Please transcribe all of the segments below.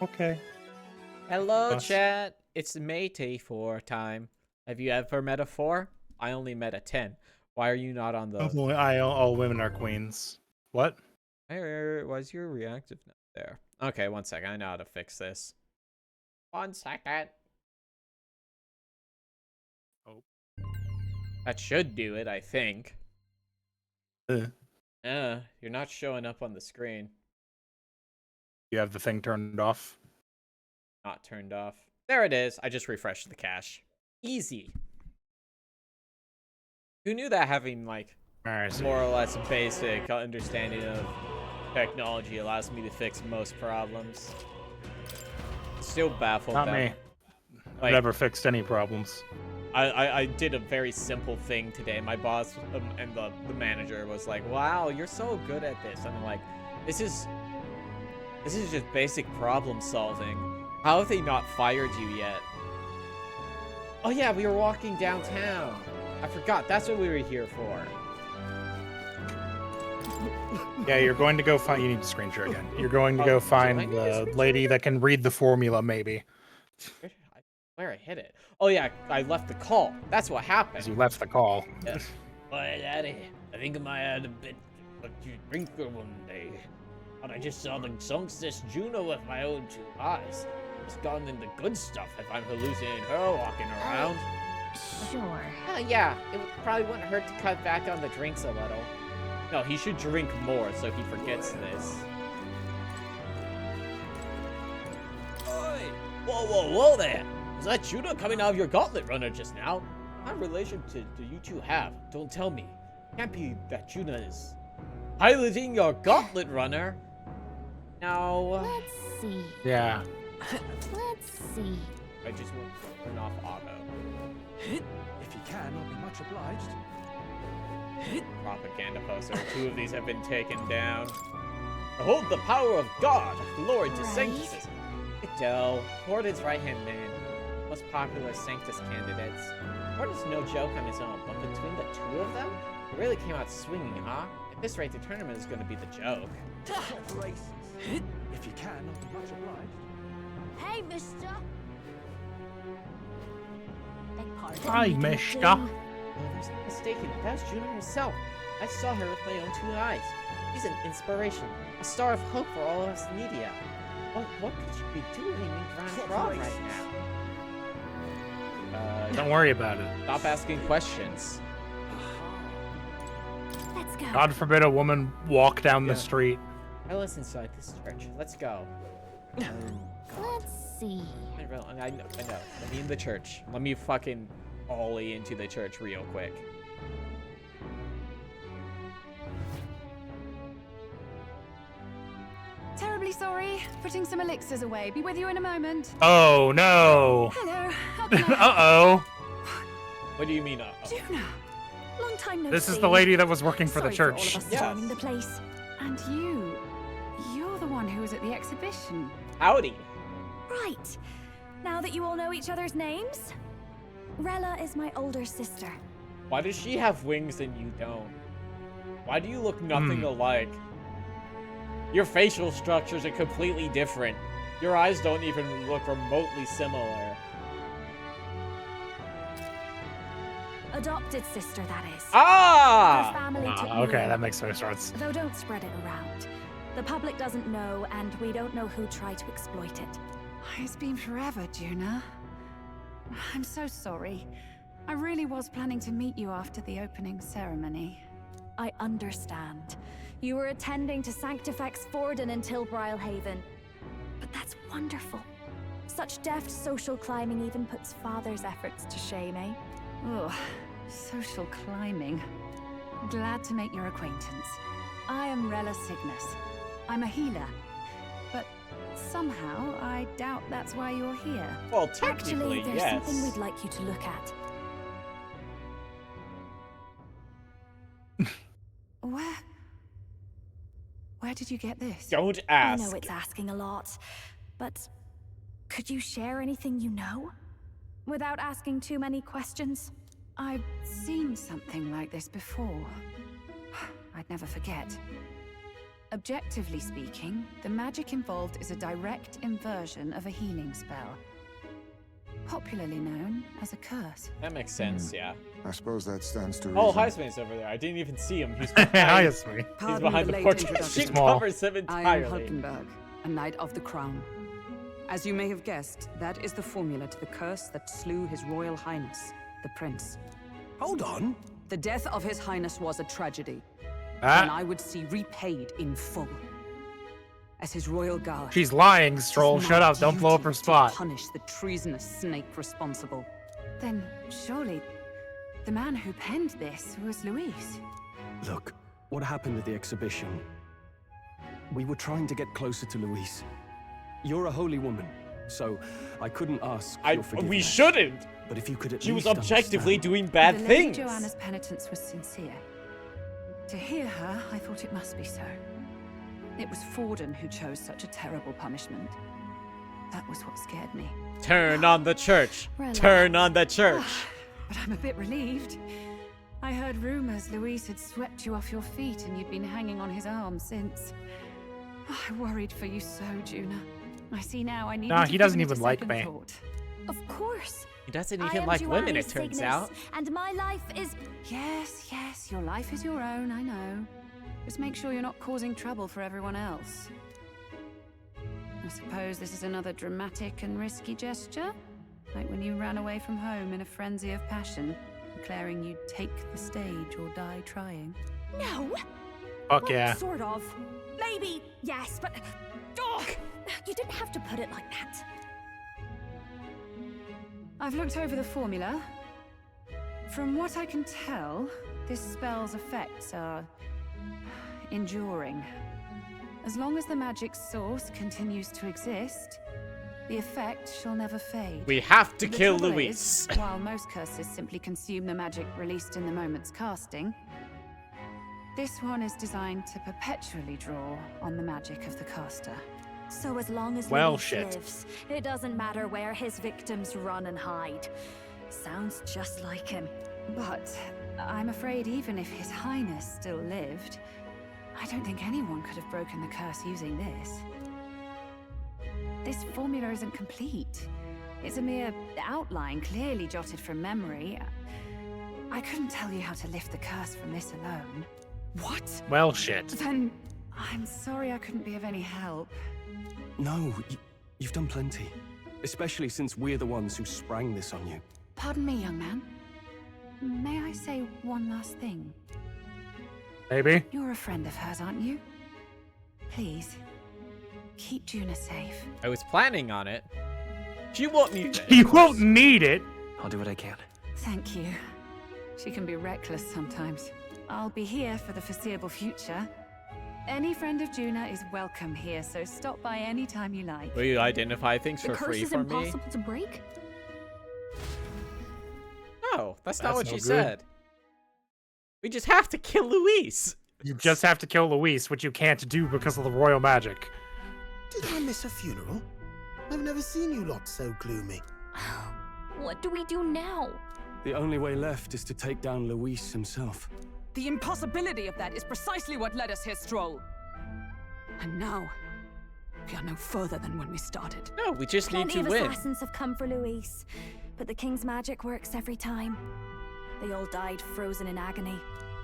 Okay. Hello, Us. chat. It's Matey 4 time. Have you ever met a 4? I only met a 10. Why are you not on the... All women are queens. What? Where was your reactive note there? Okay, 1 second. I know how to fix this. 1 second. Oh. That should do it, I think. Uh, You're not showing up on the screen. you have the thing turned off? Not turned off. There it is. I just refreshed the cache. Easy. Who knew that having, like, more or less basic understanding of technology allows me to fix most problems? Still baffled. Not me. Like, I've never fixed any problems. I did a very simple thing today. My boss and the manager was like, "Wow, you're so good at this." And I'm like, "This is just basic problem solving. How have they not fired you yet?" Oh yeah, we were walking downtown. I forgot. That's what we were here for. Yeah, you're going to go find. You need to screen share again. You're going to go find the lady that can read the formula, maybe. Where I hit it? Oh yeah, I left the call. That's what happened. You left the call. Yeah. Boy, Daddy, I think I might have a bit of a drinker one day. But I just saw the songstress Juno with my own 2 eyes. It's gone into good stuff if I'm hallucinating her walking around. Sure. Yeah, it probably wouldn't hurt to cut back on the drinks a little. No, he should drink more so he forgets this. Oi! Whoa there! Was that Juno coming out of your gauntlet runner just now? What relation do you two have? Don't tell me. Can't be that Juno is piloting your gauntlet runner. Now, Let's see. Yeah. Let's see. I just want to turn off auto. If you can, I'll be much obliged. Propaganda poster. 2 of these have been taken down. Behold the power of God! Glory to Sanctus! Adele, Gordon's right-hand man. Most popular Sanctus candidates. Gordon's no joke on his own, but between the 2 of them, he really came out swinging, huh? At this rate, the tournament is going to be the joke. If you can, I'll be much obliged. Hey, mister. Beg pardon. Hi, you don't mister. do. Oh, there's no mistaken. That was Juno herself. I saw her with my own 2 eyes. She's an inspiration, a star of hope for all of us media. What could she be doing in Grand Prix right now? Don't worry about it. Stop asking questions. Let's go. God forbid a woman walk down the street. I live inside this church. Let's go. Let's see. I know. Let me in the church. Let me fucking ollie into the church real quick. Terribly sorry. Putting some elixirs away. Be with you in a moment. Oh no. Hello. How can I help? Uh-oh. What do you mean? Juno. Long time no This see. is the lady that was working for the Sorry church. For all of us Yes. storming the place. And you're the one who was at the exhibition. Howdy. Right. Now that you all know each other's names, Rella is my older sister. Why does she have wings and you don't? Why do you look nothing alike? Your facial structures are completely different. Your eyes don't even look remotely similar. Adopted sister, that is. Her Ah! family took me Okay, in. that makes no sense. Though don't spread it around. The public doesn't know, and we don't know who tried to exploit it. It's been forever, Juna. I'm so sorry. I really was planning to meet you after the opening ceremony. I understand. You were attending to Sanctifex Forden until Brylehaven. But that's wonderful. Such deft social climbing even puts father's efforts to shame, eh? Ugh, social climbing. Glad to make your acquaintance. I am Rella Cygnus. I'm a healer. But somehow, I doubt that's why you're here. Well, Actually, technically, there's yes. something we'd like you to look at. Where did you get this? Don't I ask. know it's asking a lot, but could you share anything you know? Without asking too many questions? I've seen something like this before. I'd never forget. objectively speaking, the magic involved is a direct inversion of a healing spell, popularly known as a curse. That makes sense, yeah. I suppose that stands to Oh, reason. Highspane's over there. I didn't even see him. He's Hi, behind, it's me. he's behind the late portrait. introduction. She Small. covers him I am entirely. Hulkenberg, a Knight of the Crown. As you may have guessed, that is the formula to the curse that slew His Royal Highness, the Prince. Hold on. The death of His Highness was a tragedy, and Ah, I would see repaid in full. As His Royal Guard, she's lying, it is Stroll. my Shut up. Don't blow up duty her to spot. Punish the treasonous snake responsible. Then surely the man who penned this was Luis. Look, what happened at the exhibition? We were trying to get closer to Louise. You're a holy woman, so I couldn't ask your forgiveness. We shouldn't. But if you could at She was least objectively understand. doing bad the Lady things. Joanna's penitence was sincere. To hear her, I thought it must be so. It was Forden who chose such a terrible punishment. That was what scared me. Turn on the church. Relax. Turn on the church. But I'm a bit relieved. I heard rumors Luis had swept you off your feet and you'd been hanging on his arm since. I worried for you so, Juna. I see now I need Nah, to he doesn't give it even a like second me. thought. Of course. He doesn't I even am like women, Joanna it turns Cygnus, out. and my life is... Yes, yes, your life is your own, I know. Just make sure you're not causing trouble for everyone else. I suppose this is another dramatic and risky gesture? Like when you ran away from home in a frenzy of passion, declaring you'd take the stage or die trying. No. Fuck Well, yeah. Sort of. Maybe, yes, but... Oh, you didn't have to put it like that. I've looked over the formula. From what I can tell, this spell's effects are enduring. As long as the magic source continues to exist, the effect shall never fade. We have to The kill trouble Luis. is, while most curses simply consume the magic released in the moment's casting, this one is designed to perpetually draw on the magic of the caster. So as long as Well, Luis shit. lives, it doesn't matter where his victims run and hide. Sounds just like him. But I'm afraid even if His Highness still lived, I don't think anyone could have broken the curse using this. This formula isn't complete. It's a mere outline, clearly jotted from memory. I couldn't tell you how to lift the curse from this alone. What? Well, shit. Then I'm sorry I couldn't be of any help. No, you've done plenty. Especially since we're the ones who sprang this on you. Pardon me, young man. May I say one last thing? Maybe. You're a friend of hers, aren't you? Please, keep Juna safe. I was planning on it. She won't need it. You won't need it. I'll do what I can. Thank you. She can be reckless sometimes. I'll be here for the foreseeable future. Any friend of Juna is welcome here, so stop by any time you like. Will you identify things The for curse free is for me? impossible to break? No, that's not That's what no she good. said. We just have to kill Luis. You just have to kill Luis, which you can't do because of the royal magic. Did I miss a funeral? I've never seen you lot so gloomy. What do we do now? The only way left is to take down Luis himself. The impossibility of that is precisely what led us here, Stroll. And now, we are no further than when we started. No, we just need Plenty to of win. assassins have come for Luis, but the king's magic works every time. They all died frozen in agony.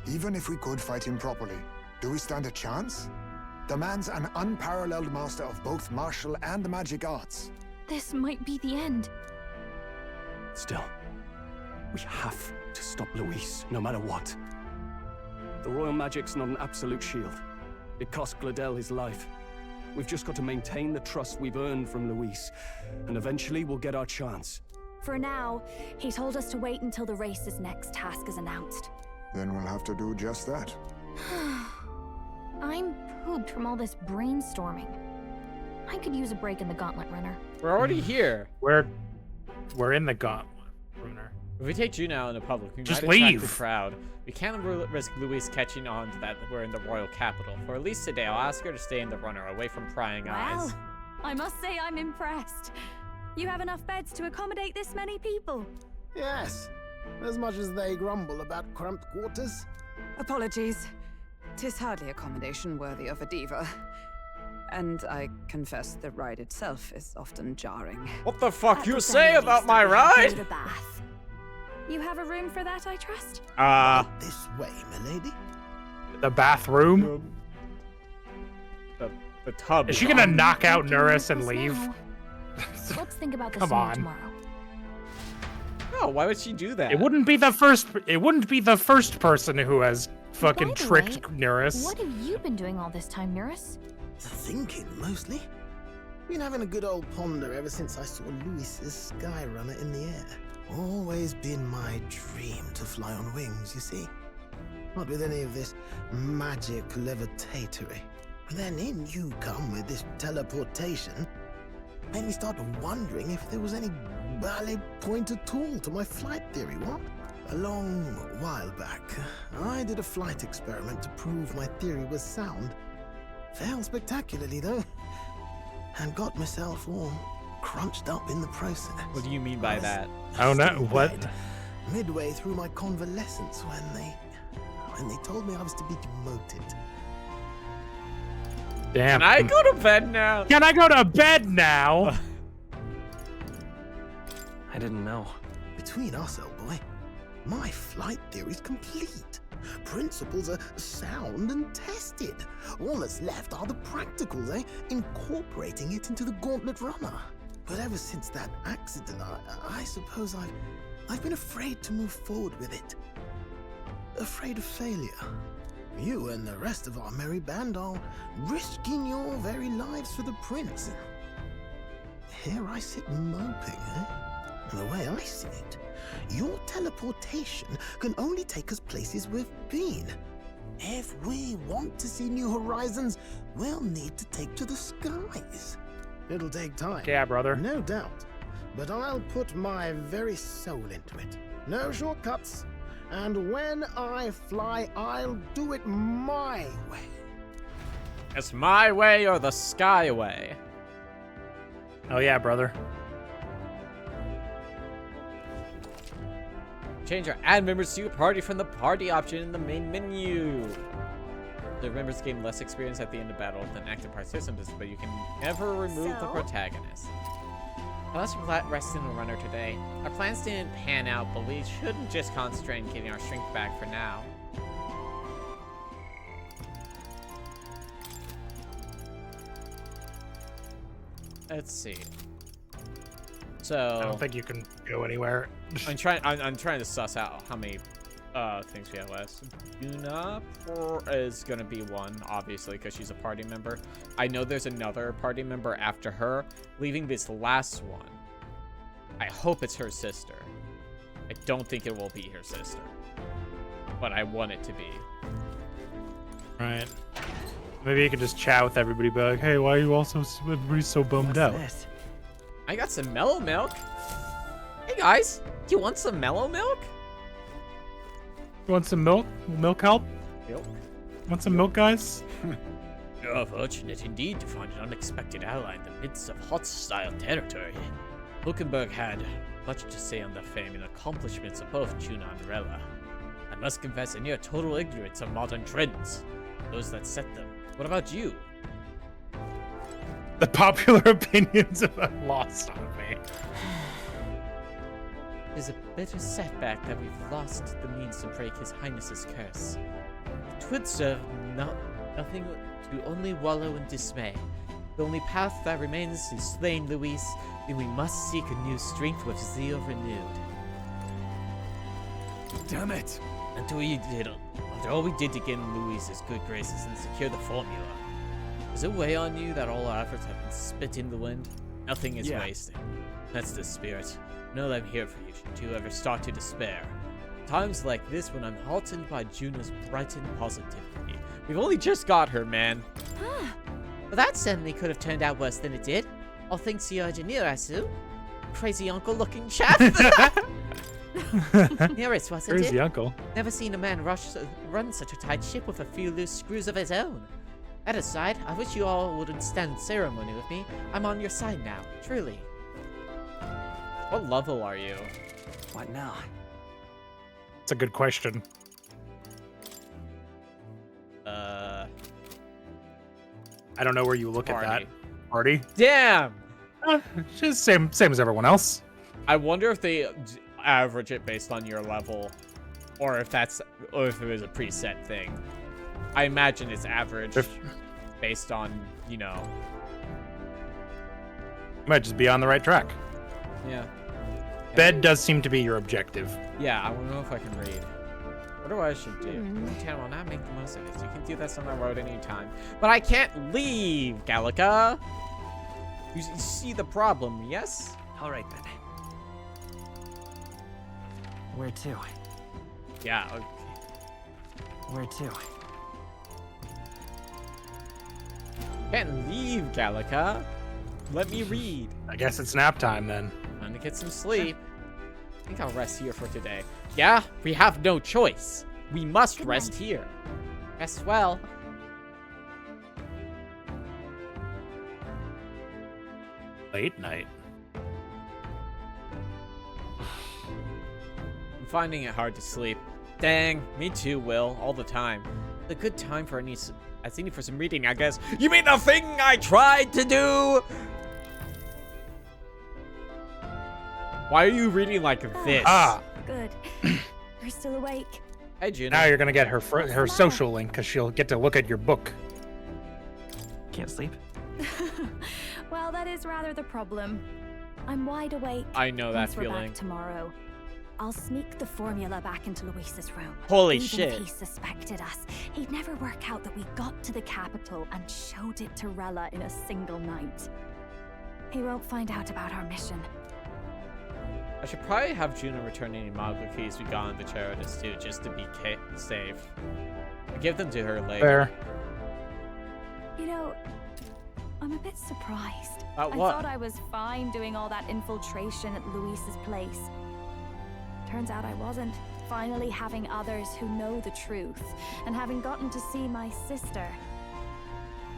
Even if we could fight him properly, do we stand a chance? The man's an unparalleled master of both martial and magic arts. This might be the end. Still, we have to stop Luis, no matter what. The royal magic's not an absolute shield. It cost Gladel his life. We've just got to maintain the trust we've earned from Luis, and eventually we'll get our chance. For now, he told us to wait until the race's next task is announced. Then we'll have to do just that. I'm pooped from all this brainstorming. I could use a break in the gauntlet runner. We're already here. We're in the gauntlet, Bruner. If we take Juna out in the public, we Just might attract leave. the crowd. We can't risk Luis catching on to that we're in the royal capital. For at least today, I'll ask her to stay in the runner, away from prying eyes. Well, I must say I'm impressed. You have enough beds to accommodate this many people. Yes, as much as they grumble about cramped quarters. Apologies. 'Tis hardly accommodation worthy of a diva. And I confess the ride itself is often jarring. What the fuck At you the say very about least, my I'll be happy ride? with a bath. You have a room for that, I trust? This way, milady. The bathroom. The tub. Is she gonna knock out Thinking Nuris and this leave? now. Let's think about this Come more on. tomorrow. No, why would she do that? It wouldn't be the first. It wouldn't be the first person who has fucking By the tricked way, Nuris. What have you been doing all this time, Nuris? Thinking, mostly. Been having a good old ponder ever since I saw Luis's Skyrunner in the air. Always been my dream to fly on wings, you see. Not with any of this magic levitatory. But then in you come with this teleportation. Made me start wondering if there was any valid point at all to my flight theory, what? A long while back, I did a flight experiment to prove my theory was sound. Failed spectacularly, though. And got myself all crunched up in the process. What do you mean by that? Oh no! Still What? dead, midway through my convalescence when they told me I was to be demoted. Damn. Can I go to bed now? Can I go to bed now? I didn't know. Between us, old boy, my flight theory's complete. Principles are sound and tested. All that's left are the practicals, incorporating it into the Gauntlet Runner. But ever since that accident, I suppose I've been afraid to move forward with it. Afraid of failure. You and the rest of our merry band are risking your very lives for the prince. Here I sit moping, And the way I see it, your teleportation can only take us places we've been. If we want to see new horizons, we'll need to take to the skies. It'll take time. Yeah, brother. No doubt. But I'll put my very soul into it. No shortcuts. And when I fly, I'll do it my way. It's my way or the sky way. Oh yeah, brother. Change your add members to your party from the party option in the main menu. The members gain less experience at the end of battle than active participants, but you can never remove the So? protagonist. Unless we're resting a runner today, our plans didn't pan out, but we shouldn't just concentrate on getting our strength back for now. Let's see. So I don't think you can go anywhere. I'm trying to suss out how many things we have left. Yuna is gonna be one, obviously, because she's a party member. I know there's another party member after her, leaving this last one. I hope it's her sister. I don't think it will be her sister, but I want it to be. Right. Maybe you could just chat with everybody, be like, "Hey, why are you all so? Everybody's so bummed out." I got some mellow milk. Hey guys, do you want some mellow milk? You want some milk? Will milk help? Milk. Want some milk, guys? You're fortunate indeed to find an unexpected ally in the midst of hostile territory. Lukenberg had much to say on the fame and accomplishments of both Juna and Rella. I must confess a near total ignorance of modern trends, those that set them. What about you? The popular opinions have lost on me. It is a bitter setback that we've lost the means to break His Highness's curse. It would serve nothing to only wallow in dismay. The only path that remains is slaying Luis, then we must seek a new strength with zeal renewed. Damn it! After all we did to gain Luis's good graces and secure the formula, does it weigh on you that all our efforts have been spit in the wind? Nothing is wasted. That's the spirit. Know that I'm here for you should you ever start to despair. Times like this when I'm heartened by Juna's brightened positivity. We've only just got her, man. Well, that certainly could have turned out worse than it did. All thanks to your engineer, Asu. Crazy uncle-looking chap. Nearest, wasn't Crazy it? uncle. Never seen a man run such a tight ship with a few loose screws of his own. That aside, I wish you all wouldn't stand ceremony with me. I'm on your side now, truly. What level are you? What now? It's a good question. I don't know where you look at that. Party. Party? Damn! Just same as everyone else. I wonder if they average it based on your level, or if it was a preset thing. I imagine it's averaged based on, you know. You might just be on the right track. Yeah. Bed does seem to be your objective. Yeah, I don't know if I can read. What do I should do? Montana will not make the most of it. You can do this on the road anytime. But I can't leave, Gallica! You see the problem, yes? All right, then. Where to? Yeah, okay. Where to? Can't leave, Gallica. Let me read. I guess it's nap time then. Time to get some sleep. I think I'll rest here for today. Yeah, we have no choice. We must rest here. Rest well. Late night. I'm finding it hard to sleep. Dang, me too, Will. All the time. A good time for any for some reading, I guess. You mean the thing I tried to do? Why are you reading like this? Ah, Good. You're still awake. Hey, Juno. now you're gonna get her social link because she'll get to look at your book. Can't sleep? Well, that is rather the problem. I'm wide awake. I know that Once we're feeling. back tomorrow, I'll sneak the formula back into Luis's room. Holy Even shit. if he suspected us, he'd never work out that we got to the capital and showed it to Rella in a single night. He won't find out about our mission. I should probably have Juno return any Mogul keys we got on the Charitus too, just to be safe. I'll give them to her later. Fair. You know, I'm a bit surprised. About I what? thought I was fine doing all that infiltration at Luis's place. Turns out I wasn't. Finally having others who know the truth, and having gotten to see my sister.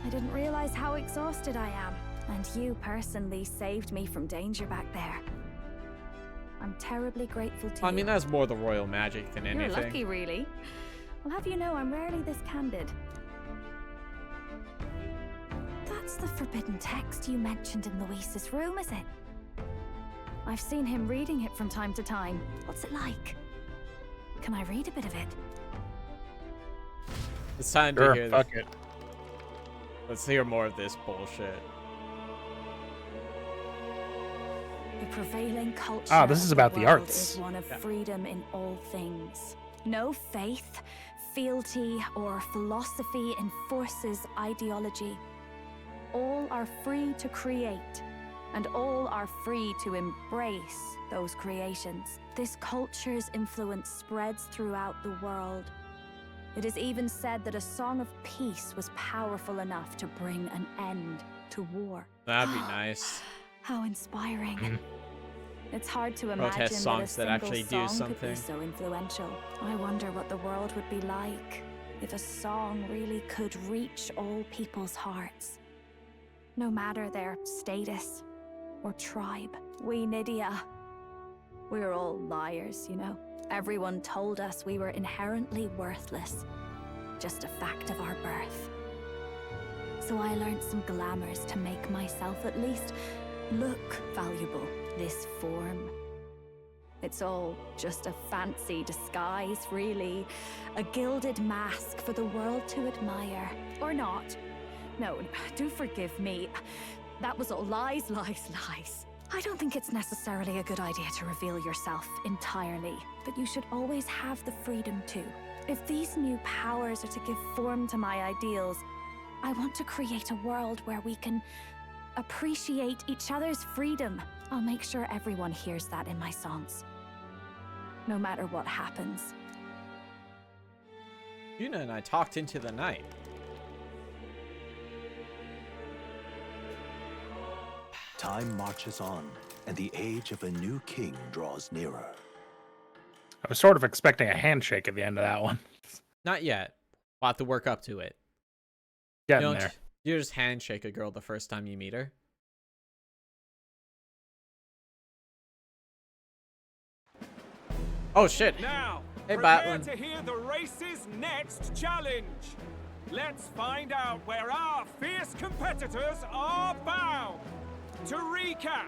I didn't realize how exhausted I am, and you personally saved me from danger back there. I'm terribly grateful to you. I mean, that's more the royal magic than anything. You're lucky, really. I'll have you know I'm rarely this candid. That's the forbidden text you mentioned in Luis's room, is it? I've seen him reading it from time to time. What's it like? Can I read a bit of it? It's time to Sure, hear fuck it. Let's hear more of this bullshit. The prevailing culture Ah, this is of about the world arts. is one of freedom in all things. No faith, fealty, or philosophy enforces ideology. All are free to create, and all are free to embrace those creations. This culture's influence spreads throughout the world. It is even said that a song of peace was powerful enough to bring an end to war. That'd be nice. How inspiring. Mhm. It's hard to Protest imagine songs that that a single actually do song could something. be so influential. I wonder what the world would be like if a song really could reach all people's hearts. No matter their status or tribe. We Nydia, we're all liars, you know. Everyone told us we were inherently worthless. Just a fact of our birth. So I learned some glamours to make myself at least look valuable. This form. It's all just a fancy disguise, really. A gilded mask for the world to admire. Or not. No, do forgive me. That was all lies, lies, lies. I don't think it's necessarily a good idea to reveal yourself entirely, but you should always have the freedom to. If these new powers are to give form to my ideals, I want to create a world where we can appreciate each other's freedom. I'll make sure everyone hears that in my songs. No matter what happens. Juno and I talked into the night. Time marches on, and the age of a new king draws nearer. I was sort of expecting a handshake at the end of that one. Not yet. We'll have to work up to it. Getting there. You just handshake a girl the first time you meet her. Oh shit. Now, Hey, prepare Batlin. to hear the race's next challenge. let's find out where our fierce competitors are bound. To recap,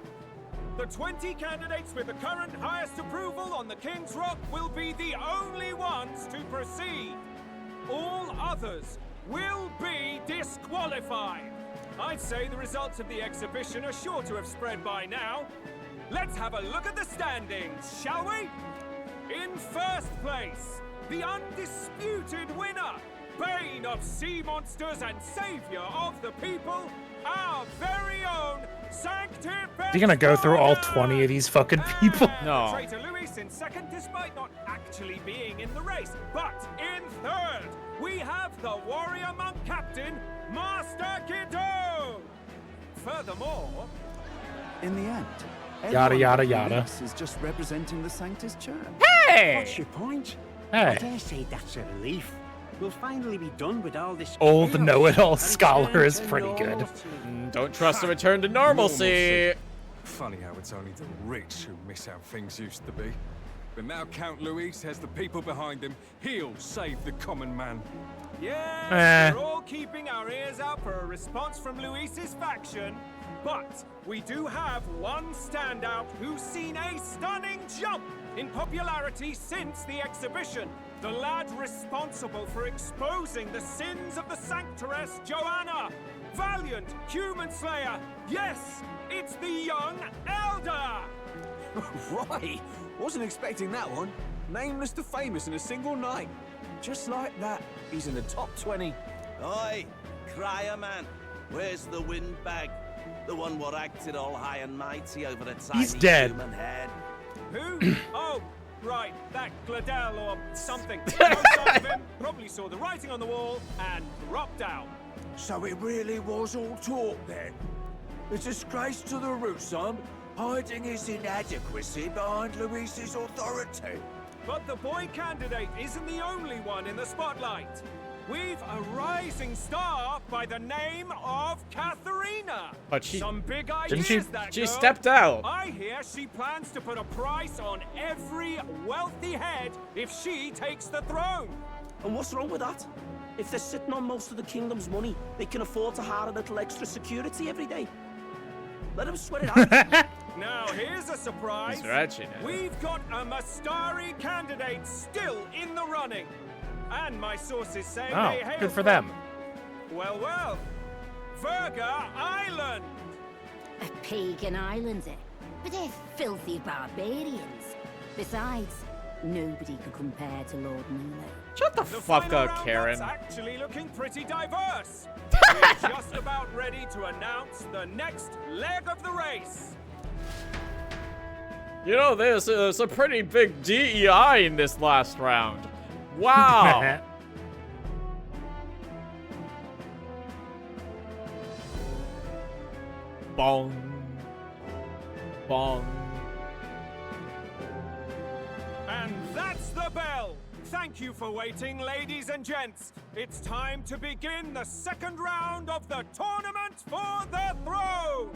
the 20 candidates with the current highest approval on the King's Rock will be the only ones to proceed. All others will be disqualified. I'd say the results of the exhibition are sure to have spread by now. Let's have a look at the standings, shall we? In first place, the undisputed winner, bane of sea monsters and savior of the people, our very own Sanctifex. Is he gonna go through all 20 of these fucking people? No. Traitor Luis in second, despite not actually being in the race. But in third, we have the warrior monk captain, Master Kiddo. Furthermore, in the end, Yada, yada, everyone but yada. Luis is just representing the Sanctus Church. Hey! What's your point? I Hey, dare say that's a relief. We'll finally be done with all this. old chaos know-it-all and scholar return is to pretty good. normalcy. Don't trust a return to normalcy. Funny how it's only the rich who miss how things used to be. But now Count Luis has the people behind him. He'll save the common man. yes, we're all keeping our ears out for a response from Luis's faction. But we do have one standout who's seen a stunning jump in popularity since the exhibition. The lad responsible for exposing the sins of the Sanctoress Joanna. Valiant human slayer. Yes, it's the young elder. Right, wasn't expecting that one. Nameless to famous in a single night. Just like that, he's in the top 20. Oi, crier man, where's the windbag? The one what acted all high and mighty over a tiny He's dead. human head. Who? Oh, right, that Gladel or something. No sign of him, probably saw the writing on the wall and dropped out. So it really was all talk then. A disgrace to the Rootson, hiding his inadequacy behind Luis's authority. But the boy candidate isn't the only one in the spotlight. We've a rising star by the name of Katharina. But she Some big didn't ideas, that she girl. stepped out. I hear she plans to put a price on every wealthy head if she takes the throne. And what's wrong with that? If they're sitting on most of the kingdom's money, they can afford to hire a little extra security every day. Let them sweat it out. Now here's a surprise. He's ratchet now. We've got a Mastari candidate still in the running. And my sources say Oh, they hail good for from- them. Well, Verga Island. A pagan island, eh? But they're filthy barbarians. Besides, nobody could compare to Lord Milo. Shut the fuck final up, round Karen. up's actually looking pretty diverse. We're just about ready to announce the next leg of the race. You know, there's a pretty big DEI in this last round. Wow. Bong. Bong. And that's the bell. Thank you for waiting, ladies and gents. It's time to begin the second round of the tournament for the throne.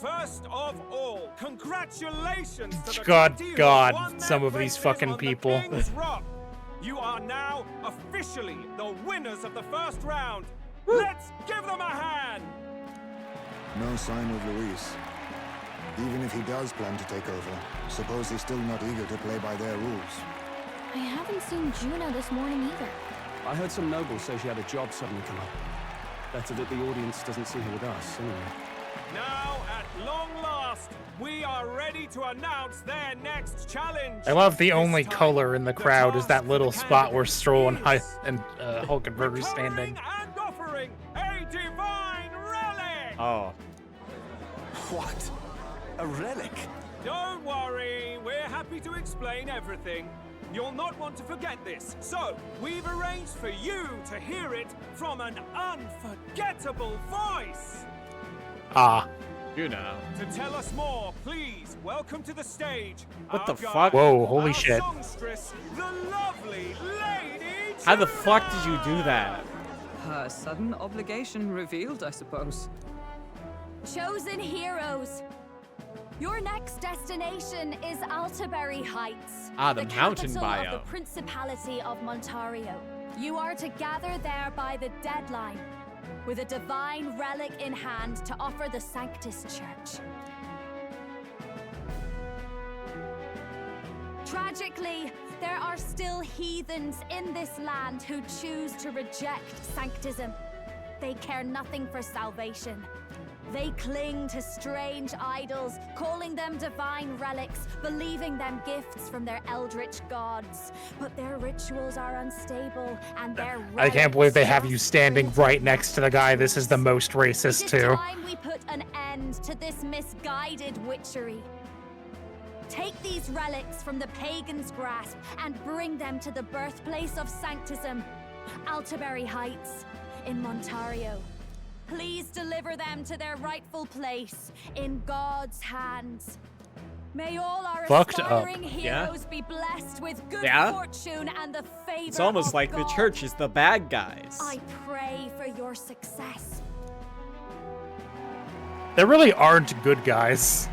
First of all, congratulations to the God, 20 who God, won some their of these places fucking on the people. King's Rock. You are now officially the winners of the first round. Let's give them a hand. No sign of Luis. Even if he does plan to take over, suppose he's still not eager to play by their rules. I haven't seen Juno this morning either. I heard some nobles say she had a job suddenly come up. Better that the audience doesn't see her with us, anyway. Now, at long last, we are ready to announce their next challenge. I love the only color in the crowd is that little spot where Stroll and Hulkenberg are standing. And offering a divine relic. Oh. What? A relic? Don't worry, we're happy to explain everything. You'll not want to forget this, so we've arranged for you to hear it from an unforgettable voice. Ah. You know. To tell us more, please welcome to the stage. What the our fuck? guide, Whoa, holy our shit. songstress, the lovely Lady How the fuck did you do that? Her sudden obligation revealed, I suppose. Chosen heroes. Your next destination is Altaberry Heights. Ah, the mountain capital biome. of the Principality of Montario. You are to gather there by the deadline, with a divine relic in hand to offer the Sanctus Church. Tragically, there are still heathens in this land who choose to reject sanctism. They care nothing for salvation. They cling to strange idols, calling them divine relics, believing them gifts from their eldritch gods. But their rituals are unstable, and their I can't believe they have you standing right next to the guy. This is the most racist, It is too. time we put an end to this misguided witchery. Take these relics from the pagan's grasp and bring them to the birthplace of sanctism, Altaberry Heights in Montario. Please deliver them to their rightful place in God's hands. May all our Fucked up. aspiring heroes be blessed with good Yeah? fortune and the favor It's almost of like God. the church is the bad guys. I pray for your success. There really aren't good guys.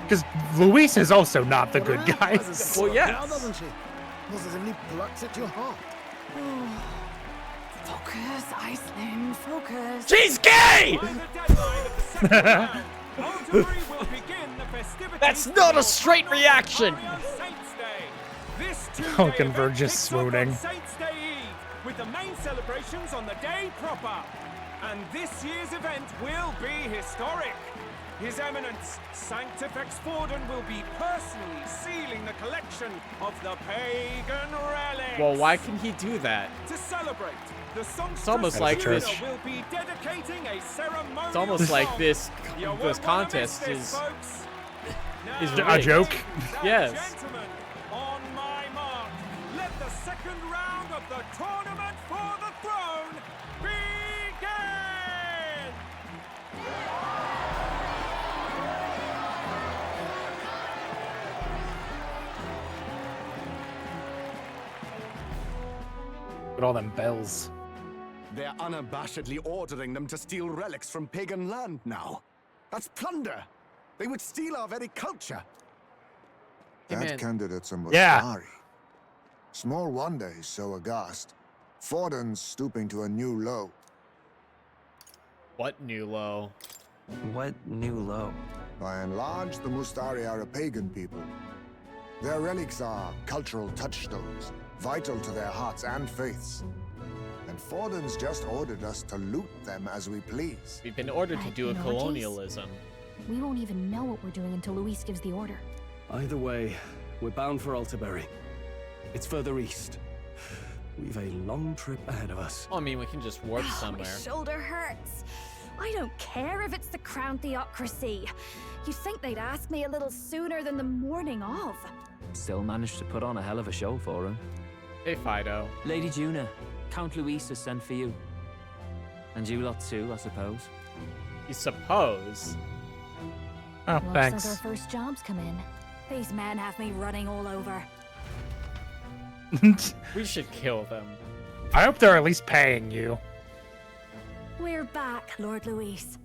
Because Luis is also not the good guy. Well, yes. Now, doesn't she? Positively plucks at your heart. Focus, Iceland, focus. She's gay! That's not a straight reaction. Oh, Convergence swooning. Saints Day Eve, with the main celebrations on the day proper. And this year's event will be historic. His Eminence, Sanctifex Forden, will be personally sealing the collection of the pagan relics. Well, why can he do that? To celebrate, the songstress It's almost like this. will be dedicating a ceremonial It's almost like song. this You won't this wanna contest miss this, is folks. is Now, a rigged. joke. Yes. Gentlemen, on my mark, let the second round of the tournament for the throne begin! Look at all them bells. They're unabashedly ordering them to steal relics from pagan land now. That's plunder. They would steal our very culture. Hey, man. That candidate's a Yeah. Mustari. Small wonder he's so aghast. Forden's stooping to a new low. What new low? What new low? By and large, the Mustari are a pagan people. Their relics are cultural touchstones, vital to their hearts and faiths. And Forden's just ordered us to loot them as we please. We've been ordered to do a Apologies. colonialism. We won't even know what we're doing until Luis gives the order. Either way, we're bound for Altaberry. It's further east. We've a long trip ahead of us. I mean, we can just warp My somewhere. shoulder hurts. I don't care if it's the Crown Theocracy. You'd think they'd ask me a little sooner than the morning of. Still managed to put on a hell of a show for him. Hey, Fido. Lady Juna, Count Luis has sent for you. And you lot too, I suppose. You suppose? Oh, Looks thanks. like our first jobs come in. These men have me running all over. We should kill them. I hope they're at least paying you. We're back, Lord Luis.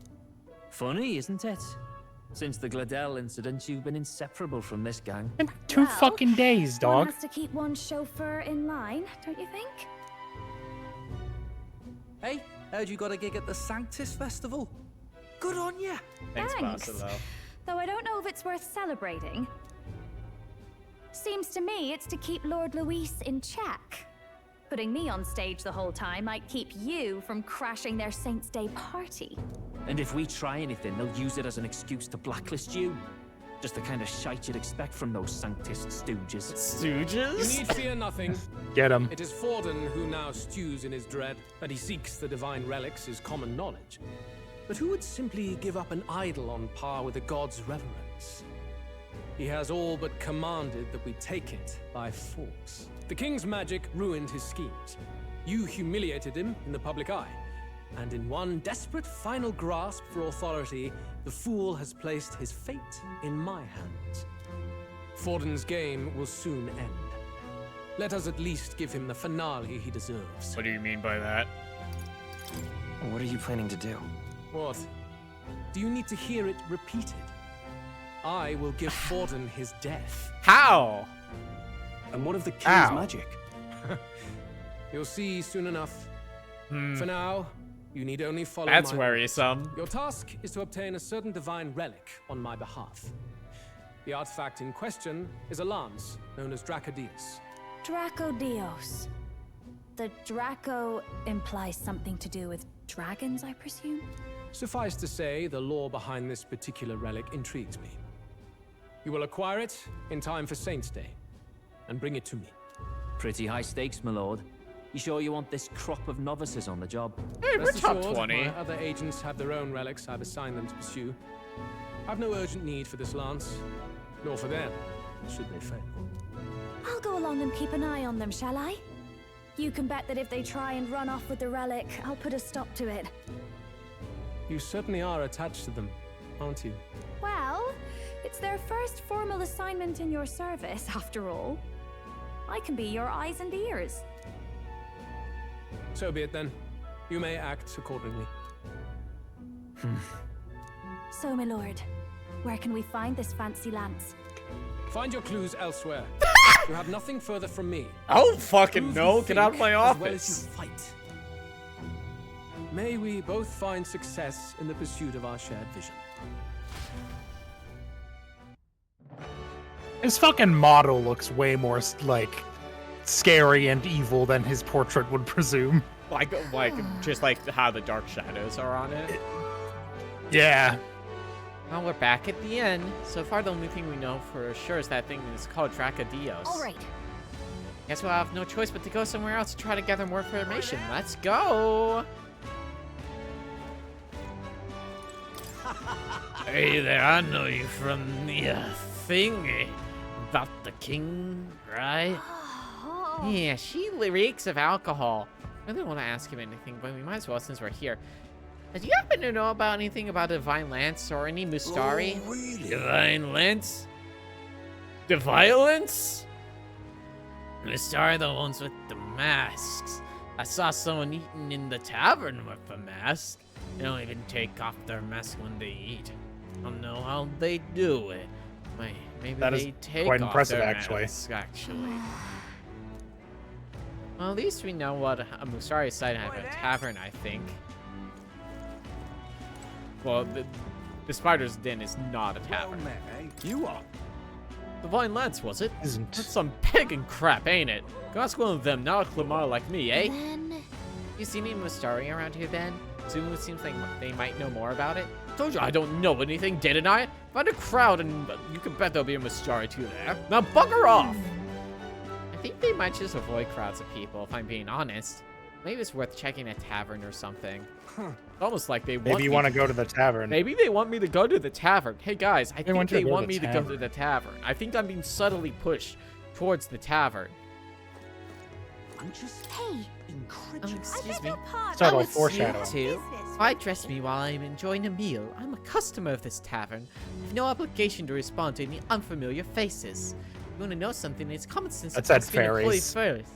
Funny, isn't it? Since the Gladel incident, you've been inseparable from this gang. In 2 fucking days, One dog. has to keep one chauffeur in line, don't you think? Hey, heard you got a gig at the Sanctus Festival? Good on ya. Thanks, Thanks. Basilo. Though I don't know if it's worth celebrating. Seems to me it's to keep Lord Luis in check. Putting me on stage the whole time might keep you from crashing their Saints' Day party. And if we try anything, they'll use it as an excuse to blacklist you. Just the kind of shite you'd expect from those Sanctist stooges. Stooges? You need fear nothing. Get him. It is Forden who now stews in his dread, that he seeks the divine relics is common knowledge. But who would simply give up an idol on par with a god's reverence? He has all but commanded that we take it by force. The king's magic ruined his schemes. You humiliated him in the public eye. And in one desperate final grasp for authority, the fool has placed his fate in my hands. Forden's game will soon end. Let us at least give him the finale he deserves. What do you mean by that? What are you planning to do? What? Do you need to hear it repeated? I will give Forden his death. How? And what of the king's Ow. magic? You'll see soon enough. For now, you need only follow That's my worrisome. orders. Your task is to obtain a certain divine relic on my behalf. The artifact in question is a lance known as Dracodius. Dracodios. The Draco implies something to do with dragons, I presume? Suffice to say, the lore behind this particular relic intrigues me. You will acquire it in time for Saint's Day, and bring it to me. Pretty high stakes, my lord. You sure you want this crop of novices on the job? Hey, we're Rest top assured, 20. my other agents have their own relics I've assigned them to pursue. I've no urgent need for this lance, nor for them, should they fail. I'll go along and keep an eye on them, shall I? You can bet that if they try and run off with the relic, I'll put a stop to it. You certainly are attached to them, aren't you? Well, it's their first formal assignment in your service, after all. I can be your eyes and ears. So be it then. You may act accordingly. So, my lord, where can we find this fancy lance? Find your clues elsewhere. You have nothing further from me. I don't fucking Prove know. you Get out of think my as well as office. you fight. May we both find success in the pursuit of our shared vision. His fucking model looks way more like scary and evil than his portrait would presume. Like just like how the dark shadows are on it. Yeah. Well, we're back at the end. So far, the only thing we know for sure is that thing is called Dracodios. All right. Guess we'll have no choice but to go somewhere else to try to gather more information. Let's go! Hey there, I know you from the thing about the king, right? Yeah, she reeks of alcohol. I really want to ask him anything, but we might as well since we're here. Do you happen to know about anything about Divine Lance or any Mustari? Oh, really? Divine Lance? The violence? Mustari, the ones with the masks. I saw someone eating in the tavern with a mask. They don't even take off their mask when they eat. I don't know how they do it. Wait, maybe That they is take quite off impressive, their actually. masks, actually. Well, at least we know what a Mustari site had a tavern, I think. Well, the Spider's Den is not a tavern. You are. Divine Lance, was it? Isn't. That's some pagan crap, ain't it? Go ask one of them, not a Clamar like me, eh? You seen any Mustari around here, then? Soon it seems like they might know more about it. Told you I don't know anything, didn't I? Find a crowd and you can bet there'll be a Mustari too there. Now bugger off! I think they might just avoid crowds of people, if I'm being honest. Maybe it's worth checking a tavern or something. Almost like they want Maybe you want to go to the tavern. Maybe they want me to go to the tavern. Hey guys, I think want you they to go to want the me to go tavern. to the tavern. I think I'm being subtly pushed towards the tavern. I'm just Hey, incredulous. Excuse me. Subtle it's foreshadowing. You too. Why dress me while I'm enjoying a meal? I'm a customer of this tavern. I have no obligation to respond to any unfamiliar faces. If you want to know something, it's common sense That's to at ask an employee fairies. first.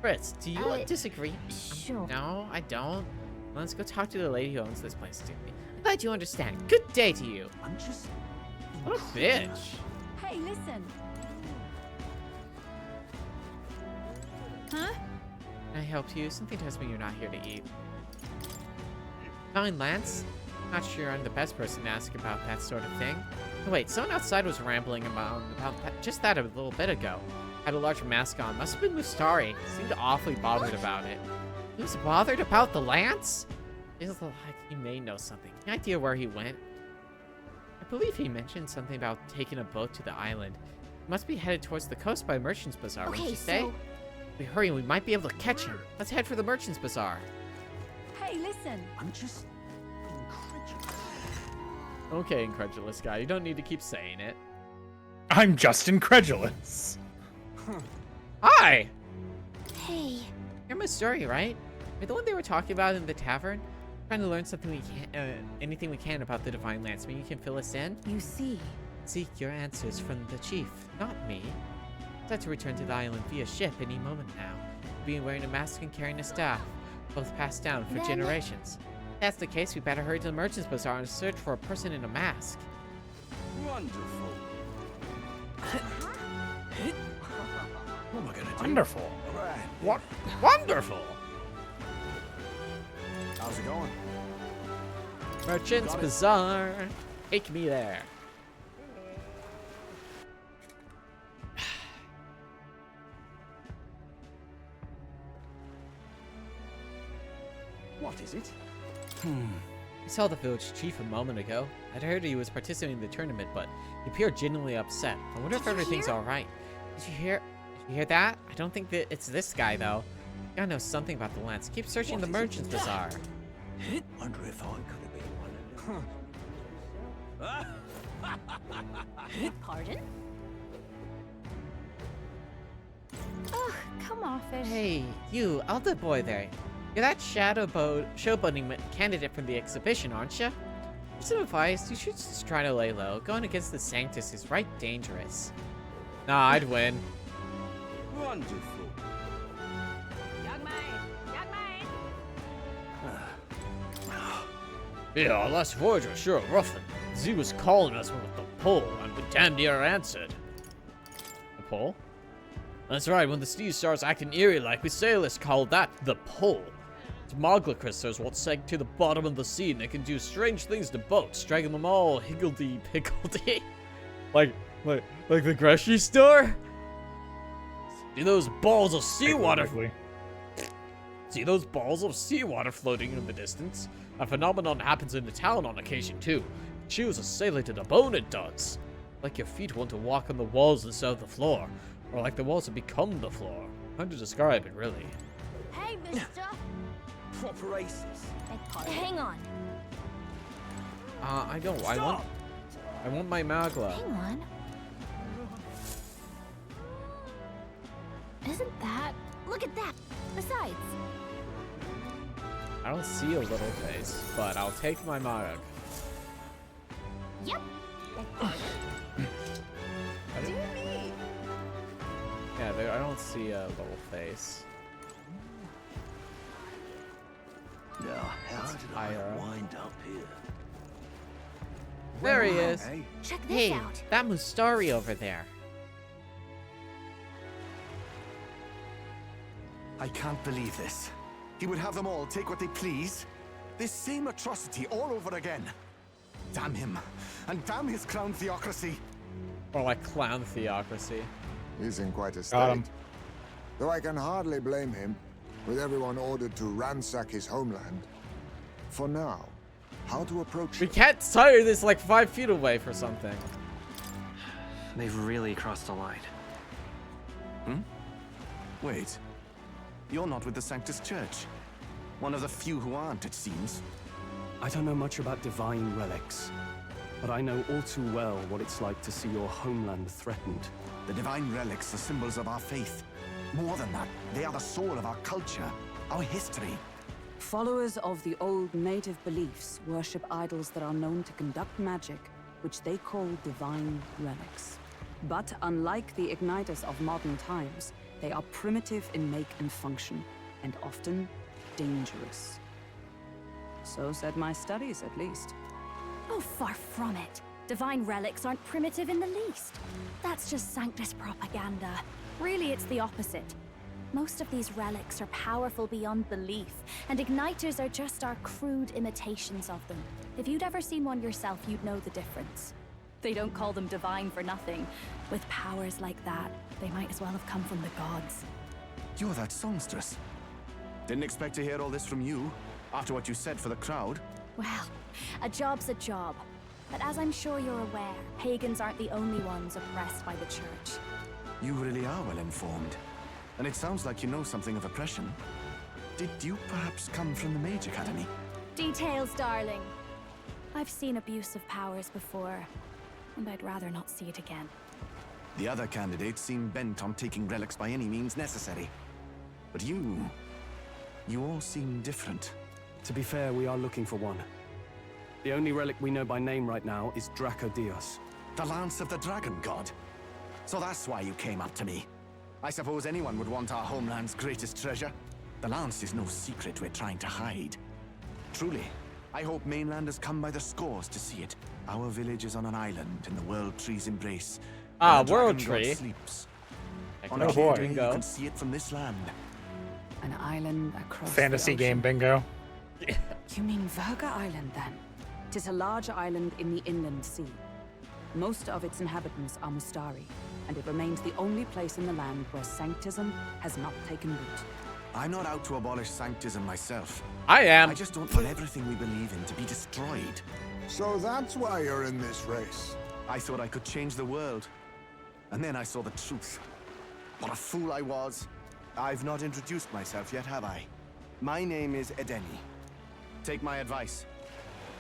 Fritz, do you disagree? Sure. No, I don't. Let's go talk to the lady who owns this place, Doopy. I'm glad you understand. Good day to you. I'm just. What a bitch. Hey, listen. Huh? Can I help you? Something tells me you're not here to eat. Fine, Lance. Not sure I'm the best person to ask about that sort of thing. Oh, wait, someone outside was rambling about that, just that a little bit ago. Had a large mask on. Must have been Mustari. Seemed awfully bothered about it. He was bothered about the lance? Feels like he may know something. Any idea where he went? I believe he mentioned something about taking a boat to the island. He must be headed towards the coast by Merchant's Bazaar, wouldn't you say? so- If we hurry, we might be able to catch him. Let's head for the Merchant's Bazaar. Hey, listen. I'm just incredulous. Okay, incredulous guy. You don't need to keep saying it. I'm just incredulous. Hi! Hey. You're Mustari, right? You're the one they were talking about in the tavern? Trying to learn something we can, anything we can about the Divine Lance. Maybe you can fill us in? You see. Seek your answers from the chief, not me. Set to return to the island via ship any moment now. Being wearing a mask and carrying a staff, both passed down for Then- generations. If that's the case, we better hurry to the Merchant's Bazaar and search for a person in a mask. Wonderful. What am I gonna Wonderful. Grand. What? Wonderful. How's it going? Merchant's Bazaar. Take me there. What is it? I saw the village chief a moment ago. I'd heard he was participating in the tournament, but he appeared genuinely upset. I wonder if everything's all right. Did you hear that? I don't think that it's this guy, though. The guy knows something about the lands. Keep searching the merchant's bazaar. Wonder if I could have been one of them. Pardon? Ugh, come off it. Hey, you, elder boy there. You're that showboating candidate from the exhibition, aren't you? For some advice, you should just try to lay low. Going against the Sanctus is right dangerous. Nah, I'd win. Wonderful. Young man! Yeah, our last voyage was sure roughin'. Z was calling us with the pole, and we damn near answered. The pole? That's right, when the sea starts acting eerie like, we sailors call that the pole. Smoglicrysters what sank to the bottom of the sea, and they can do strange things to boats, dragging them all higgledy-piggledy. like the grocery store? See those balls of seawater? See those balls of seawater floating in the distance? A phenomenon happens in the town on occasion too. It chills a sailor to the bone, it does. Like your feet want to walk on the walls instead of the floor, or like the walls have become the floor. Hard to describe it, really. Hey, mister. Proper aces. Hang on. I don't. I want my Magla. Hang on. Isn't that? Look at that. Besides. I don't see a little face, but I'll take my Marg. Yep. Yeah, I don't see a little face. Now, how did I wind up here? There he is. Check this Hey, out. that Mustari over there. I can't believe this. He would have them all take what they please. This same atrocity all over again. Damn him. And damn his crown theocracy. Or like clown theocracy. He's in quite a Got him. state. Though I can hardly blame him, with everyone ordered to ransack his homeland. For now, how to approach We can't tire this like 5 feet away for something. They've really crossed the line. Wait. You're not with the Sanctus Church. One of the few who aren't, it seems. I don't know much about divine relics, but I know all too well what it's like to see your homeland threatened. The divine relics are symbols of our faith. More than that, they are the soul of our culture, our history. Followers of the old native beliefs worship idols that are known to conduct magic, which they call divine relics. But unlike the igniters of modern times, they are primitive in make and function, and often dangerous. So said my studies, at least. Oh, far from it. Divine relics aren't primitive in the least. That's just Sanctus propaganda. Really, it's the opposite. Most of these relics are powerful beyond belief, and igniters are just our crude imitations of them. If you'd ever seen one yourself, you'd know the difference. They don't call them divine for nothing. With powers like that, they might as well have come from the gods. You're that songstress. Didn't expect to hear all this from you, after what you said for the crowd. Well, a job's a job. But as I'm sure you're aware, pagans aren't the only ones oppressed by the church. You really are well informed. And it sounds like you know something of oppression. Did you perhaps come from the Mage Academy? Details, darling. I've seen abuse of powers before, and I'd rather not see it again. The other candidates seem bent on taking relics by any means necessary. But you all seem different. To be fair, we are looking for one. The only relic we know by name right now is Draco Dios. The Lance of the Dragon God. So that's why you came up to me. I suppose anyone would want our homeland's greatest treasure. The Lance is no secret we're trying to hide. Truly, I hope mainlanders come by the scores to see it. Our village is on an island in the World Tree's embrace. Ah, where the World Dragon God Tree. sleeps. On Oh a clear boy. day, you Bingo. can see it from this land. An island across Fantasy the game ocean. bingo. You mean Verga Island, then? 'Tis a large island in the inland sea. Most of its inhabitants are Mustari, and it remains the only place in the land where sanctism has not taken root. I'm not out to abolish sanctism myself. I am. I just don't want everything we believe in to be destroyed. So that's why you're in this race. I thought I could change the world. And then I saw the truth. What a fool I was. I've not introduced myself yet, have I? My name is Edeni. Take my advice.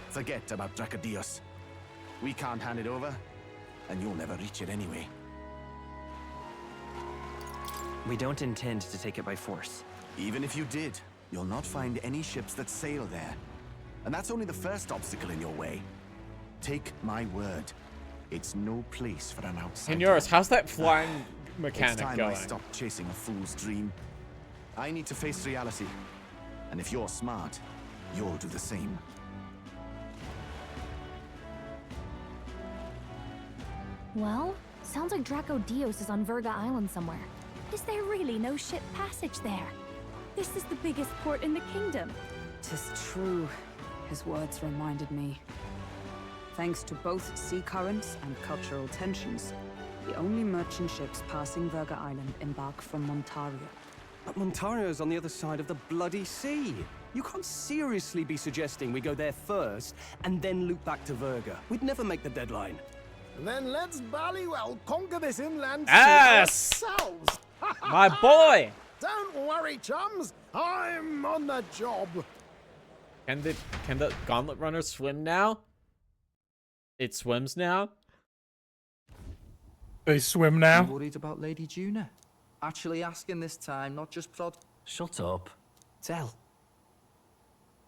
Forget about Dracodios. We can't hand it over, and you'll never reach it anyway. We don't intend to take it by force. Even if you did, you'll not find any ships that sail there. And that's only the first obstacle in your way. Take my word. It's no place for an outsider. Señores, how's that flying It's mechanic time going? I stop chasing a fool's dream. I need to face reality. And if you're smart, you'll do the same. Well, sounds like Draco Dios is on Verga Island somewhere. Is there really no ship passage there? This is the biggest port in the kingdom. 'Tis true. His words reminded me. Thanks to both sea currents and cultural tensions, the only merchant ships passing Verga Island embark from Montaria. But Montario's on the other side of the bloody sea. You can't seriously be suggesting we go there first and then loop back to Verga. We'd never make the deadline. Then let's ballywell conquer this inland Yes! sea ourselves. My boy! Don't worry, chums. I'm on the job. Can the Gauntlet Runner swim now? It swims now? They swim now? I'm worried about Lady Juna. Actually asking this time, not just prod. Shut up. Tell.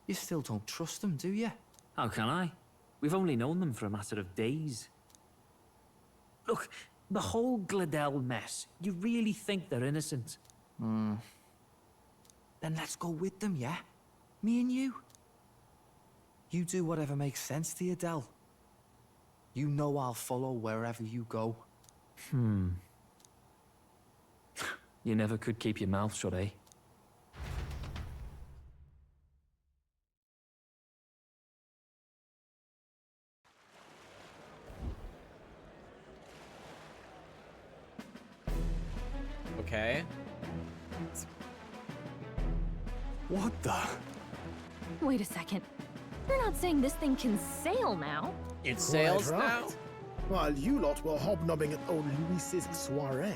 You still don't trust them, do you? How can I? We've only known them for a matter of days. Look, the whole Gladel mess, you really think they're innocent? Then let's go with them, yeah? Me and you. You do whatever makes sense to you, Del. You know I'll follow wherever you go. You never could keep your mouth shut, eh? Okay. What the? Wait a second. You're not saying this thing can sail now? It Quite sails right. now? While you lot were hobnobbing at old Luis's soiree,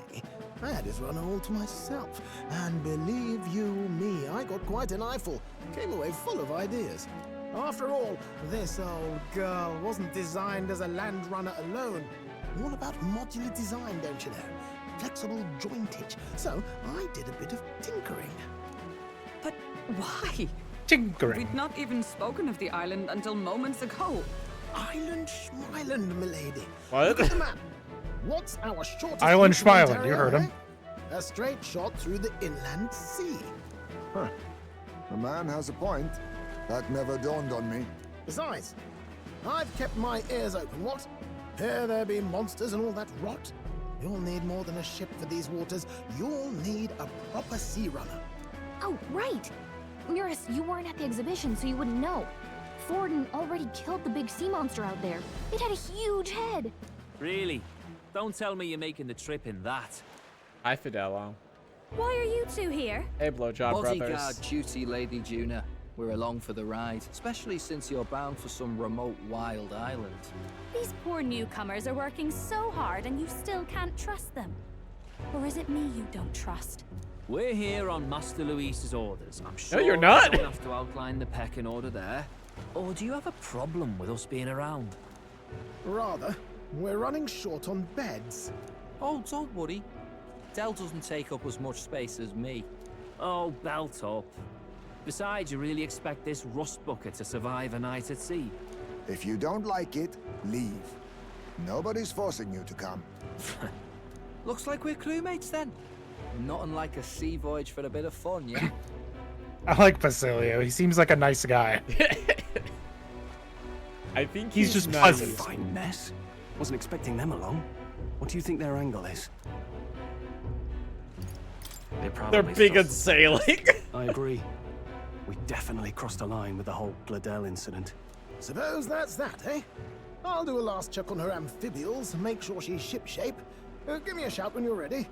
I had his run all to myself. And believe you me, I got quite an eyeful. Came away full of ideas. After all, this old girl wasn't designed as a land runner alone. All about modular design, don't you know? Flexible jointage. So I did a bit of tinkering. But why? Tinkering. We'd not even spoken of the island until moments ago. Island Schmeiland, milady. What? Look at the map. What's our shortest Island route to Schmeiland, Ontario, you heard him. eh? A straight shot through the inland sea. Huh. The man has a point. That never dawned on me. Besides, I've kept my ears open. What? Here there be monsters and all that rot? You'll need more than a ship for these waters. You'll need a proper sea runner. Oh, right. Muris, you weren't at the exhibition, so you wouldn't know. Forden already killed the big sea monster out there. It had a huge head. Really? Don't tell me you're making the trip in that. Hi, Fidello. Why are you two here? Hey, Blowjob Bodyguard Brothers. duty, Lady Juna. We're along for the ride, especially since you're bound for some remote wild island. These poor newcomers are working so hard and you still can't trust them. Or is it me you don't trust? We're here on Master Luis's orders. I'm sure you're not. you don't have to outline the pecking order there. Or do you have a problem with us being around? Rather, we're running short on beds. Oh, don't worry. Del doesn't take up as much space as me. Oh, belt up. Besides, you really expect this rust bucket to survive a night at sea? If you don't like it, leave. Nobody's forcing you to come. Looks like we're crewmates then. Not unlike a sea voyage for a bit of fun, yeah? I like Basilio. He seems like a nice guy. I think He's just nice. pleasant. Fine mess. Wasn't expecting them along. What do you think their angle is? They're big and sailing. I agree. We definitely crossed a line with the whole Gladel incident. Suppose that's that, eh? I'll do a last check on her amphibials, make sure she's shipshape. Give me a shout when you're ready.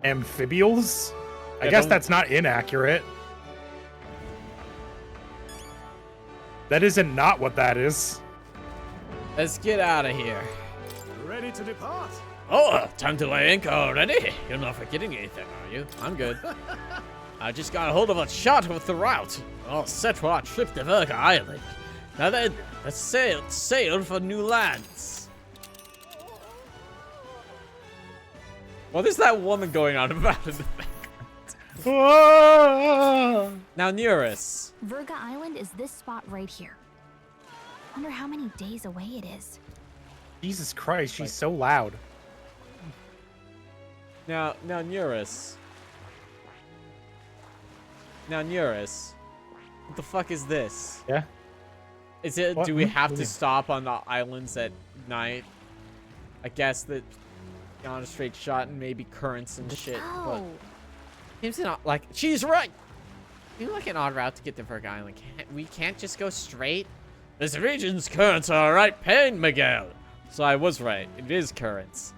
Amphibials? I Yeah, guess don't- that's not inaccurate. That isn't not what that is. Let's get out of here. Ready to depart? Oh, time to lay anchor already? You're not forgetting anything, are you? I'm good. I just got a hold of a chart with the route. All set for our trip to Virga Island. Now then, let's sail for new lands. What is that woman going on about in the background? Now, Nearest. Virga Island is this spot right here. Wonder how many days away it is. Jesus Christ, she's so loud. Now, Nearest. Now, Nearest. What the fuck is this? Yeah? Is it, What? do we Hmm? have What do to you mean? stop on the islands at night? I guess that on a straight shot and maybe currents and shit, but Oh, seems not like she's right. Seems like an odd route to get to Virga Island. We can't just go straight. This region's currents are a right pain, Miguel. So I was right. It is currents.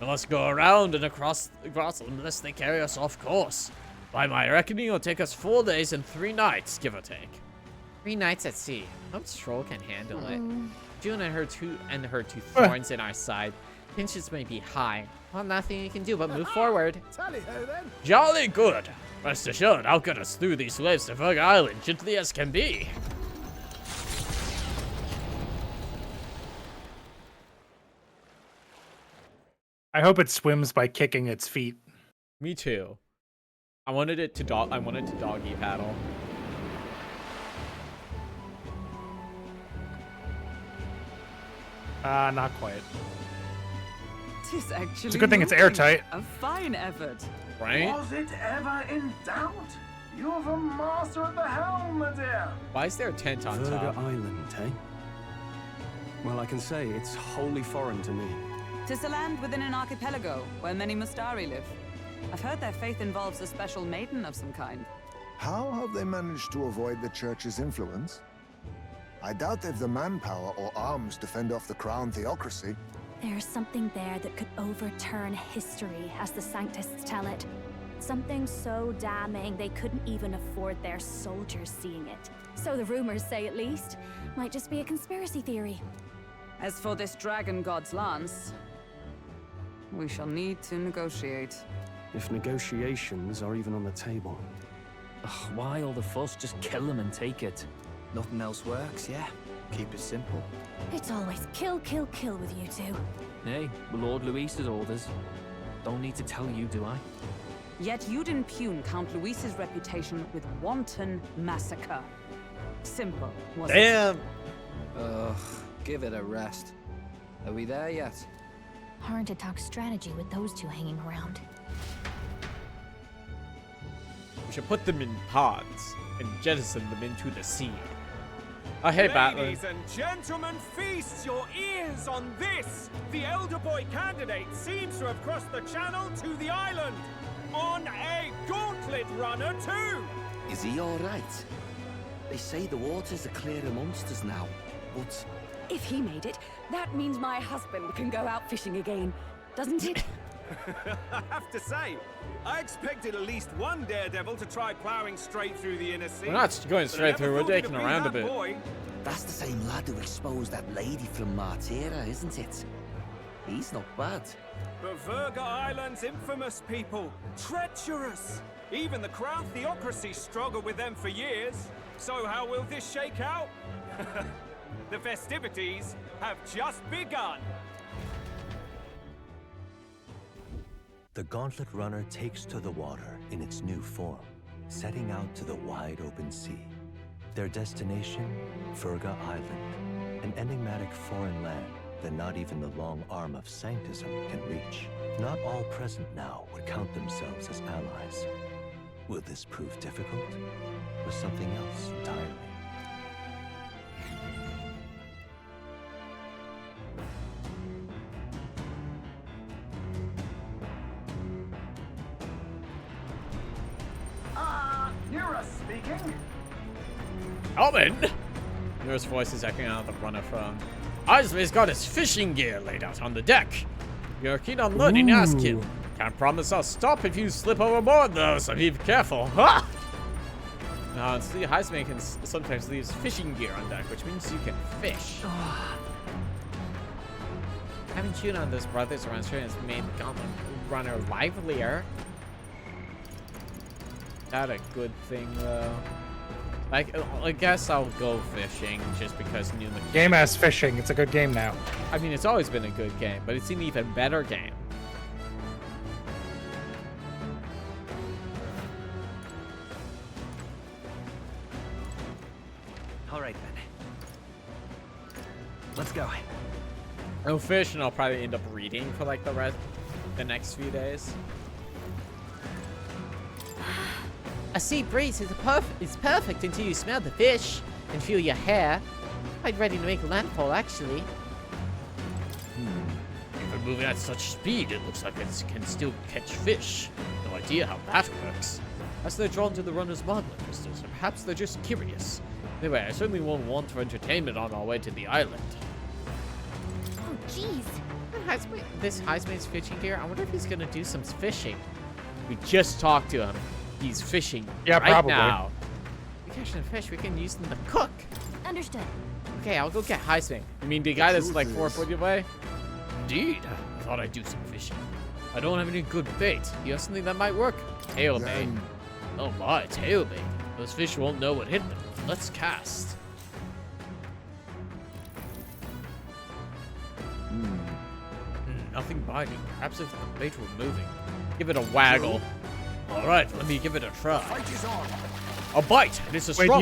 We must go around and across them unless they carry us off course. By my reckoning, it'll take us 4 days and 3 nights, give or take. 3 nights at sea. Hope Stroll can handle it. June and her two thorns in our side. Pinches may be high. Well, nothing you can do but move forward. Tally-ho then. Jolly good. Rest assured, I'll get us through these waves to Virga Island gently as can be. I hope it swims by kicking its feet. Me too. I wanted to doggy paddle. Not quite. Tis actually It's a good thing it's moving. airtight. A fine effort. Right? Was it ever in doubt? You're the master at the helm, my dear. Why is there a tent on Virga top? Island, eh? Well, I can say it's wholly foreign to me. Tis a land within an archipelago where many Mustari live. I've heard their faith involves a special maiden of some kind. How have they managed to avoid the church's influence? I doubt they've the manpower or arms to fend off the crown theocracy. there's something there that could overturn history, as the Sanctists tell it. Something so damning they couldn't even afford their soldiers seeing it. So the rumors say, at least. Might just be a conspiracy theory. As for this dragon god's lance, we shall need to negotiate. If negotiations are even on the table. Ugh, why all the fuss? Just kill them and take it. Nothing else works, yeah? Keep it simple. It's always kill, kill, kill with you two. Hey, Lord Luis's orders. Don't need to tell you, do I? Yet you'd impugn Count Luis's reputation with wanton massacre. Simple, wasn't Damn! Ugh, give it a rest. Are we there yet? Hard to talk strategy with those two hanging around. We should put them in pods and jettison them into the sea. Oh, hey, Battler. Ladies and gentlemen, feast your ears on this! The elder boy candidate seems to have crossed the channel to the island on a gauntlet runner too! Is he all right? They say the waters are clear amongst us now, but... If he made it, that means my husband can go out fishing again, doesn't it? I have to say, I expected at least one daredevil to try plowing straight through the inner sea. We're not going straight through, we're taking around a bit. That's the same lad who exposed that lady from Martira, isn't it? He's not bad. But Virga Island's infamous people, treacherous. Even the crown theocracy struggled with them for years. So how will this shake out? The festivities have just begun. The Gauntlet Runner takes to the water in its new form, setting out to the wide open sea. Their destination, Virga Island, an enigmatic foreign land that not even the long arm of Sanctism can reach. Not all present now would count themselves as allies. Will this prove difficult, or something else entirely? Coming! Nurse voice is echoing out of the runner phone. Heisman's got his fishing gear laid out on the deck. You're keen on learning, ask him. Can't promise I'll stop if you slip overboard, though, so be careful. Ha! Now, see, Heisman can sometimes leave fishing gear on deck, which means you can fish. Having chewed on those brothers around here has made the gauntlet runner livelier. That a good thing, though. Like, I guess I'll go fishing just because new mechanics. Game as fishing. It's a good game now. I mean, it's always been a good game, but it's an even better game. All right, then. Let's go. I'll fish, and I'll probably end up reading for like the next few days. A sea breeze is perfect until you smell the fish and feel your hair. Quite ready to make landfall, actually. Even moving at such speed, it looks like it can still catch fish. No idea how that works. As they're drawn to the runner's modeling crystals, or perhaps they're just curious. Anyway, I certainly won't want for entertainment on our way to the island. Oh, jeez. This Heisman's fishing gear, I wonder if he's gonna do some fishing. We just talked to him. He's fishing right probably. Now. We catch the fish, we can use them to cook. Understood. Okay, I'll go get Heisman. You mean the guy that's like 4 foot away? Indeed. I thought I'd do some fishing. I don't have any good bait. You have something that might work? Tail bait. Oh my, tail bait. Those fish won't know what hit them. Let's cast. Nothing biting. Perhaps if the bait were moving. Give it a waggle. All right, let me give it a try. A bite. It's a strong. Wait,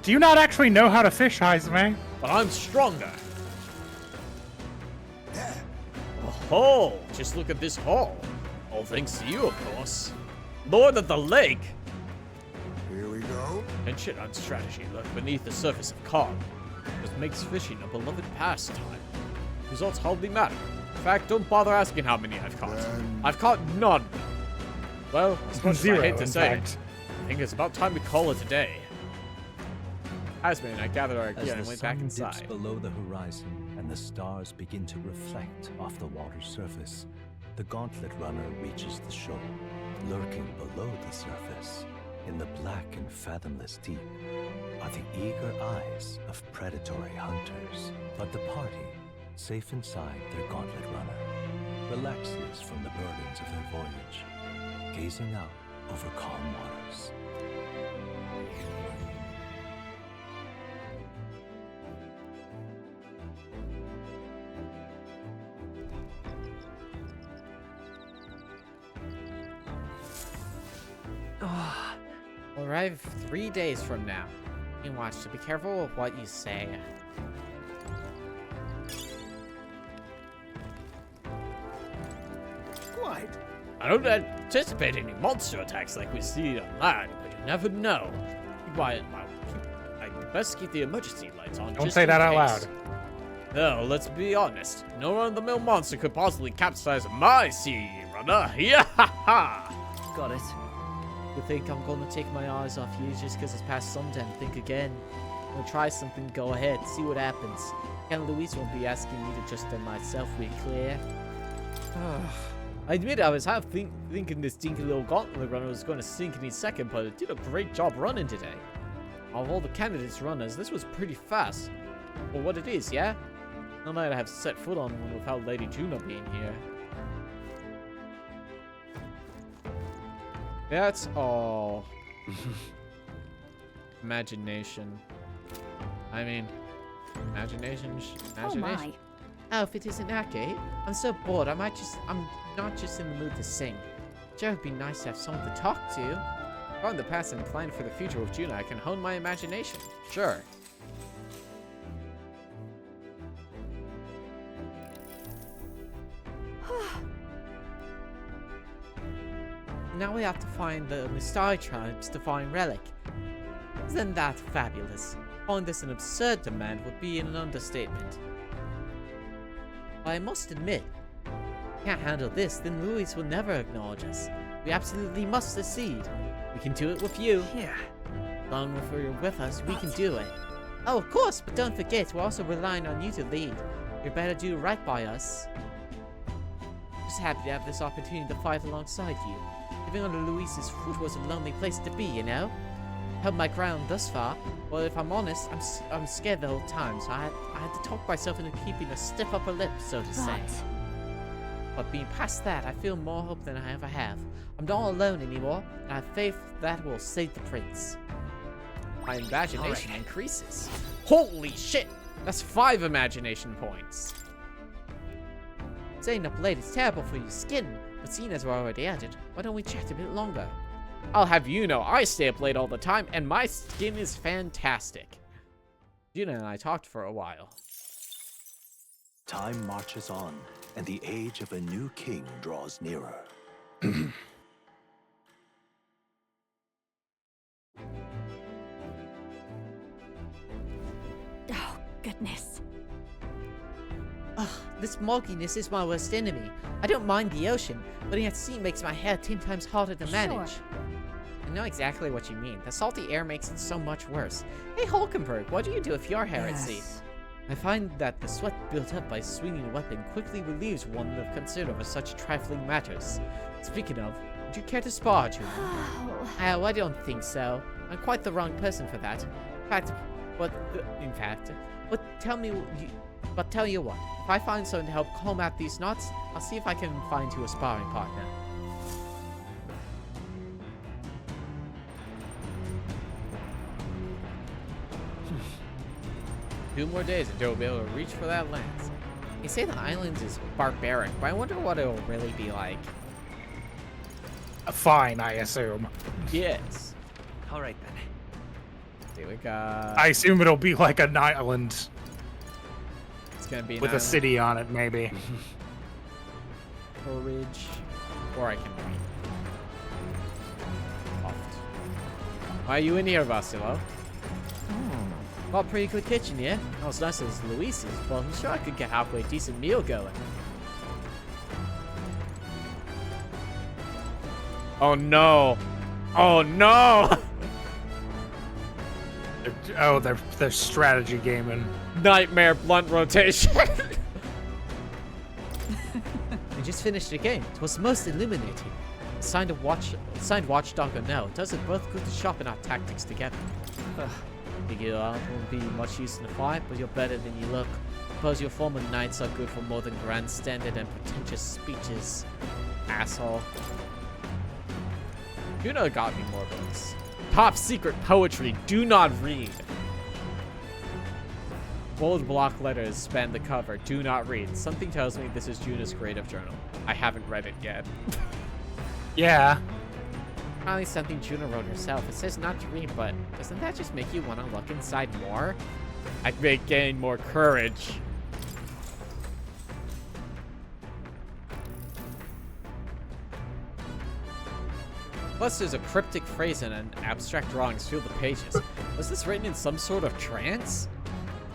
do you not actually know how to fish, Heisman? But I'm stronger. Oh, just look at this haul. All thanks to you, of course. Lord of the Lake. Here we go. Ancient on strategy lurk beneath the surface of calm. This makes fishing a beloved pastime. Results hardly matter. In fact, don't bother asking how many I've caught. I've caught none. Well, as much as I hate to say it, I think it's about time we call it a day. Heisman and I gathered our gear and went back inside. As the sun dips below the horizon and the stars begin to reflect off the water's surface, the gauntlet runner reaches the shore. Lurking below the surface, in the black and fathomless deep, are the eager eyes of predatory hunters. But the party, safe inside their gauntlet runner, relaxes from the burdens of their voyage, gazing out over calm waters. We'll arrive 3 days from now. You watch, so be careful of what you say. Quite. I don't anticipate any monster attacks like we see on land, but you never know. Quiet, I best keep the emergency lights on. Don't say that out loud. No, let's be honest. No run-of-the-mill monster could possibly capsize my sea runner. Yeah, ha ha! Got it. You think I'm gonna take my eyes off you just because it's past sundown? Think again. I'm gonna try something, go ahead, see what happens. Ken Louise won't be asking me to just myself, we clear. I admit I was half thinking this dinky little gauntlet runner was going to sink any second, but it did a great job running today. Of all the candidates runners, this was pretty fast. For what it is, yeah? Not that I have set foot on one without Lady Juno being here. That's all. Imagination. I mean, imagination. Oh my. Oh, if it isn't Aki, I'm so bored. I'm not just in the mood to sing. Sure, it'd be nice to have someone to talk to. On the past and plan for the future with Juno, I can hone my imagination. Sure. Now we have to find the Mistari tribe's divine relic. Isn't that fabulous? Calling this an absurd demand would be an understatement. But I must admit, if we can't handle this, then Louis will never acknowledge us. We absolutely must succeed. We can do it with you. Yeah. As long as you're with us, we can do it. Oh, of course, but don't forget, we're also relying on you to lead. You better do right by us. Just happy to have this opportunity to fight alongside you. Living under Luis's foot was a lonely place to be, you know? Held my ground thus far. Well, if I'm honest, I'm scared the whole time, so I had to talk myself into keeping a stiff upper lip, so to say. But being past that, I feel more hope than I ever have. I'm not alone anymore, and I have faith that will save the prince. My imagination increases. Holy shit! That's 5 imagination points. Staying up late is terrible for your skin, but seeing as we're already at it, why don't we chat a bit longer? I'll have you know, I stay up late all the time, and my skin is fantastic. Juna and I talked for a while. Time marches on, and the age of a new king draws nearer. Oh, goodness. Ugh, this mugginess is my worst enemy. I don't mind the ocean, but being at sea makes my hair 10 times harder to manage. Sure. I know exactly what you mean. The salty air makes it so much worse. Hey, Hulkenberg, what do you do if your hair at sea? I find that the sweat built up by swinging a weapon quickly relieves one of concern over such trifling matters. Speaking of, would you care to spar, Juna? Oh, I don't think so. I'm quite the wrong person for that. But tell you what, if I find someone to help comb out these knots, I'll see if I can find you a sparring partner. Two more days until we'll be able to reach for that lance. They say the island is barbaric, but I wonder what it'll really be like. Fine, I assume. Yes. Alright then. Here we got... I assume it'll be like an island. It's gonna be with a city on it, maybe. Courage. Or I can read. Oft. Why are you in here, Vasilo? Well, pretty good kitchen, yeah? Not as nice as Luis's, but I'm sure I could get halfway decent meal going. Oh no! Oh no! They're strategy gaming. Nightmare blunt rotation. We just finished the game. It was most illuminating. Signed watchdog or no, does it both good to sharpen our tactics together. Figure won't be much use in the fight, but you're better than you look. Suppose your former knights are good for more than grandstanding and pretentious speeches. Asshole. Juno got me more books. Top secret poetry, do not read. Bold block letters span the cover, do not read. Something tells me this is Juno's creative journal. I haven't read it yet. Yeah. Probably something Juno wrote herself. It says not to read, but doesn't that just make you want to look inside more? I'd gain more courage. Plus, there's a cryptic phrase and an abstract drawings fill the pages. Was this written in some sort of trance?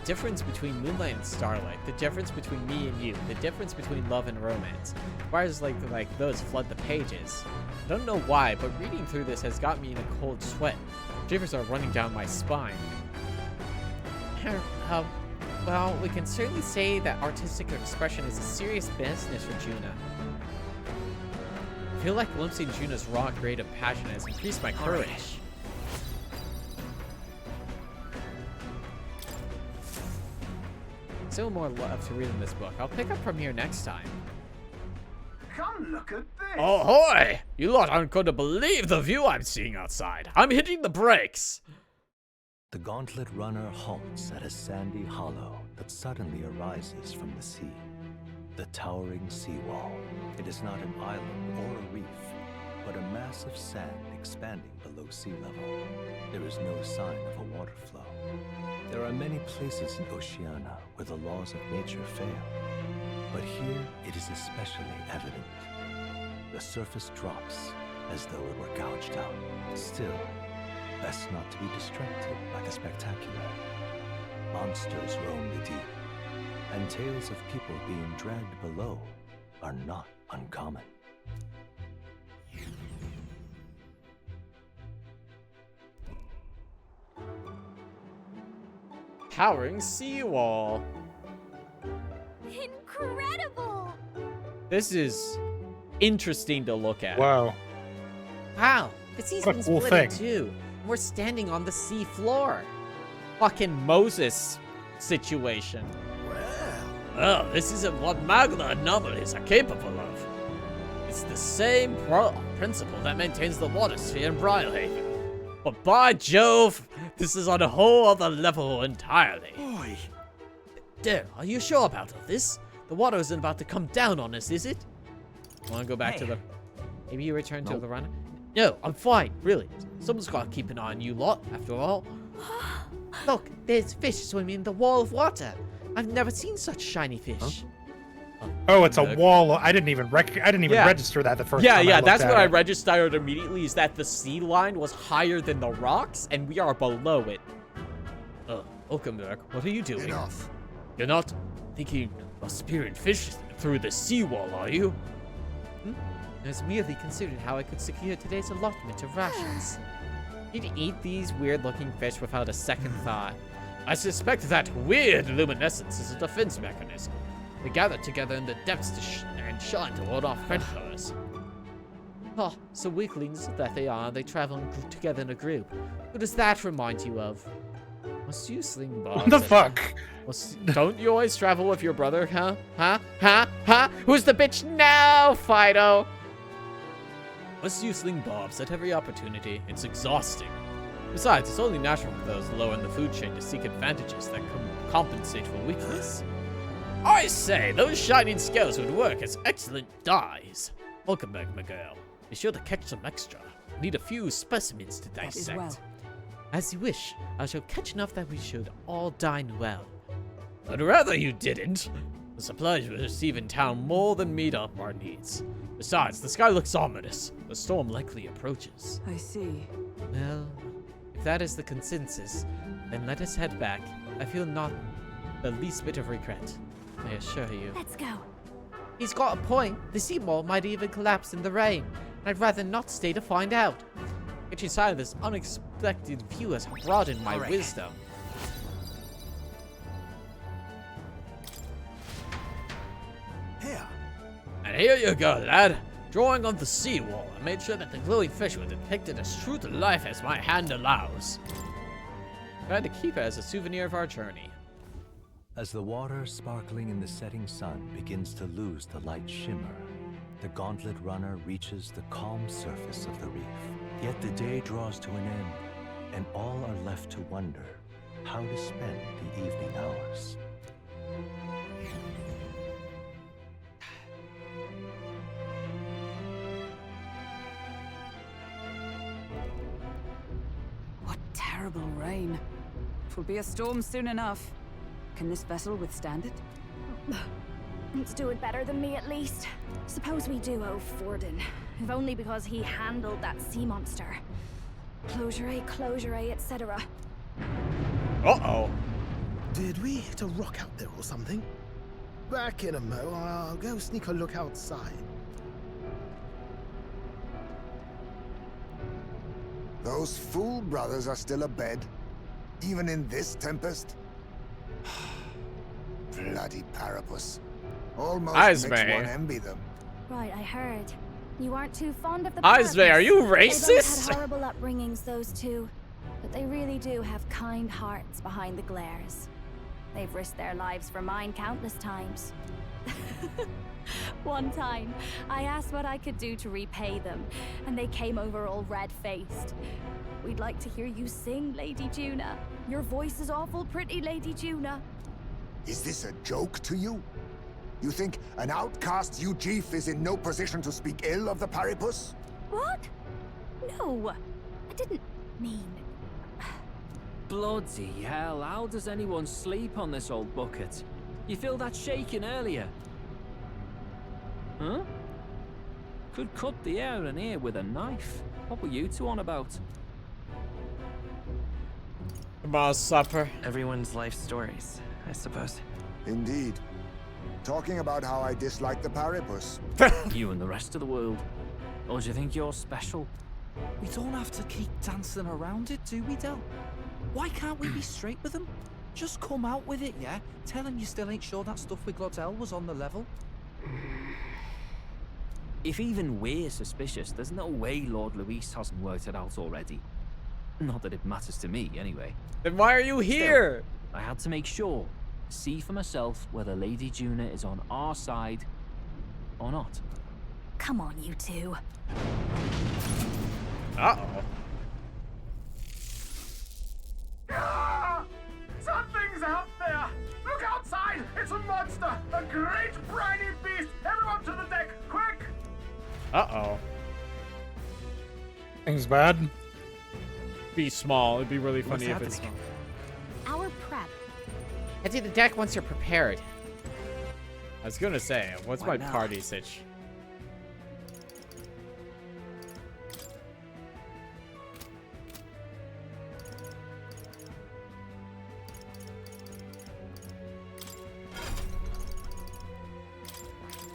The difference between moonlight and starlight, the difference between me and you, the difference between love and romance. Wires like those flood the pages. I don't know why, but reading through this has got me in a cold sweat. Shivers are running down my spine. Well, we can certainly say that artistic expression is a serious business for Juna. I feel like glimpsing Juna's raw creative passion has increased my courage. Still more left to read in this book. I'll pick up from here next time. Come look at this! Ahoy! You lot aren't going to believe the view I'm seeing outside. I'm hitting the brakes! The gauntlet runner halts at a sandy hollow that suddenly arises from the sea. The towering seawall. It is not an island or a reef, but a mass of sand expanding below sea level. There is no sign of a water flow. There are many places in Oceania where the laws of nature fail, but here it is especially evident. The surface drops as though it were gouged out. Still, best not to be distracted by the spectacular. Monsters roam the deep, and tales of people being dragged below are not uncommon. towering seawall. Incredible! This is interesting to look at. Wow. Wow, the sea's What a been cool split in thing. two. We're standing on the sea floor. Fucking Moses situation. Well, this isn't what Magna anomalies are capable of. It's the same principle that maintains the water sphere in Briarhaven. But by Jove, this is on a whole other level entirely. Oi. Dare, are you sure about all this? The water isn't about to come down on us, is it? Want to go back to the... Maybe you return to the runner? No, I'm fine, really. Someone's got to keep an eye on you lot, after all. Look, there's fish swimming in the wall of water. I've never seen such shiny fish. Oh, it's a wall. I didn't even register that the first time. Yeah, I that's looked what at I it. registered immediately, is that the sea line was higher than the rocks, and we are below it. Hulkenberg, what are you doing? Enough. You're not thinking of spearing fish through the seawall, are you? I was merely considering how I could secure today's allotment of rations. You'd eat these weird-looking fish without a second thought. I suspect that weird luminescence is a defense mechanism. They gather together in the depths and shine to ward off predators. Oh, so weaklings that they are, they travel together in a group. Who does that remind you of? Must you sling bombs? What the fuck? Don't you always travel with your brother, huh? Huh? Who's the bitch now, Fido? Must you sling bobs at every opportunity? It's exhausting. Besides, it's only natural for those low in the food chain to seek advantages that compensate for weakness. I say, those shining scales would work as excellent dyes. Welcome back, Miguel. Be sure to catch some extra. Need a few specimens to dissect. well. As you wish, I shall catch enough that we should all dine well. I'd rather you didn't. The supplies we receive in town more than meet up our needs. Besides, the sky looks ominous. The storm likely approaches. I see. Well, if that is the consensus, then let us head back. I feel not the least bit of regret, I assure you. Let's go. He's got a point. The seawall might even collapse in the rain, and I'd rather not stay to find out. Getting sight of this unexpected view has broadened my wisdom. Here. And here you go, lad. Drawing on the seawall, I made sure that the glowing fish were depicted as true to life as my hand allows. Tried to keep it as a souvenir of our journey. As the water sparkling in the setting sun begins to lose the light shimmer, the gauntlet runner reaches the calm surface of the reef. Yet the day draws to an end, and all are left to wonder how to spend the evening hours. What terrible rain. Twill be a storm soon enough. Can this vessel withstand it? It's doing better than me, at least. Suppose we do owe Forden, if only because he handled that sea monster. Closure, etc. Uh-oh. Did we hit a rock out there or something? Back in a mo, I'll go sneak a look outside. Those fool brothers are still abed, even in this tempest. Bloody Parapus. Almost makes Ismay. one envy them. Right, I heard. You aren't too fond of the Ismay, are you Parapus. racist? They both had horrible upbringings, those two. But they really do have kind hearts behind the glares. They've risked their lives for mine countless times. One time, I asked what I could do to repay them, and they came over all red-faced. We'd like to hear you sing, Lady Juna. Your voice is awful pretty, Lady Juna. Is this a joke to you? You think an outcast Ujif is in no position to speak ill of the Paripus? What? No, I didn't mean... Bloody hell, how does anyone sleep on this old bucket? You feel that shaking earlier? Huh? Could cut the air in here with a knife. What were you two on about? About supper. Everyone's life stories, I suppose. Indeed. Talking about how I dislike the Paripus. You and the rest of the world. Or do you think you're special? We don't have to keep dancing around it, do we, Del? Why can't we be straight with them? Just come out with it, yeah? Tell him you still ain't sure that stuff with Glottel was on the level. If even we're suspicious, there's no way Lord Luis hasn't worked it out already. Not that it matters to me, anyway. Then why are you here? Still, I had to make sure. See for myself whether Lady Juna is on our side or not. Come on, you two. Uh-oh. Something's out there! Look outside! It's a monster! A great briny beast! Everyone to the deck, quick! Uh-oh. Things bad? Be small. It'd be really funny if it's small. Our prep. Head to the deck once you're prepared. I was gonna say, what's my now? party sitch?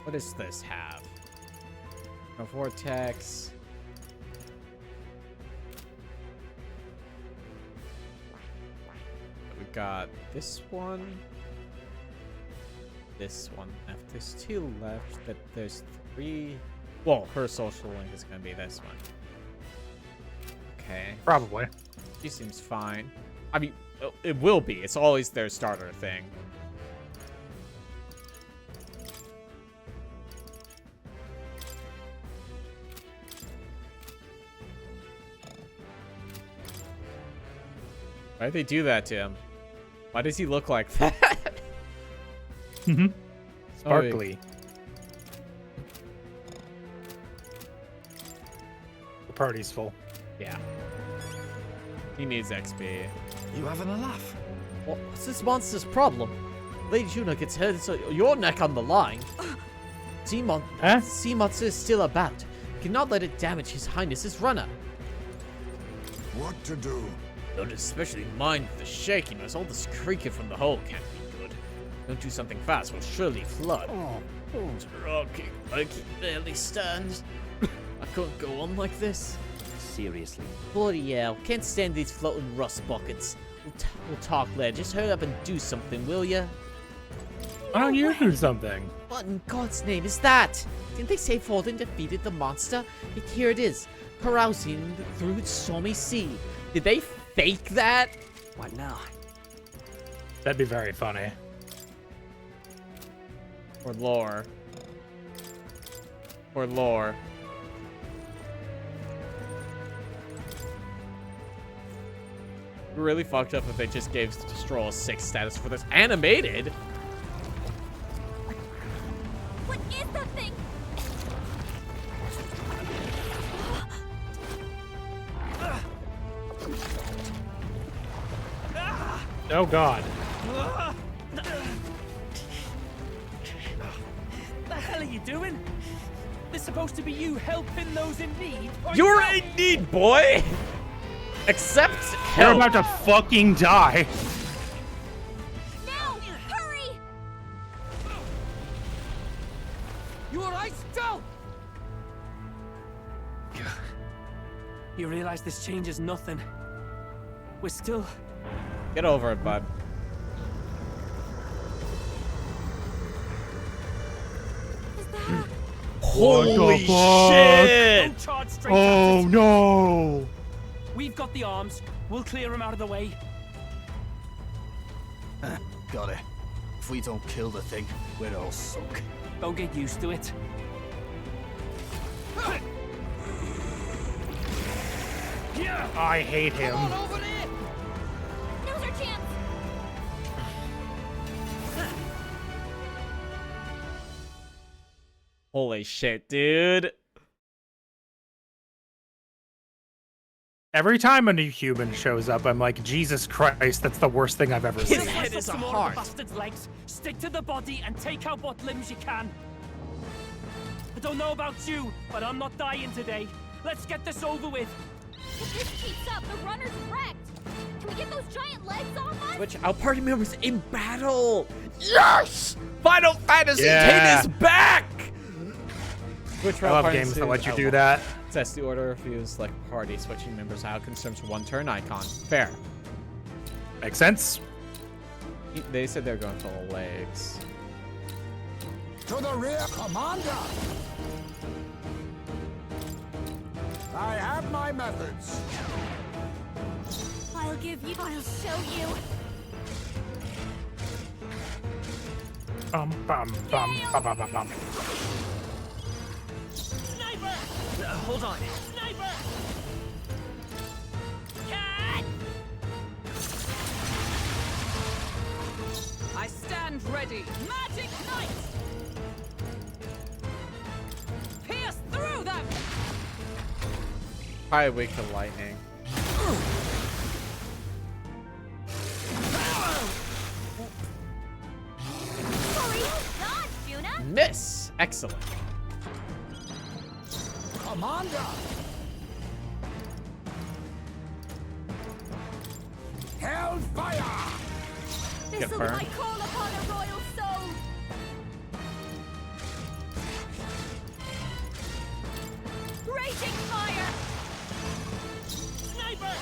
What does this have? No vortex. We got this one. This one left. There's 2 left, but there's 3. Well, her social link is gonna be this one. Okay. Probably. She seems fine. I mean, it will be. It's always their starter thing. Why'd they do that to him? Why does he look like that? Sparkly. The party's full. Yeah. He needs XP. You having a laugh? What's this monster's problem? Lady Juna gets hurt, so your neck on the line. Sea monster is still about. You cannot let it damage His Highness's runner. What to do? Don't especially mind the shakiness. All this creaking from the hole can't be good. Don't do something fast, we'll surely flood. It's rocking like he barely stands. I can't go on like this. Seriously. Bloody hell, can't stand these floating rust buckets. We'll talk later. Just hurry up and do something, will ya? Why don't you do something? What in God's name is that? Didn't they say Folden defeated the monster? Yet here it is, carousing through its stormy sea. Did they fake that? What now? That'd be very funny. Or lore. Or lore. Really fucked up if they just gave Stroll a 6 status for this animated. What is that thing? Oh God. What the hell are you doing? This supposed to be you helping those in need? You're in need, boy! Accept You're help. about to fucking die. Now! Hurry! You alright, still? You realize this changes nothing. We're still... Get over it, bud. Holy shit! Don't charge straight Oh at it. no! We've got the arms. We'll clear him out of the way. Got it. If we don't kill the thing, we're all sunk. Don't get used to it. I hate him. Over there! Now's our chance! Holy shit, dude. Every time a new human shows up, I'm like, Jesus Christ, that's the worst thing I've ever His seen. head is a heart. Bastard's legs. Stick to the body and take out what limbs you can. I don't know about you, but I'm not dying today. Let's get this over with. If this keeps up, the runner's wrecked! Can we get those giant legs off us? Which our party members in battle. Yes! Final Fantasy Yeah. 10 is back! Which I love games that let you do that. Sets the order if you select party, switching members out consumes 1 turn icon. Fair. Makes sense. They said they're going for the legs. To the rear, Commander! I have my methods. I'll show you. Bum bum bum bum bum bum bum. Sniper! Hold on. Sniper! I stand ready. Magic Knight! Pierce through them! Probably weak to lightning. Miss! Excellent. Commander! Hellfire! Get This'll burned. might call upon a royal soul. Raging fire! Sniper!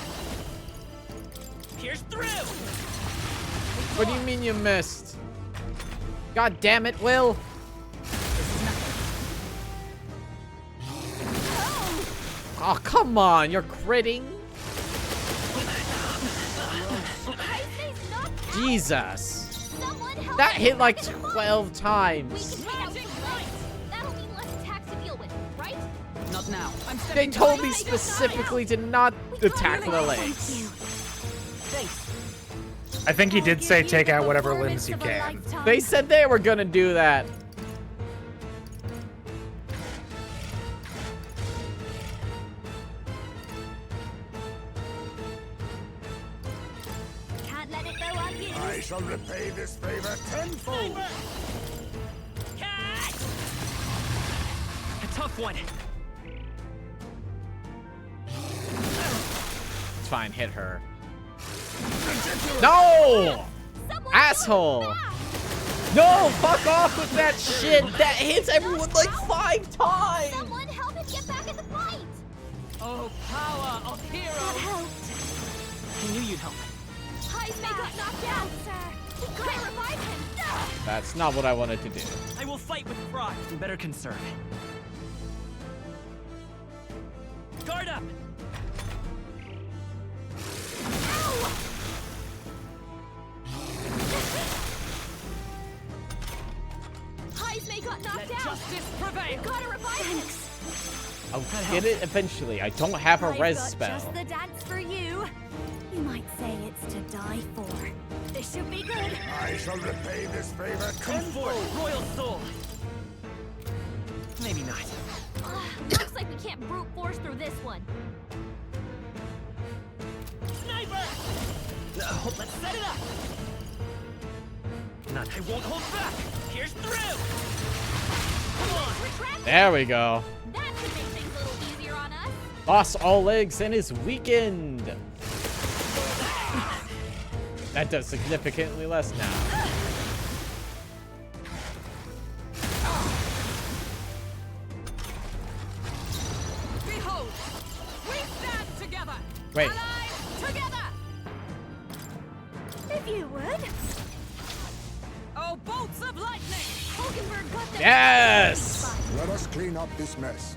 Pierce through! What do you mean you missed? God damn it, Will! Oh, come on, you're critting? Jesus. That hit like 12 times. That'll mean less attacks to deal with, right? Not now. I'm They stepping told down. me specifically to not attack the legs. I think he did say take out whatever limbs you can. They said they were gonna do that. Can't let it go unused. I shall repay this favor tenfold. A tough one. It's fine, hit her. No! Asshole! No, fuck off with that shit! That hits everyone like 5 times! Someone help him get back in the fight! Oh, power of That heroes! helped. I knew you'd help. Heisman got knocked down, sir. We couldn't revive him. That's not what I wanted to do. I will fight with pride. Better conserve. Guard up! Heisman got knocked Let down. justice prevail. Gotta revive him. I'll get it eventually. I don't have a I've res got spell. just the dance for you. You might say it's to die for. This should be good. I shall repay this favor Come tenfold. forth, royal soul. Maybe not. Looks like we can't brute force through this one. Sniper! Let's set it up. Not. I won't hold back. Pierce through. Come on. Retract. There we go. That should make things a little easier on us. Lost all legs and is weakened. That does significantly less now. Behold, we stand together. Wait. Allies together. If you would. Oh, bolts of lightning. Hulkenberg got them. Yes! Let us clean up this mess.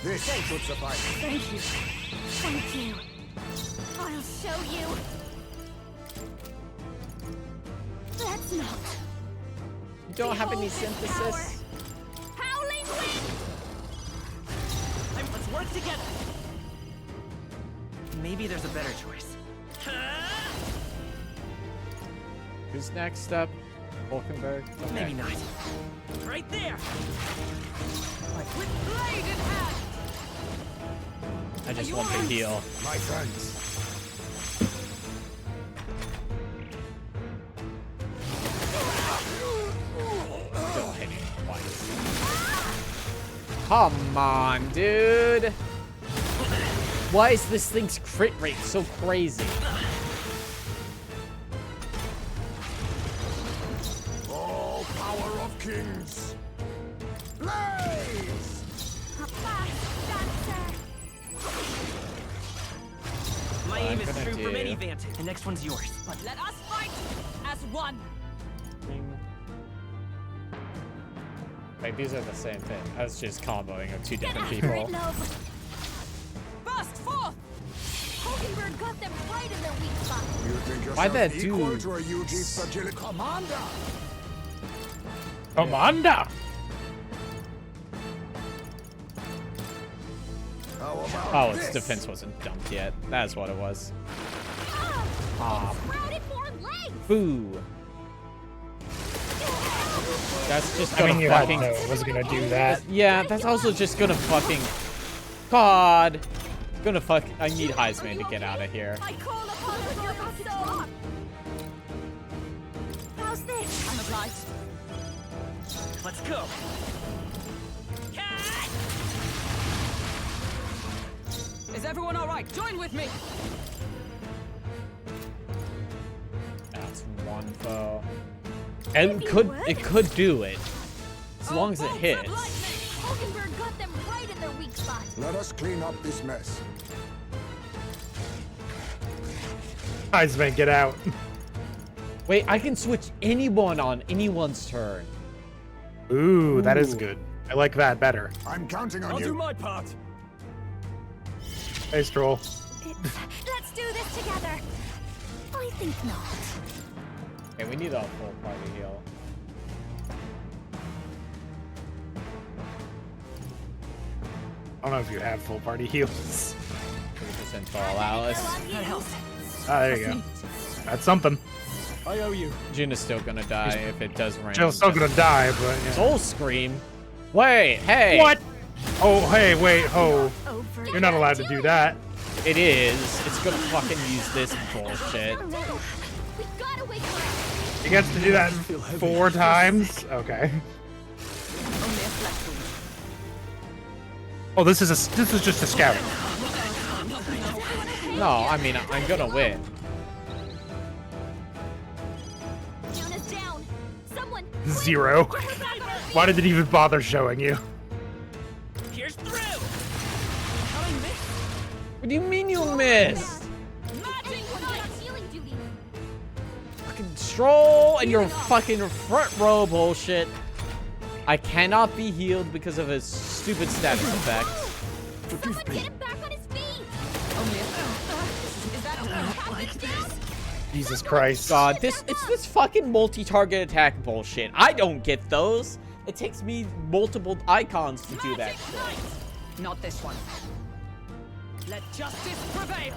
This should suffice. Thank you. Thank you. I'll show you. That's not. You don't have any Behold this synthesis? power. Howling wind. Let's work together. Maybe there's a better choice. Who's next up? Hulkenberg? Okay. Maybe not. Right there. With blade in hand. I just want to heal. My friends. Still hitting twice. Come on, dude. Why is this thing's crit rate so crazy? Oh, power of kings. Blaze! Fast dancer. aim I'm is gonna true from do- any vantage. The next one's yours. But let us fight as one. Like, these are the same thing. I was just comboing of two different Get people. after it, love. Burst forth! Hulkenberg got them right in their weak spot. You think Why yourself that equal dude? to a UG Fragile Commander? Commander! How about Oh, its this? defense wasn't dumped yet. That's what it was. Ah, Sprouted four legs. boo. That's just I gonna mean, you had fucking. to know it was gonna do that. Yeah, that's also just gonna fucking. God. Gonna fuck. I need Heisman to get out of here. I call upon the Lord of Stone. How's this? I'm obliged. Let's go. Is everyone all right? Join with me. That's one foe. And it could do it. As long as it hits. Hulkenberg got them right in their weak spot. Let us clean up this mess. Heisman, get out. Wait, I can switch anyone on anyone's turn. Ooh, that is good. I like that better. I'm counting on I'll you. do my part. Hey, Stroll. Let's do this together. I think not. Okay, we need a full party heal. I don't know if you have full party heals. 30% fall Alice. That helps. Ah, there you go. That's something. I owe you. Jin is still gonna die if it does rain. Jill's still gonna die, but yeah. Soul Scream? Wait, hey! What? Oh, hey, wait, ho. You're not allowed to do that. It is. It's gonna fucking use this bullshit. We gotta wake her up. He gets to do that 4 times? Okay. Only a flesh wound. Oh, this is just a scouting. No, I mean, I'm gonna win. Yuna's down. Someone. 0. Why did it even bother showing you? Here's through. What do you mean you missed? Everyone got healing duty. Fucking Stroll and your fucking front row bullshit. I cannot be healed because of his stupid status effect. Someone get him back on his feet. Only a Is that Down? Jesus Christ. God, it's this fucking multi-target attack bullshit. I don't get those. It takes me multiple icons to do that shit. Not this one. Let justice prevail.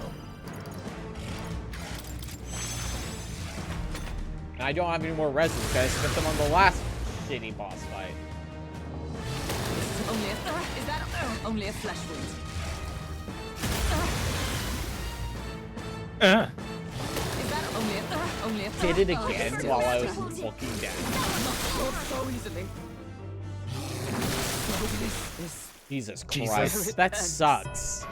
And I don't have any more resin because I spent them on the last shitty boss fight. Only a is that only a flesh wound? Is that only a Did it again while I was looking down. so easily. Jesus Christ, Jesus. that sucks.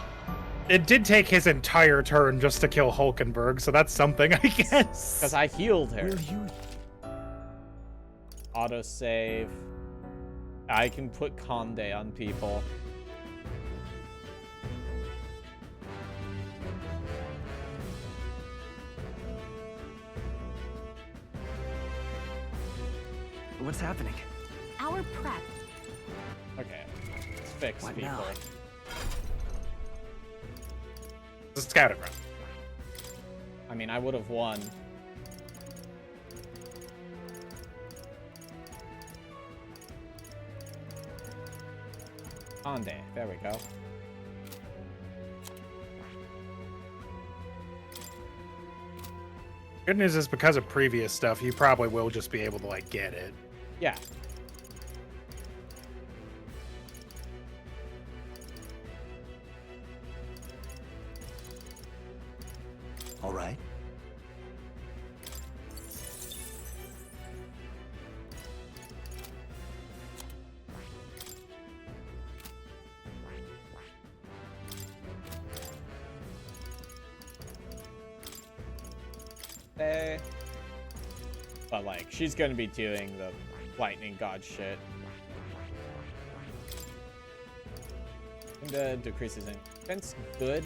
It did take his entire turn just to kill Hulkenberg, so that's something, I guess. Because I healed her. Autosave. I can put Conde on people. What's happening? Our prep. Okay, let's fix What people. now? It's a scouting run. I mean, I would have won. Conde, there we go. Good news is because of previous stuff, you probably will just be able to, like, get it. Yeah. All right. But, like, she's gonna be doing the lightning god shit. And decreases in defense, good.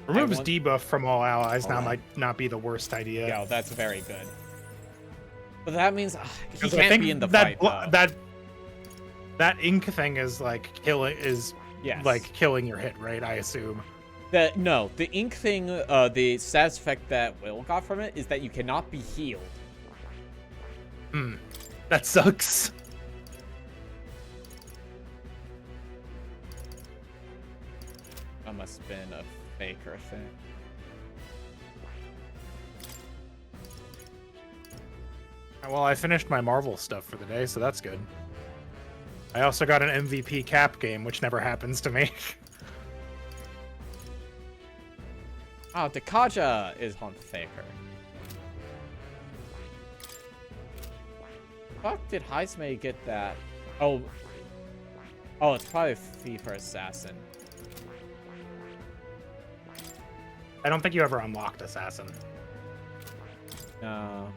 Removes debuff from all allies now might not be the worst idea. Yeah, that's very good. But that means he 'Cause I can't think be in the that fight, though. that ink thing is like Yes. like killing your hit, right? I assume. No, the ink thing, the status effect that Will got from it is that you cannot be healed. That sucks. That must have been a faker thing. Well, I finished my Marvel stuff for the day, so that's good. I also got an MVP cap game, which never happens to me. Oh, Dekaja is on faker. Fuck did Heismay get that? Oh, it's probably Thief or Assassin. I don't think you ever unlocked Assassin. No.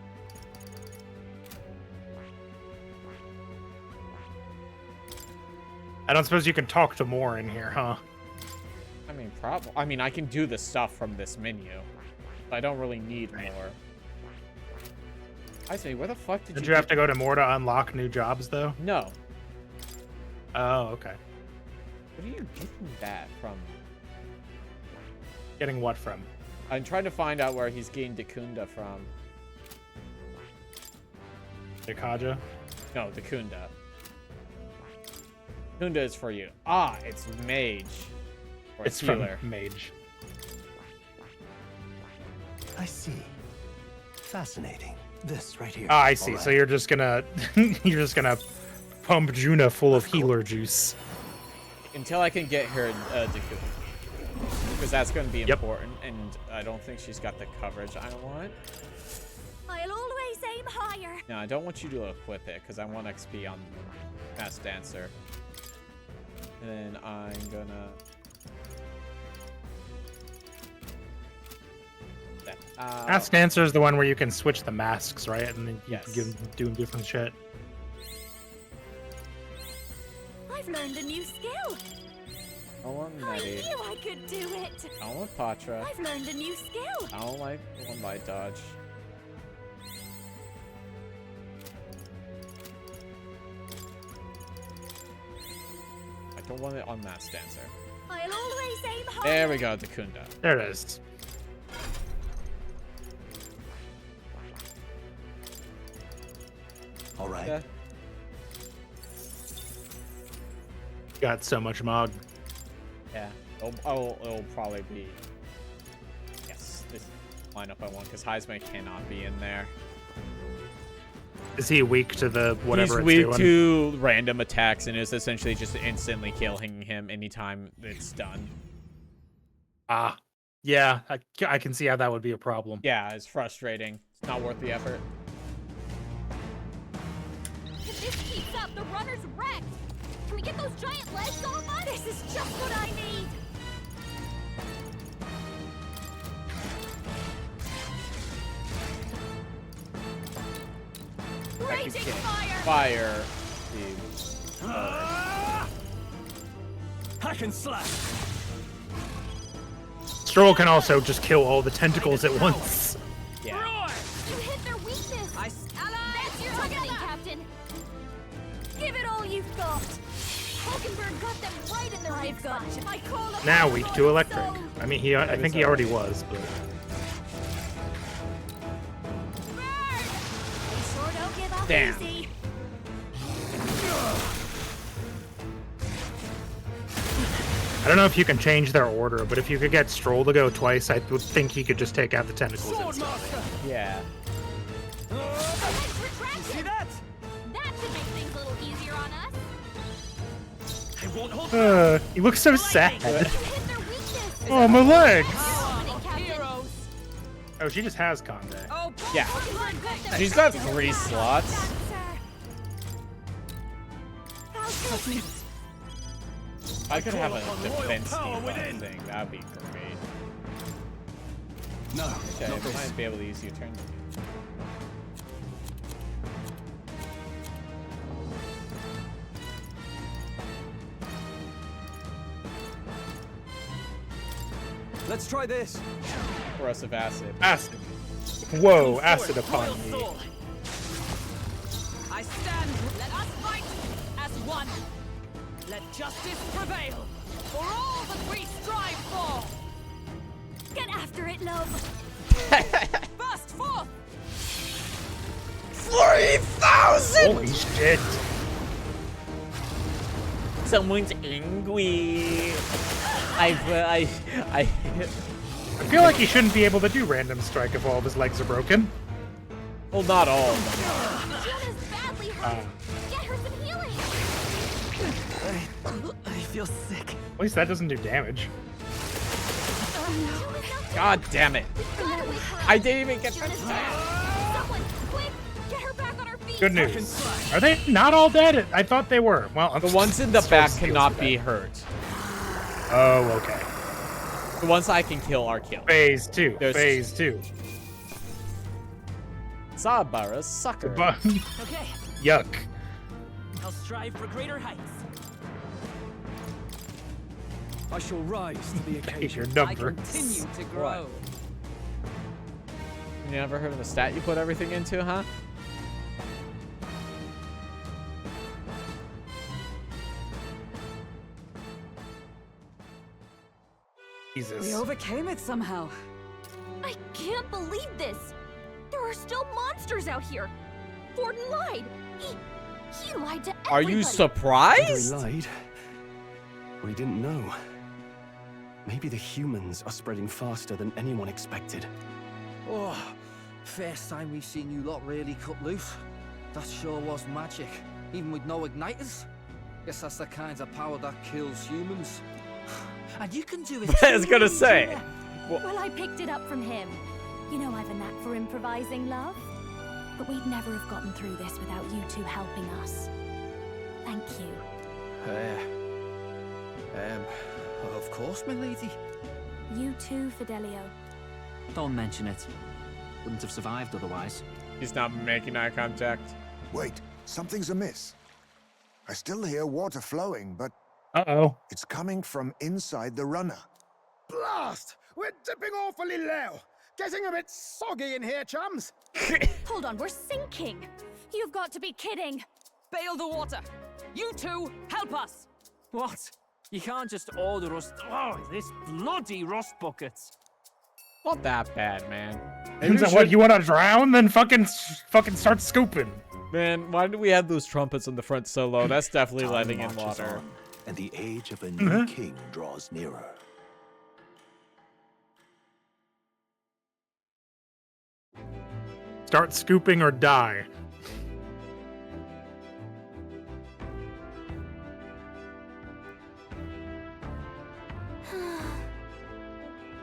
I don't suppose you can talk to more in here, huh? I mean, probably. I mean, I can do the stuff from this menu. I don't really need more. I say, where the fuck did you have to go to more to unlock new jobs, though? No. Oh, okay. What are you getting that from? Getting what from? I'm trying to find out where he's getting Dekunda from. Dekaja? No, Dekunda. Dekunda is for you. Ah, it's Mage. Or It's healer. from Mage. I see. Fascinating. This right here. Ah, I see. All So right. you're just gonna pump Juna full of healer juice. Until I can get her Dekunda. Because that's going to be important, and I don't think she's got the coverage I want. I'll always aim higher. No, I don't want you to equip it, because I want XP on Mass Dancer. And then I'm gonna... Mask Dancer is the one where you can switch the masks, right? And then you Yes. can do different shit. I've learned a new skill. I want I Nettie. knew I could do it. I want Patra. I've learned a new skill. I don't like the one by Dodge. I don't want it on Mass Dancer. I'll always aim higher. There we go, Dekunda. There it is. All right. Yeah. Got so much Mog. Yeah, it'll probably be... Yes, this lineup I want, because Heisman cannot be in there. Is he weak to the whatever He's it's weak doing? to random attacks, and it's essentially just instantly killing him anytime it's done. Ah, yeah, I can see how that would be a problem. Yeah, it's frustrating. It's not worth the effort. If this keeps up, the runner's wrecked. Can we get those giant legs off us? This is just what I need. Raging fire. Hack and slash. Stroll can also just kill all the tentacles at once. Yeah. You hit their weakness. That's your targeting, Captain. Give it all you've got. Hulkenberg got them right in the right spot. I call it Now weak to electric. I mean, I think he already was, but They sure don't give up Damn. easy. I don't know if you can change their order. But if you could get Stroll to go twice, I would think he could just take out the tentacles instantly. Yeah. You see that? That should make things a little easier on us. I won't hold He looks so sad. You hit their weakness. Oh, my legs! Heroes. Oh, she just has Conde. Oh, Yeah. Hulkenberg got them She's right got in the 3 right spot. slots. I could have a defense debuff thing. That'd be great. No, Okay, not I this. might be able to use your turn. Let's try this. Corrosive acid. Acid. Whoa, acid upon me. I stand. Let us fight as one. Let justice prevail for all that we strive for. Get after it, love. Burst forth. 3,000! Holy shit. Someone's angry. I feel like he shouldn't be able to do random strike if all of his legs are broken. Well, not all of them. Jonah's badly hurt. Get her some healing. I feel sick. At least that doesn't do damage. God damn it. I didn't even get that. Someone, quick, get her back on her feet. Good news. Are they not all dead? I thought they were. Well, the ones in the back cannot be hurt. Oh, okay. The ones I can kill are killed. Phase 2. Phase 2. Zabara's sucker. Okay. Yuck. I'll strive for greater heights. I shall rise to the occasion. Your number. I continue to grow. You never heard of the stat you put everything into, huh? Jesus. We overcame it somehow. I can't believe this. There are still monsters out here. Forden lied. He lied to everybody. Are you surprised? Whether he lied, or he didn't know. Maybe the humans are spreading faster than anyone expected. Oh, first time we've seen you lot really cut loose. That sure was magic, even with no igniters. Guess that's the kind of power that kills humans. And you can do it. I was gonna say. Well, I picked it up from him. You know I've a knack for improvising, love. But we'd never have gotten through this without you two helping us. Thank you. Of course, my lady. You too, Fidelio. Don't mention it. Wouldn't have survived otherwise. He's not making eye contact. Wait, something's amiss. I still hear water flowing, but uh-oh, it's coming from inside the runner. Blast! We're dipping awfully low. Getting a bit soggy in here, chums. Hold on, we're sinking. You've got to be kidding. Bail the water. You two, help us. What? You can't just order us. Oh, this bloody rust buckets. Not that bad, man. What, you want to drown? Then fucking start scooping. Man, why did we have those trumpets in the front so low? That's definitely letting in water. On, and the age of a new king draws nearer. Start scooping or die.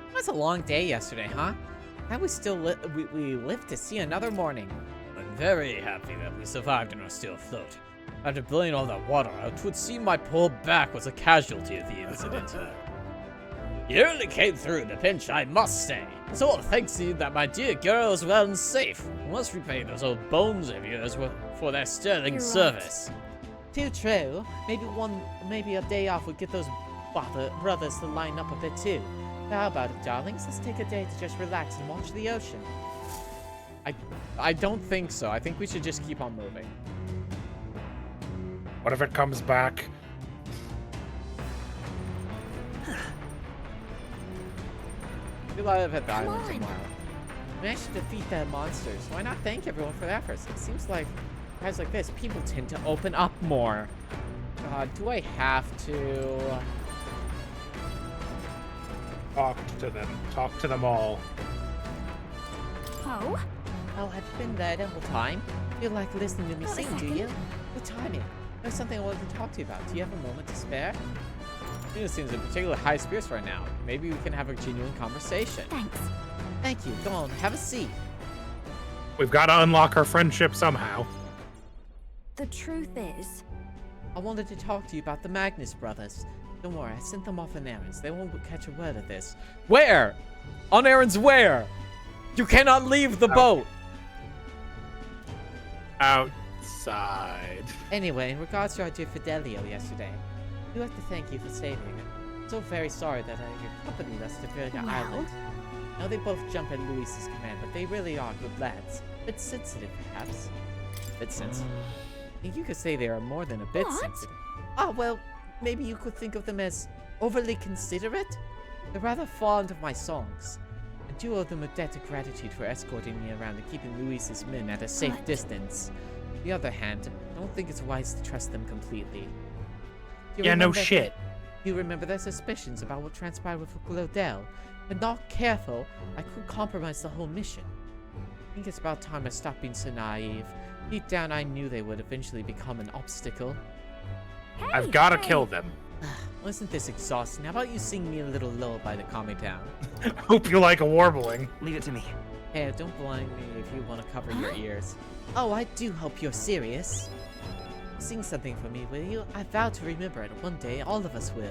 It was a long day yesterday, huh? And we still we lived to see another morning. I'm very happy that we survived and are still afloat. After blowing all that water out, 'twould seem my poor back was a casualty of the incident. You only came through the pinch, I must say. It's all thanks to you that my dear girl is well and safe. I must repay those old bones of yours for their sterling service. Too true. Maybe a day off would get those brothers to line up a bit too. How about it, darlings? Let's take a day to just relax and watch the ocean. I don't think so. I think we should just keep on moving. What if it comes back? We live at the island tomorrow. We managed to defeat the monsters. Why not thank everyone for their efforts? It seems like guys like this, people tend to open up more. God, do I have to? Talk to them. Talk to them all. Oh? Oh, have you been there the whole time? You like listening to me sing, do you? Good timing. There's something I wanted to talk to you about. Do you have a moment to spare? She seems in particularly high spirits right now. Maybe we can have a genuine conversation. Thanks. Thank you. Go on, have a seat. We've got to unlock our friendship somehow. The truth is, I wanted to talk to you about the Magnus brothers. Don't worry, I sent them off on errands. They won't catch a word of this. Where? On errands where? You cannot leave the boat. Outside. Anyway, in regards to our dear Fidelio yesterday, we'd like to thank you for saving him. So very sorry that you accompanied us to Virga Well? Island. Now they both jump at Luis's command, but they really are good lads. A bit sensitive, perhaps. Bit sensitive. I think you could say they are more than a bit What? sensitive. Ah, well, maybe you could think of them as overly considerate? They're rather fond of my songs. I do owe them a debt of gratitude for escorting me around and keeping Luis's men at a safe But- distance. On the other hand, I don't think it's wise to trust them completely. Do you Yeah, no remember- shit. You remember their suspicions about what transpired with Glodell? If not careful, I could compromise the whole mission. I think it's about time I stopped being so naive. Deep down, I knew they would eventually become an obstacle. I've got to kill them. Well, isn't this exhausting? How about you sing me a little lullaby to calm me down? Hope you like a warbling. Leave it to me. Hey, don't blind me if you want to cover your ears. Oh, I do hope you're serious. Sing something for me, will you? I vow to remember it. One day, all of us will.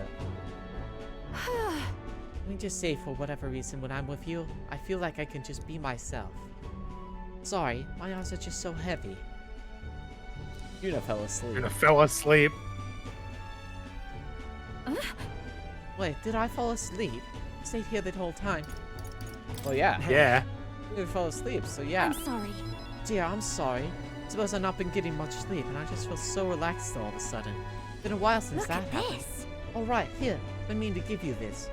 Let me just say, for whatever reason, when I'm with you, I feel like I can just be myself. Sorry, my eyes are just so heavy. Yuna fell asleep. Yuna fell asleep. Wait, did I fall asleep? I stayed here the whole time. Well, yeah. Yeah. You fell asleep, so yeah. I'm sorry. Dear, I'm sorry. I suppose I've not been getting much sleep, and I just feel so relaxed all of a sudden. It's been a while since Look that at happened. this. All right, here. I mean to give you this.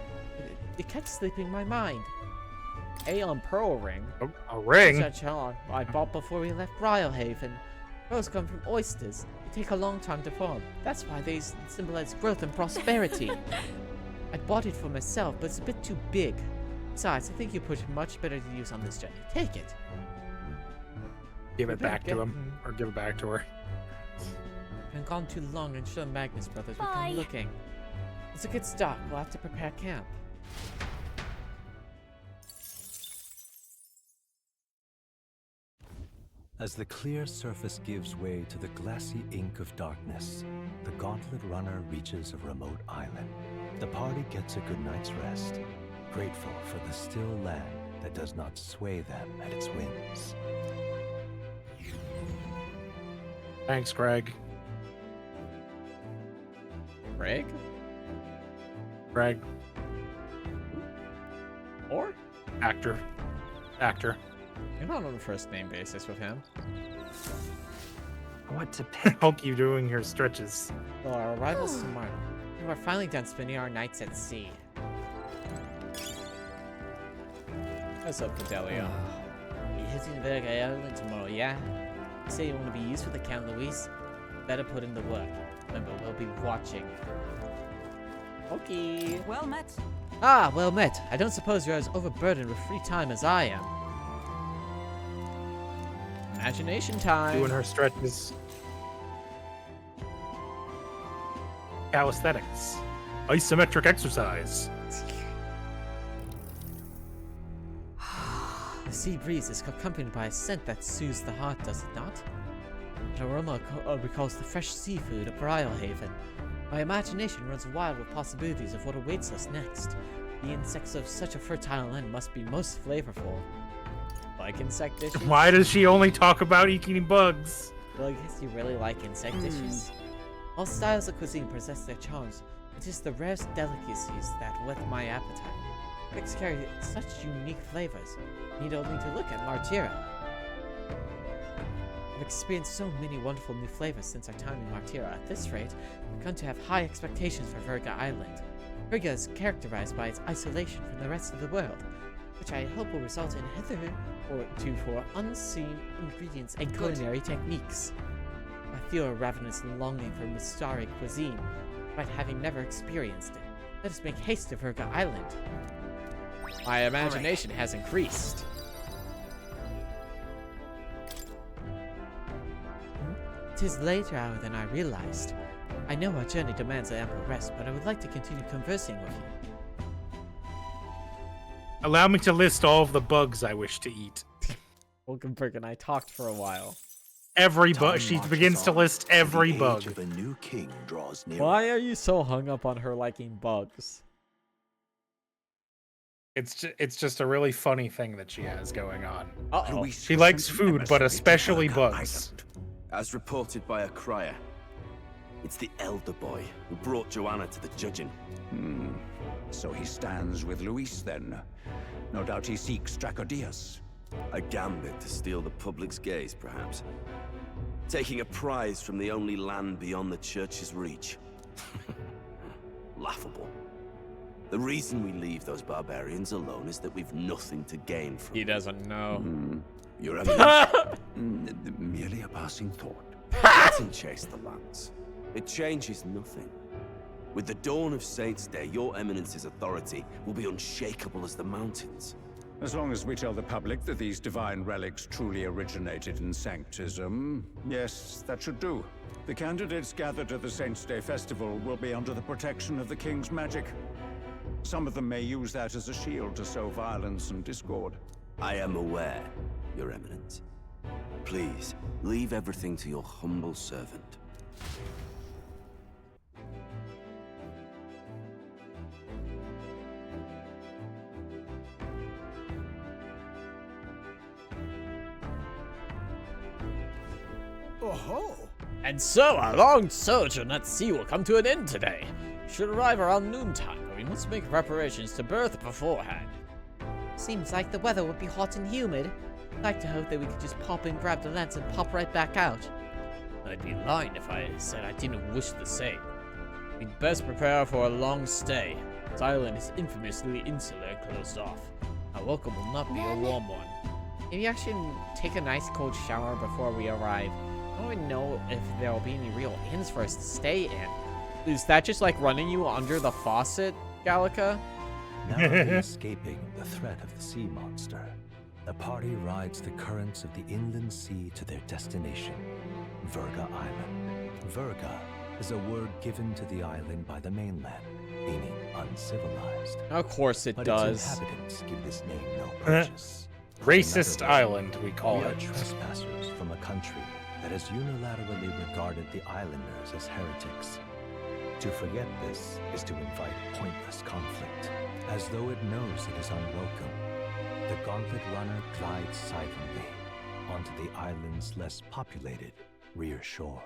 It kept sleeping my mind. Aeon Pearl Ring. A ring? Such I bought before we left Brylehaven. Pearls come from oysters. They take a long time to form. That's why they symbolize growth and prosperity. I bought it for myself, but it's a bit too big. Besides, I think you put it much better to use on this journey. Take it. Give it back to him. Or give it back to her. Been gone too long and sure Magnus brothers will Bye. come looking. It's a good start. We'll have to prepare camp. As the clear surface gives way to the glassy ink of darkness, the Gauntlet Runner reaches a remote island. The party gets a good night's rest, grateful for the still land that does not sway them at its winds. Thanks, Greg. Greg? Greg. Or? Actor. You're not on a first name basis with him. What to pick? I'll keep doing your stretches. Well, our arrival's tomorrow. And we're finally done spending our nights at sea. What's up, Fidelio? You're hitting Virga Island tomorrow, yeah? You say you want to be used with the Count Luis? Better put in the work. Remember, we'll be watching. Okay. Well met. Ah, well met. I don't suppose you're as overburdened with free time as I am. Imagination time. Doing her stretches. Calisthenics. Isometric exercise. The sea breeze is accompanied by a scent that soothes the heart, does it not? An aroma recalls the fresh seafood of Brylehaven. My imagination runs wild with possibilities of what awaits us next. The insects of such a fertile land must be most flavorful. Like insect dishes? Why does she only talk about eating bugs? Well, I guess you really like insect dishes. All styles of cuisine possess their charms. It is the rarest delicacies that whet my appetite. Pigs carry such unique flavors. Need only to look at Martira. I've experienced so many wonderful new flavors since our time in Martira. At this rate, I've come to have high expectations for Virga Island. Virga is characterized by its isolation from the rest of the world, which I hope will result in heretofore unseen ingredients and culinary techniques. I feel a ravenous longing for Mystari cuisine, despite having never experienced it. Let us make haste to Virga Island. My imagination has increased. Tis later hour than I realized. I know our journey demands an ample rest, but I would like to continue conversing with you. Allow me to list all of the bugs I wish to eat. Wolkenberg and I talked for a while. Every bug. She begins to list every bug. The new king draws near. Why are you so hung up on her liking bugs? It's just a really funny thing that she has going on. Uh-oh. She likes food, but especially bugs. As reported by a crier, it's the elder boy who brought Joanna to the judging. So he stands with Luis then. No doubt he seeks Dracodius. A gambit to steal the public's gaze, perhaps. Taking a prize from the only land beyond the church's reach. Laughable. The reason we leave those barbarians alone is that we've nothing to gain from He doesn't know. Your Eminence. Merely a passing thought. Letting chase the lands. It changes nothing. With the dawn of Saints' Day, your Eminence's authority will be unshakable as the mountains. As long as we tell the public that these divine relics truly originated in Sanctism, yes, that should do. The candidates gathered at the Saints' Day Festival will be under the protection of the King's magic. Some of them may use that as a shield to sow violence and discord. I am aware, Your Eminence. Please, leave everything to your humble servant. Oh-ho! And so, our long sojourn at sea will come to an end today. We should arrive around noontime, but we must make preparations to berth beforehand. Seems like the weather would be hot and humid. I'd like to hope that we could just pop in, grab the lens, and pop right back out. I'd be lying if I said I didn't wish the same. We'd best prepare for a long stay. This island is infamously insular and closed off. Our welcome will not be a warm one. Maybe I should take a nice cold shower before we arrive. I don't even know if there will be any real inns for us to stay in. Is that just like running you under the faucet, Gallica? Narrowly escaping the threat of the sea monster, the party rides the currents of the inland sea to their destination, Verga Island. Verga is a word given to the island by the mainland, meaning uncivilized. Of course it does. Its inhabitants give this name no purchase. Racist island, we call We are it. trespassers from a country that has unilaterally regarded the islanders as heretics. To forget this is to invite pointless conflict, as though it knows it is unwelcome. The Gauntlet Runner glides silently onto the island's less populated rear shore.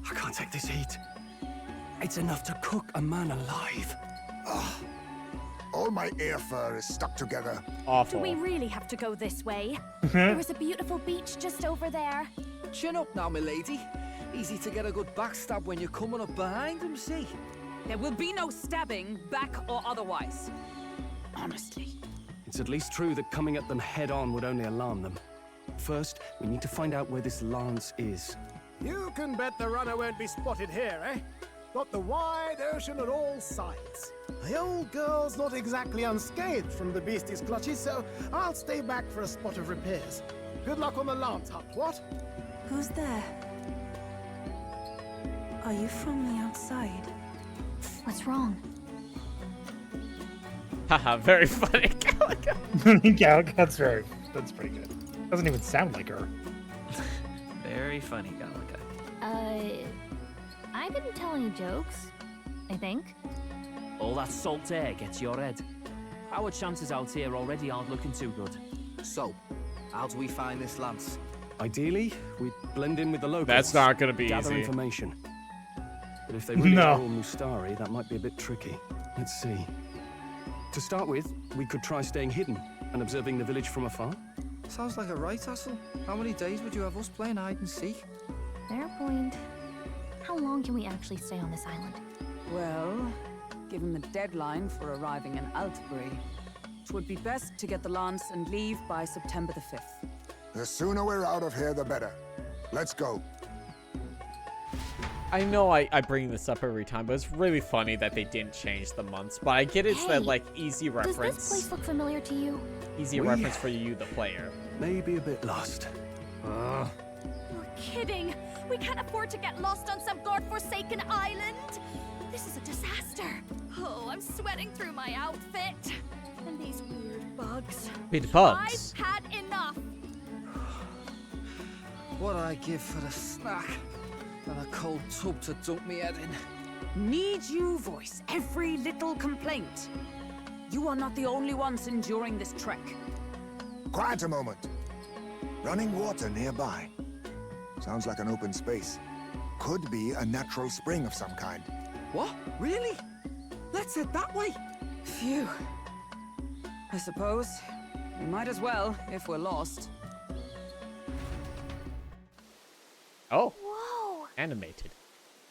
I can't take this heat. It's enough to cook a man alive. Ugh. All my air fur is stuck together. Do we really have to go this way? There is a beautiful beach just over there. Chin up now, milady. Easy to get a good backstab when you're coming up behind him, see? There will be no stabbing, back or otherwise. Honestly. It's at least true that coming at them head-on would only alarm them. First, we need to find out where this lance is. You can bet the runner won't be spotted here, eh? Got the wide ocean on all sides. The old girl's not exactly unscathed from the beastie's clutches, so I'll stay back for a spot of repairs. Good luck on the lance hunt, what? Who's there? Are you from the outside? What's wrong? Haha, very funny, Gallica. Gallica, that's pretty good. Doesn't even sound like her. Very funny, Gallica. I didn't tell any jokes, I think. All that salt air gets your head. Our chances out here already aren't looking too good. So, how do we find this lance? Ideally, we'd blend in with the locals. That's not gonna be gather easy. information. But if they really are all Mustari, that might be a bit tricky. Let's see. To start with, we could try staying hidden and observing the village from afar. Sounds like a right hassle. How many days would you have us playing hide and seek? Fair point. How long can we actually stay on this island? Well, given the deadline for arriving in Altbury, it would be best to get the lance and leave by September the 5th. The sooner we're out of here, the better. Let's go. I know I bring this up every time, but it's really funny that they didn't change the months. But I get it's that, like, easy Does reference. this place look familiar to you? Easy reference for you, the player. Maybe a bit lost. You're kidding! We can't afford to get lost on some godforsaken island! This is a disaster! Oh, I'm sweating through my outfit! And these weird bugs. Weird bugs? I've had enough! What I give for a snack and a cold tub to dump me head in. Need you voice every little complaint? You are not the only ones enduring this trek. Quiet a moment. Running water nearby. Sounds like an open space. Could be a natural spring of some kind. What? Really? Let's head that way. Phew. I suppose we might as well if we're lost. Oh. Whoa. Animated.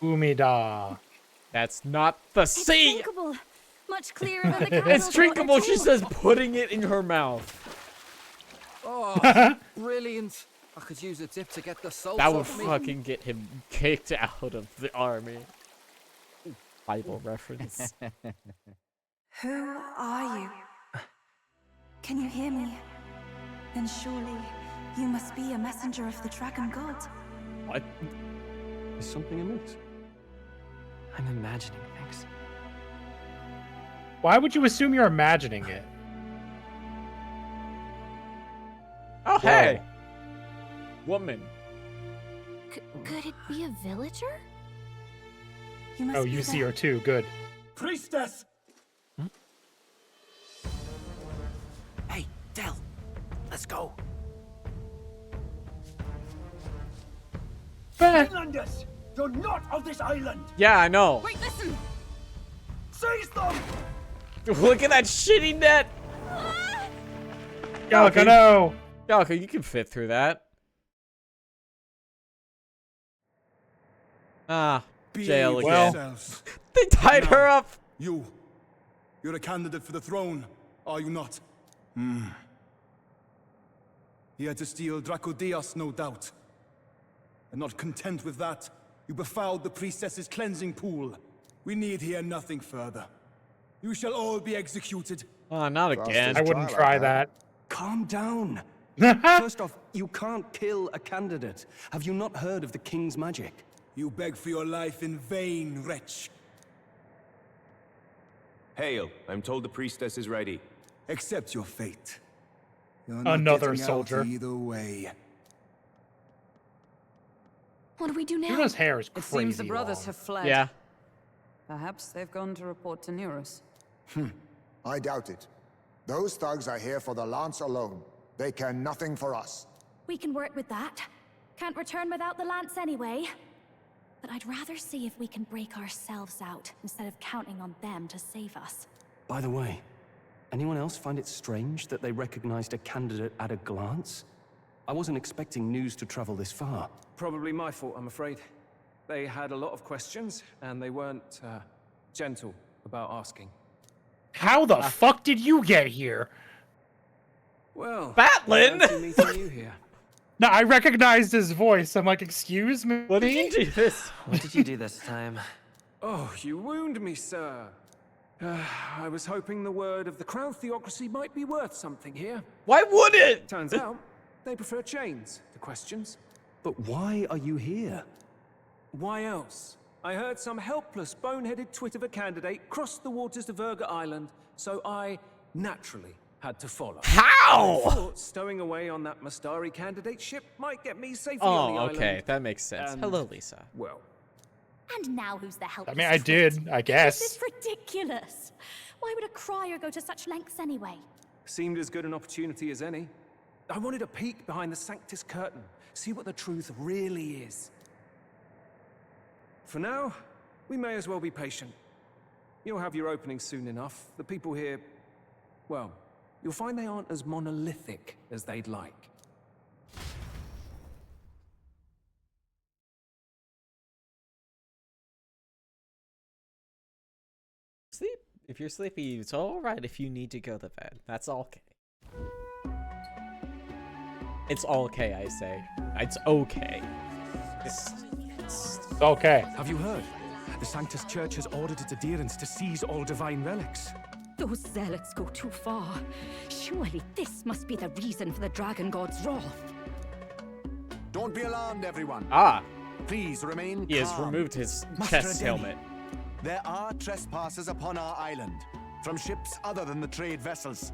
Umida. That's not the It's sea. drinkable. Much clearer than the candles. It's drinkable. She says, putting it in her mouth. Oh, brilliant. I could use a dip to get the salt That would off me. fucking get him kicked out of the army. Bible reference. Who are you? Can you hear me? Then surely you must be a messenger of the dragon god. What? Is something amiss? I'm imagining things. Why would you assume you're imagining it? Oh, hey! Woman. Could it be a villager? You must Oh, be you the... see her too. Good. Priestess! Hey, Del. Let's go. Finlanders! You're not of this island! Yeah, I know. Wait, listen! Seize them! Look at that shitty net! Galka, no! Galka, you can fit through that. Ah, jail again. Yourselves. They tied Now, her up! You're a candidate for the throne, are you not? He had to steal Dracodias, no doubt. And not content with that, you befouled the priestess's cleansing pool. We need hear nothing further. You shall all be executed. Oh, not again. I wouldn't try that. Calm down. First off, you can't kill a candidate. Have you not heard of the king's magic? You beg for your life in vain, wretch. Hail, I'm told the priestess is ready. Accept your fate. You're not Another getting out soldier. either way. What do we do now? Yuna's hair is It crazy seems the brothers long. have fled. Yeah. Perhaps they've gone to report to Neurus. I doubt it. Those thugs are here for the lance alone. They care nothing for us. We can work with that. Can't return without the lance anyway. But I'd rather see if we can break ourselves out instead of counting on them to save us. By the way, anyone else find it strange that they recognized a candidate at a glance? I wasn't expecting news to travel this far. Probably my fault, I'm afraid. They had a lot of questions, and they weren't gentle about asking. How the fuck did you get here? Well, Batlin! fancy meeting you here. No, I recognized his voice. I'm like, excuse me? What did you do this? What did you do this time? Oh, you wound me, sir. I was hoping the word of the Crown Theocracy might be worth something here. Why would it? Turns out, they prefer chains to questions. But why are you here? Why else? I heard some helpless, boneheaded twit of a candidate crossed the waters of Verga Island, so I naturally had to follow. How? I thought stowing away on that Mastari candidate ship might get me safely on the Oh, island. okay. That makes sense. And, Hello, Lisa. Well, And now who's the helpless? I mean, I did, I This guess. is ridiculous. Why would a crier go to such lengths anyway? seemed as good an opportunity as any. I wanted a peek behind the Sanctus curtain, see what the truth really is. For now, we may as well be patient. You'll have your opening soon enough. The people here, well, you'll find they aren't as monolithic as they'd like. Sleep. If you're sleepy, it's alright if you need to go to bed. That's okay. It's okay, I say. It's okay. It's okay. Have you heard? The Sanctus Church has ordered its adherents to seize all divine relics. Those zealots go too far. Surely this must be the reason for the Dragon God's wrath. Don't be alarmed, everyone. Ah. Please remain He has calm. removed his Master chest Adeni, helmet. There are trespassers upon our island, from ships other than the trade vessels.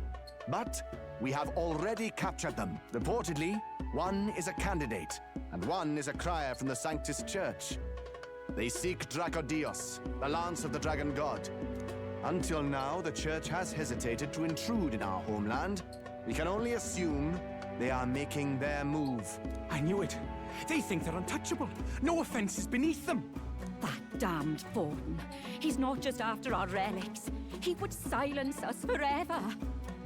But we have already captured them. Reportedly, one is a candidate, and one is a crier from the Sanctus Church. They seek Dracodios, the lance of the Dragon God. Until now, the Church has hesitated to intrude in our homeland, We can only assume they are making their move. I knew it. They think they're untouchable. No offense is beneath them. That damned Borden. He's not just after our relics. He would silence us forever.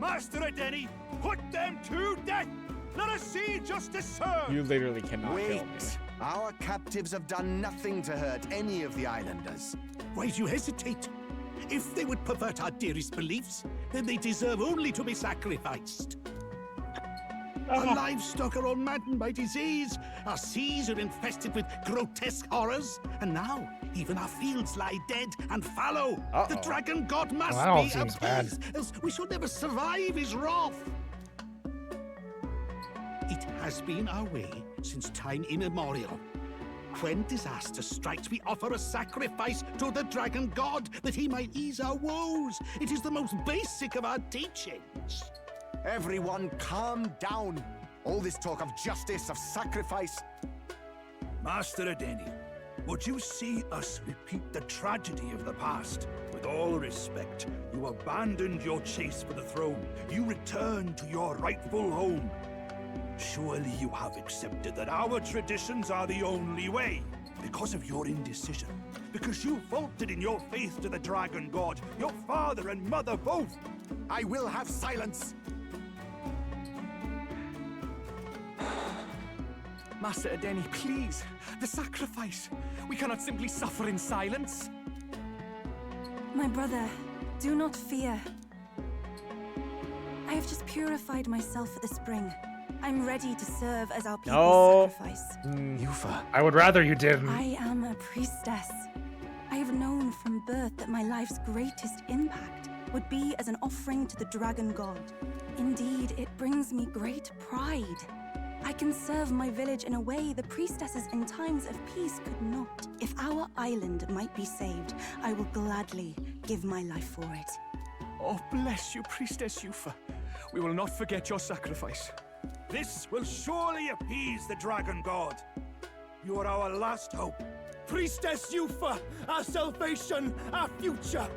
Master Adeni, put them to death! Let us see justice served! You literally cannot Wait. kill me. Our captives have done nothing to hurt any of the islanders. Why do you hesitate? If they would pervert our dearest beliefs, then they deserve only to be sacrificed. Our livestock are all maddened by disease, our seas are infested with grotesque horrors, and now even our fields lie dead and fallow. The dragon god must Well, that all be seems bad. appeased, else we shall never survive his wrath. It has been our way since time immemorial. When disaster strikes, we offer a sacrifice to the dragon god that he might ease our woes. It is the most basic of our teachings. Everyone calm down. All this talk of justice, of sacrifice. Master Adeni, would you see us repeat the tragedy of the past? With all respect, you abandoned your chase for the throne. You returned to your rightful home. Surely you have accepted that our traditions are the only way. Because of your indecision. Because you faltered in your faith to the dragon god. Your father and mother both. I will have silence. Master Adeni, please. The sacrifice. We cannot simply suffer in silence. My brother, do not fear. I have just purified myself for the spring. I'm ready to serve as our people's sacrifice. Yufa. I would rather you didn't. I am a priestess. I have known from birth that my life's greatest impact would be as an offering to the dragon god. Indeed, it brings me great pride. I can serve my village in a way the priestesses in times of peace could not. If our island might be saved, I will gladly give my life for it. Oh, bless you, Priestess Yufa. We will not forget your sacrifice. This will surely appease the dragon god. You are our last hope. Priestess Yufa, our salvation, our future.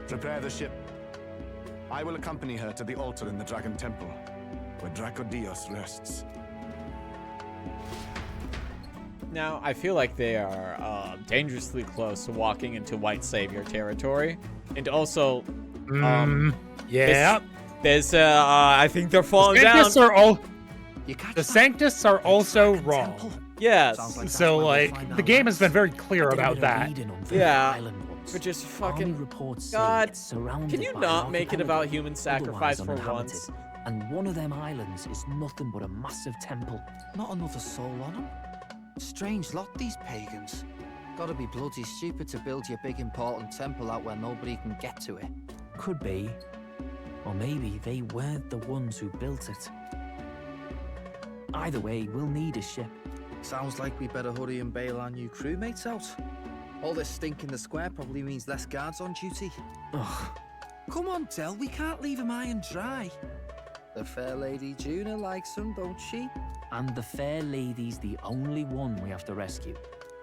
Prepare the ship. I will accompany her to the altar in the Dragon Temple, where Dracodios rests. Now, I feel like they are dangerously close to walking into White Savior territory. And also, yeah. I think they're falling down. The Sanctus are also wrong. Yes. So, like, the game has been very clear about that. Yeah. But just fucking... God, can you not make it about human sacrifice for once? And one of them islands is nothing but a massive temple. Not another soul on them. Strange lot, these pagans. Gotta be bloody stupid to build your big important temple out where nobody can get to it. Could be. Or maybe they weren't the ones who built it. Either way, we'll need a ship. Sounds like we better hurry and bail our new crewmates out. All this stink in the square probably means less guards on duty. Ugh. Come on, Del, we can't leave him high and dry. The fair lady Juna likes him, don't she? And the fair lady's the only one we have to rescue.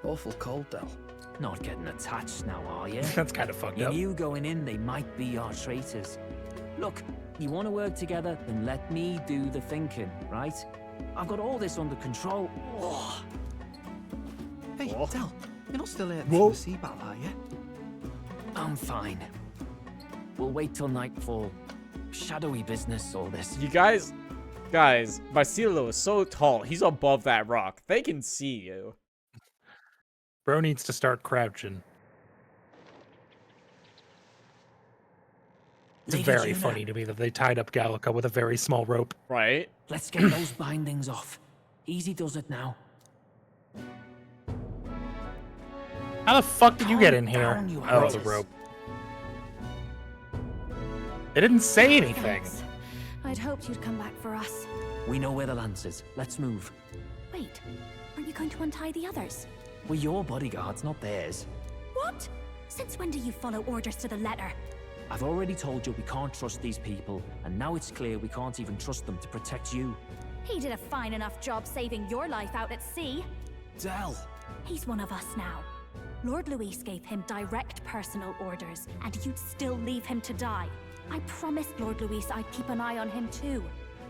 Awful cold, Del. Not getting attached now, are you? That's kind of fucked You up. knew going in they might be our traitors. Look, you want to work together, then let me do the thinking, right? I've got all this under control. Oh. Hey, Del, you're not still here Whoa. for the sea battle, are you? I'm fine. We'll wait till nightfall. Shadowy business, all this. You guys, Basilo is so tall. He's above that rock. They can see you. Bro needs to start crouching. It's Lady very Juna. funny to me that they tied up Gallica with a very small rope. Right? Let's get those bindings off. Easy does it now. How the fuck did you get in here? down, you Oh, the horses. rope. It didn't say anything. Thanks. I'd hoped you'd come back for us. We know where the lance is. Let's move. Wait, aren't you going to untie the others? We're your bodyguards, not theirs. What? Since when do you follow orders to the letter? I've already told you we can't trust these people, and now it's clear we can't even trust them to protect you. He did a fine enough job saving your life out at sea. Del! He's one of us now. Lord Luis gave him direct personal orders, and you'd still leave him to die. I promised Lord Luis I'd keep an eye on him too.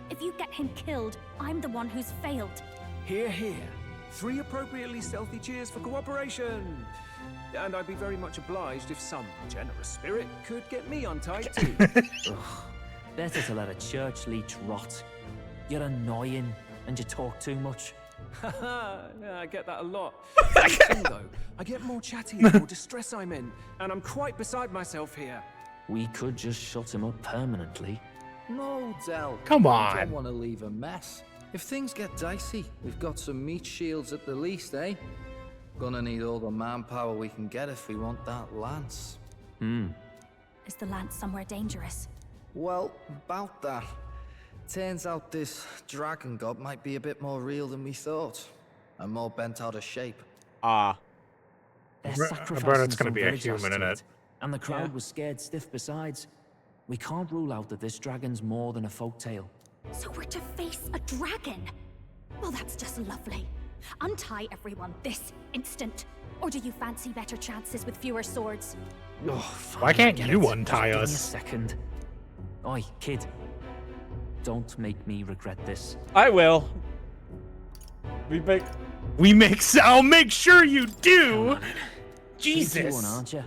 If you get him killed, I'm the one who's failed. Hear, hear. 3 appropriately stealthy cheers for cooperation. And I'd be very much obliged if some generous spirit could get me untied too. Ugh, better to let a church leech rot. You're annoying, and you talk too much. Yeah, I get that a lot. Thing, though, I get more chatty the more distress I'm in, and I'm quite beside myself here. We could just shut him up permanently. No, Del. Come We on. don't want to leave a mess. If things get dicey, we've got some meat shields at the least, eh? Gonna need all the manpower we can get if we want that lance. Is the lance somewhere dangerous? Well, about that. Turns out this dragon god might be a bit more real than we thought. And more bent out of shape. Ah. They're I bet sacrificing it's gonna some be a villagers human in to it. And the crowd was scared stiff besides. We can't rule out that this dragon's more than a folktale. So we're to face a dragon? Well, that's just lovely. Untie everyone this instant. Or do you fancy better chances with fewer swords? Oh, Why can't you untie Give me a us? second. Oi, kid. Don't make me regret this. I will. I'll make sure you do. Cheeky Jesus. one, aren't you?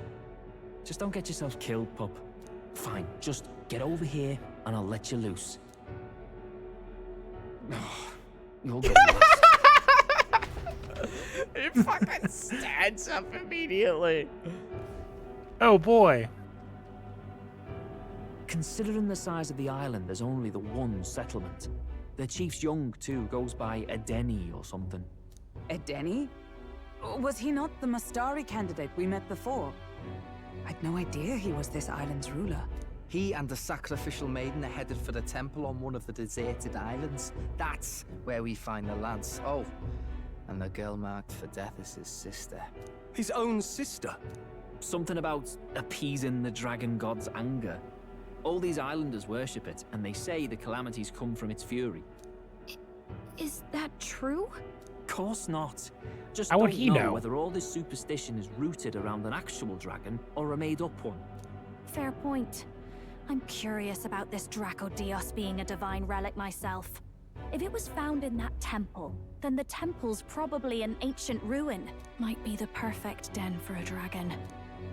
Just don't get yourself killed, pup. Fine, just get over here and I'll let you loose. You'll go last. He fucking stands up immediately. Oh boy. Considering the size of the island, there's only the one settlement. The chief's young, too, goes by Edeni or something. Edeni? Was he not the Mastari candidate we met before? I'd no idea he was this island's ruler. He and the sacrificial maiden are headed for the temple on one of the deserted islands. That's where we find the lance. Oh, and the girl marked for death is his sister. His own sister? Something about appeasing the dragon god's anger. All these islanders worship it, and they say the calamities come from its fury. Is that true? Course not. Just How would don't he know? whether all this superstition is rooted around an actual dragon or a made-up one. Fair point. I'm curious about this Draco Dios being a divine relic myself. If it was found in that temple, then the temple's probably an ancient ruin. Might be the perfect den for a dragon.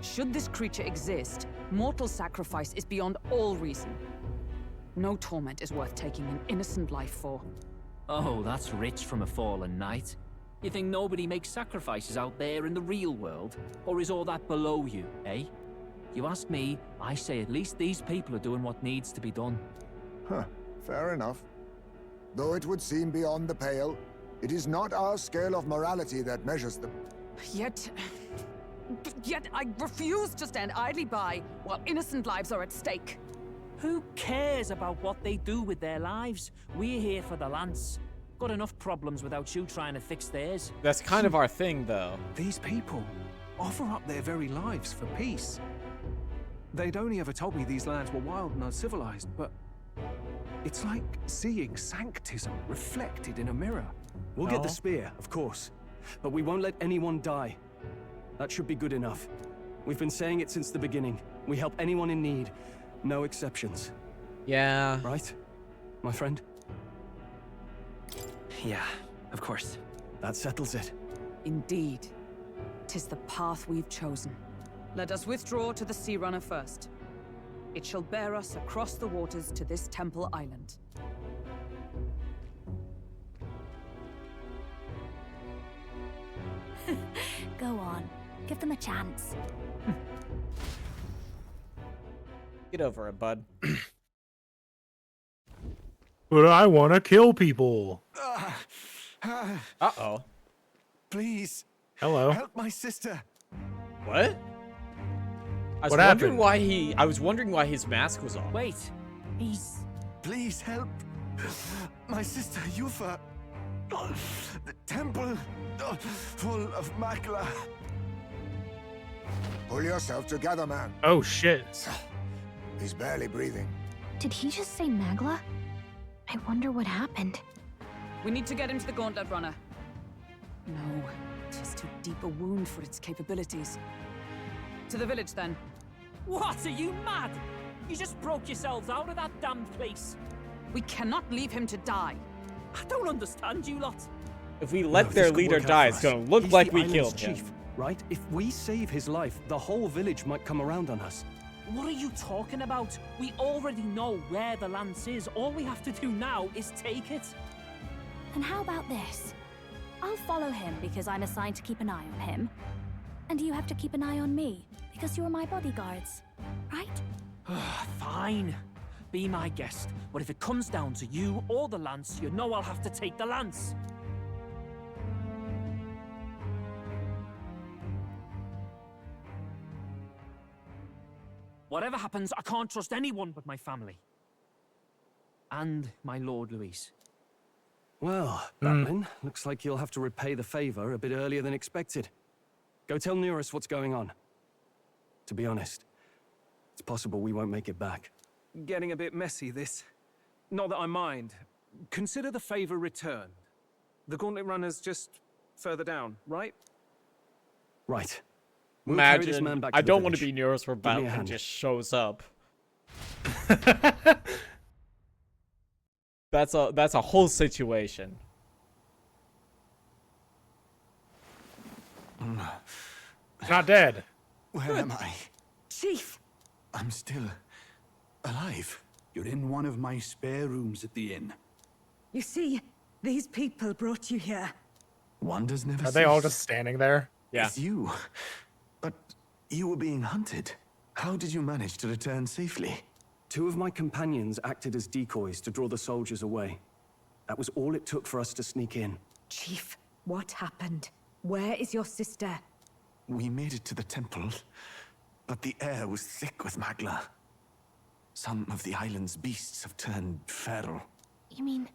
Should this creature exist, mortal sacrifice is beyond all reason. No torment is worth taking an innocent life for. Oh, that's rich from a fallen knight. You think nobody makes sacrifices out there in the real world? Or is all that below you, eh? You ask me, I say at least these people are doing what needs to be done. Huh, fair enough. Though it would seem beyond the pale, it is not our scale of morality that measures them. Yet I refuse to stand idly by while innocent lives are at stake. Who cares about what they do with their lives? We're here for the lance. Got enough problems without you trying to fix theirs. That's kind of our thing, though. These people offer up their very lives for peace. They'd only ever told me these lands were wild and uncivilized, but it's like seeing sanctism reflected in a mirror. We'll get the spear, of course, but we won't let anyone die. That should be good enough. We've been saying it since the beginning. We help anyone in need, no exceptions. Yeah. Right, my friend? Yeah, of course. That settles it. Indeed. 'Tis the path we've chosen. Let us withdraw to the Sea Runner first. It shall bear us across the waters to this temple island. Go on. Give them a chance. Get over it, bud. But I want to kill people. Uh-oh. Please. Hello. Help my sister. What? I was What wondering happened? why I was wondering why his mask was off. Wait. He's... Please help. My sister Yufa. The temple full of Makla. Pull yourself together, man. Oh shit. He's barely breathing. Did he just say Magla? I wonder what happened. We need to get him to the Gauntlet Runner. No, it is too deep a wound for its capabilities. To the village, then. What? Are you mad? You just broke yourselves out of that damned place. We cannot leave him to die. I don't understand you lot. If we let No, their this could leader work out die, for it's us. gonna look He's like the we island's killed him. chief, right? If we save his life, the whole village might come around on us. What are you talking about? We already know where the lance is. All we have to do now is take it. And how about this? I'll follow him because I'm assigned to keep an eye on him. And you have to keep an eye on me because you're my bodyguards, right? Fine. Be my guest. But if it comes down to you or the lance, you know I'll have to take the lance. Whatever happens, I can't trust anyone but my family. And my Lord Luis. Well, Batlin, looks like you'll have to repay the favor a bit earlier than expected. Go tell Nearest what's going on. To be honest, it's possible we won't make it back. Getting a bit messy, this. Not that I mind. Consider the favor returned. The Gauntlet Runner's just further down, right? Right. We'll carry this Imagine, man back I to the don't want to village. be Nearest for Give me a battle and hand. just shows up. That's a whole situation. Not dead. Where am I? Chief! I'm still alive. You're in one of my spare rooms at the inn. You see, these people brought you here. Wonders never Are they all cease. just standing there? Yeah. It's you. But you were being hunted. How did you manage to return safely? 2 of my companions acted as decoys to draw the soldiers away. That was all it took for us to sneak in. Chief, what happened? Where is your sister? We made it to the temple, but the air was thick with magla. Some of the island's beasts have turned feral. You mean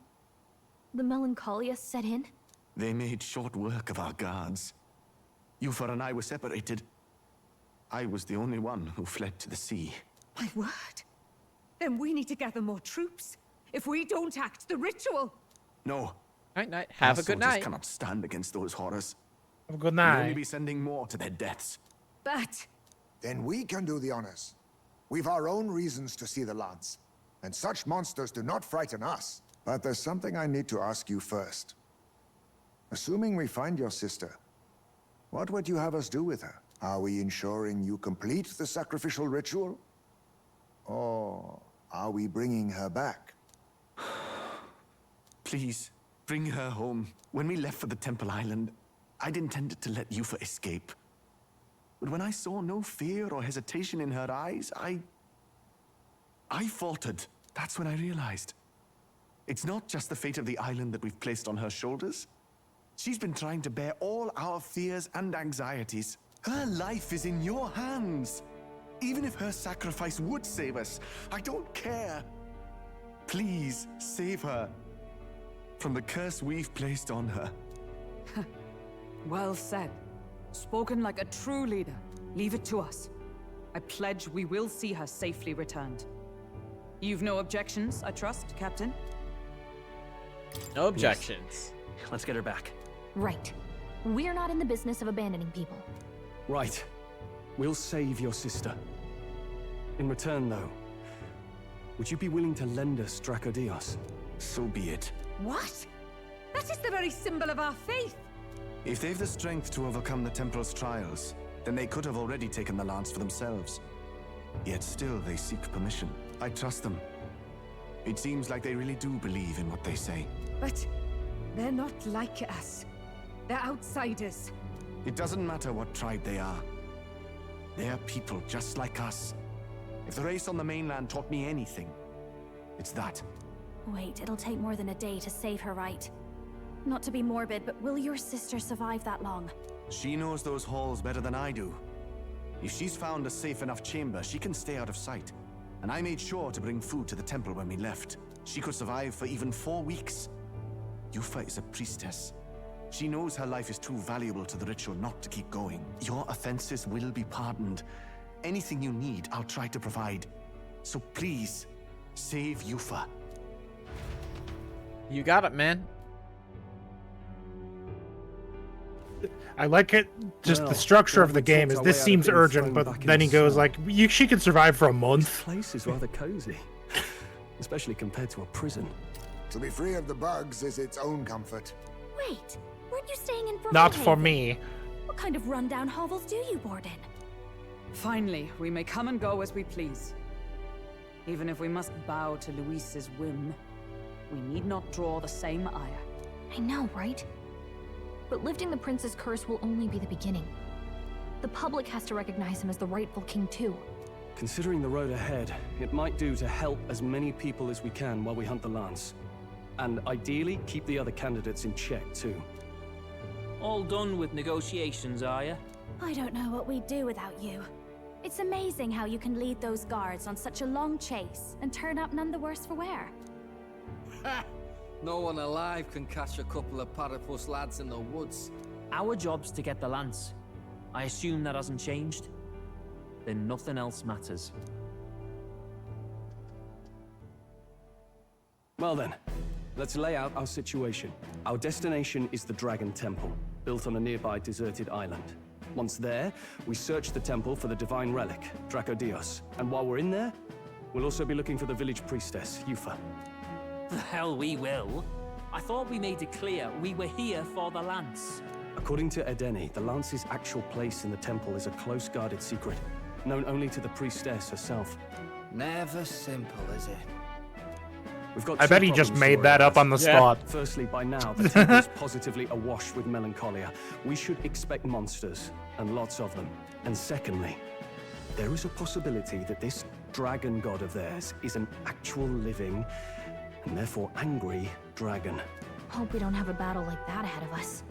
the melancholia set in? They made short work of our guards. Yufa and I were separated. I was the only one who fled to the sea. My word. Then we need to gather more troops. If we don't act, the ritual... No. Night, night. Have Our a good soldiers night. cannot stand against those horrors. Have a good We'll only night. be sending more to their deaths. But... Then we can do the honors. We've our own reasons to see the lance, and such monsters do not frighten us. But there's something I need to ask you first. Assuming we find your sister, what would you have us do with her? Are we ensuring you complete the sacrificial ritual? Or are we bringing her back? Please, bring her home. When we left for the Temple Island, I'd intended to let Yufa escape. But when I saw no fear or hesitation in her eyes, I faltered. That's when I realized. It's not just the fate of the island that we've placed on her shoulders. She's been trying to bear all our fears and anxieties. Her life is in your hands. Even if her sacrifice would save us, I don't care. Please, save her from the curse we've placed on her. Well said. Spoken like a true leader. Leave it to us. I pledge we will see her safely returned. You've no objections, I trust, Captain? No objections. Let's get her back. Right. We're not in the business of abandoning people. Right. We'll save your sister. In return, though, would you be willing to lend us Dracodios? So be it. What? That is the very symbol of our faith. If they've the strength to overcome the Temple's trials, then they could have already taken the lance for themselves. Yet still they seek permission. I trust them. It seems like they really do believe in what they say. But they're not like us. They're outsiders. It doesn't matter what tribe they are. They're people just like us. If the race on the mainland taught me anything, it's that. Wait, it'll take more than a day to save her, right? Not to be morbid, but will your sister survive that long? She knows those halls better than I do. If she's found a safe enough chamber, she can stay out of sight. And I made sure to bring food to the temple when we left. She could survive for even 4 weeks. Yufa is a priestess. She knows her life is too valuable to the ritual not to keep going. Your offenses will be pardoned. Anything you need, I'll try to provide. So please, save Yufa. You got it, man. I like it. Just Well, the structure glad of the we game talked is our this way out of seems being urgent, thrown but back in then the he goes sun. like, she could survive for a month. This place is rather cozy, especially compared to a prison. To be free of the bugs is its own comfort. Wait, weren't you staying in Brookhaven? Not for me. What kind of rundown hovels do you board in? Finally, we may come and go as we please. Even if we must bow to Luis's whim, we need not draw the same ire. I know, right? But lifting the prince's curse will only be the beginning. The public has to recognize him as the rightful king too. Considering the road ahead, it might do to help as many people as we can while we hunt the Lance. And ideally, keep the other candidates in check too. All done with negotiations, are you? I don't know what we'd do without you. It's amazing how you can lead those guards on such a long chase and turn up none the worse for wear. No one alive can catch a couple of platypus lads in the woods. Our job's to get the Lance. I assume that hasn't changed? Then nothing else matters. Well then, let's lay out our situation. Our destination is the Dragon Temple, built on a nearby deserted island. Once there, we search the temple for the divine relic, Dracodios. And while we're in there, we'll also be looking for the village priestess, Yufa. The hell we will. I thought we made it clear we were here for the Lance. According to Edeni, the Lance's actual place in the temple is a close-guarded secret, known only to the priestess herself. Never simple, is it? We've got I two bet he just problems made to that worry up on the about. spot. Firstly, by now, the temple is positively awash with melancholia. We should expect monsters, and lots of them. And secondly, there is a possibility that this dragon god of theirs is an actual living, and therefore angry, dragon. Hope we don't have a battle like that ahead of us.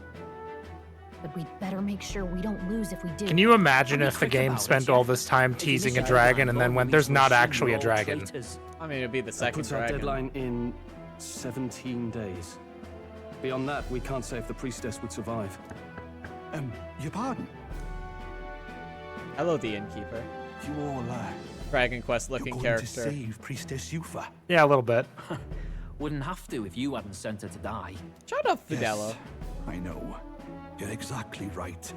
But we'd better make sure we don't lose if we do. Can you imagine if the game spent all this time teasing a dragon and then went, there's not actually a dragon? I mean, it'd be the That second puts our dragon. deadline in 17 days. Beyond that, we can't say if the priestess would survive. Your pardon? Hello, the innkeeper. You all, Dragon Quest looking you're going character. to save Priestess Yufa. Yeah, a little bit. Wouldn't have to if you hadn't sent her to die. Shut up, Fidello. Yes, I know. You're exactly right.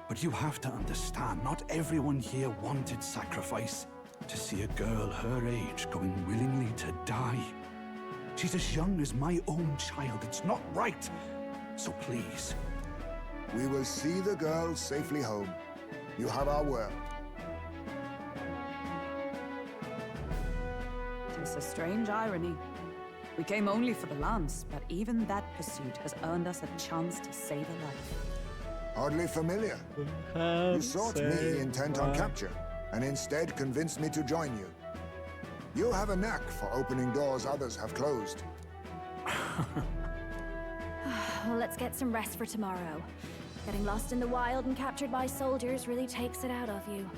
But you have to understand, not everyone here wanted sacrifice. To see a girl her age going willingly to die. She's as young as my own child. It's not right. So please. We will see the girl safely home. You have our word. It's a strange irony. We came only for the Lance, but even that pursuit has earned us a chance to save a life. Hardly familiar. You sought me intent on capture, and instead convinced me to join you. You have a knack for opening doors others have closed. Well, let's get some rest for tomorrow. Getting lost in the wild and captured by soldiers really takes it out of you.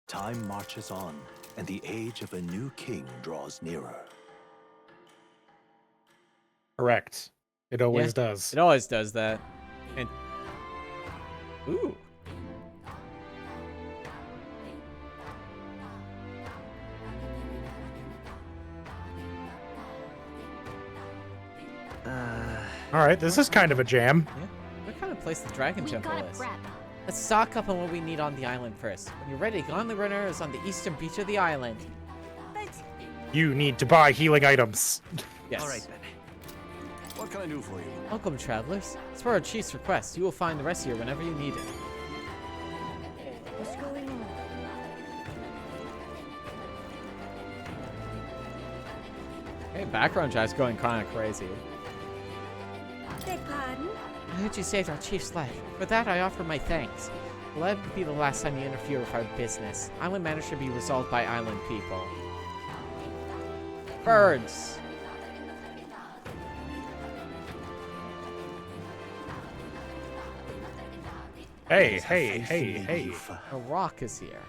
Time marches on, and the age of a new king draws nearer. Correct. It always does. It always does that. And ooh. All right, this is kind of a jam. Yeah. What kind of place the Dragon We Temple gotta is? prep. Let's stock up on what we need on the island first. When you're ready, Gauntlet Runner is on the eastern beach of the island. You need to buy healing items. Yes. All right, then. What can I do for you? Welcome, travelers. As per our chief's request, you will find the rest here whenever you need it. What's going on? Hey, background chat's going kind of crazy. Beg pardon? I heard you saved our chief's life. For that, I offer my thanks. Will that be the last time you interfere with our business? Island matters should be resolved by island people. Birds! Hey, hey, hey, hey. A rock is here.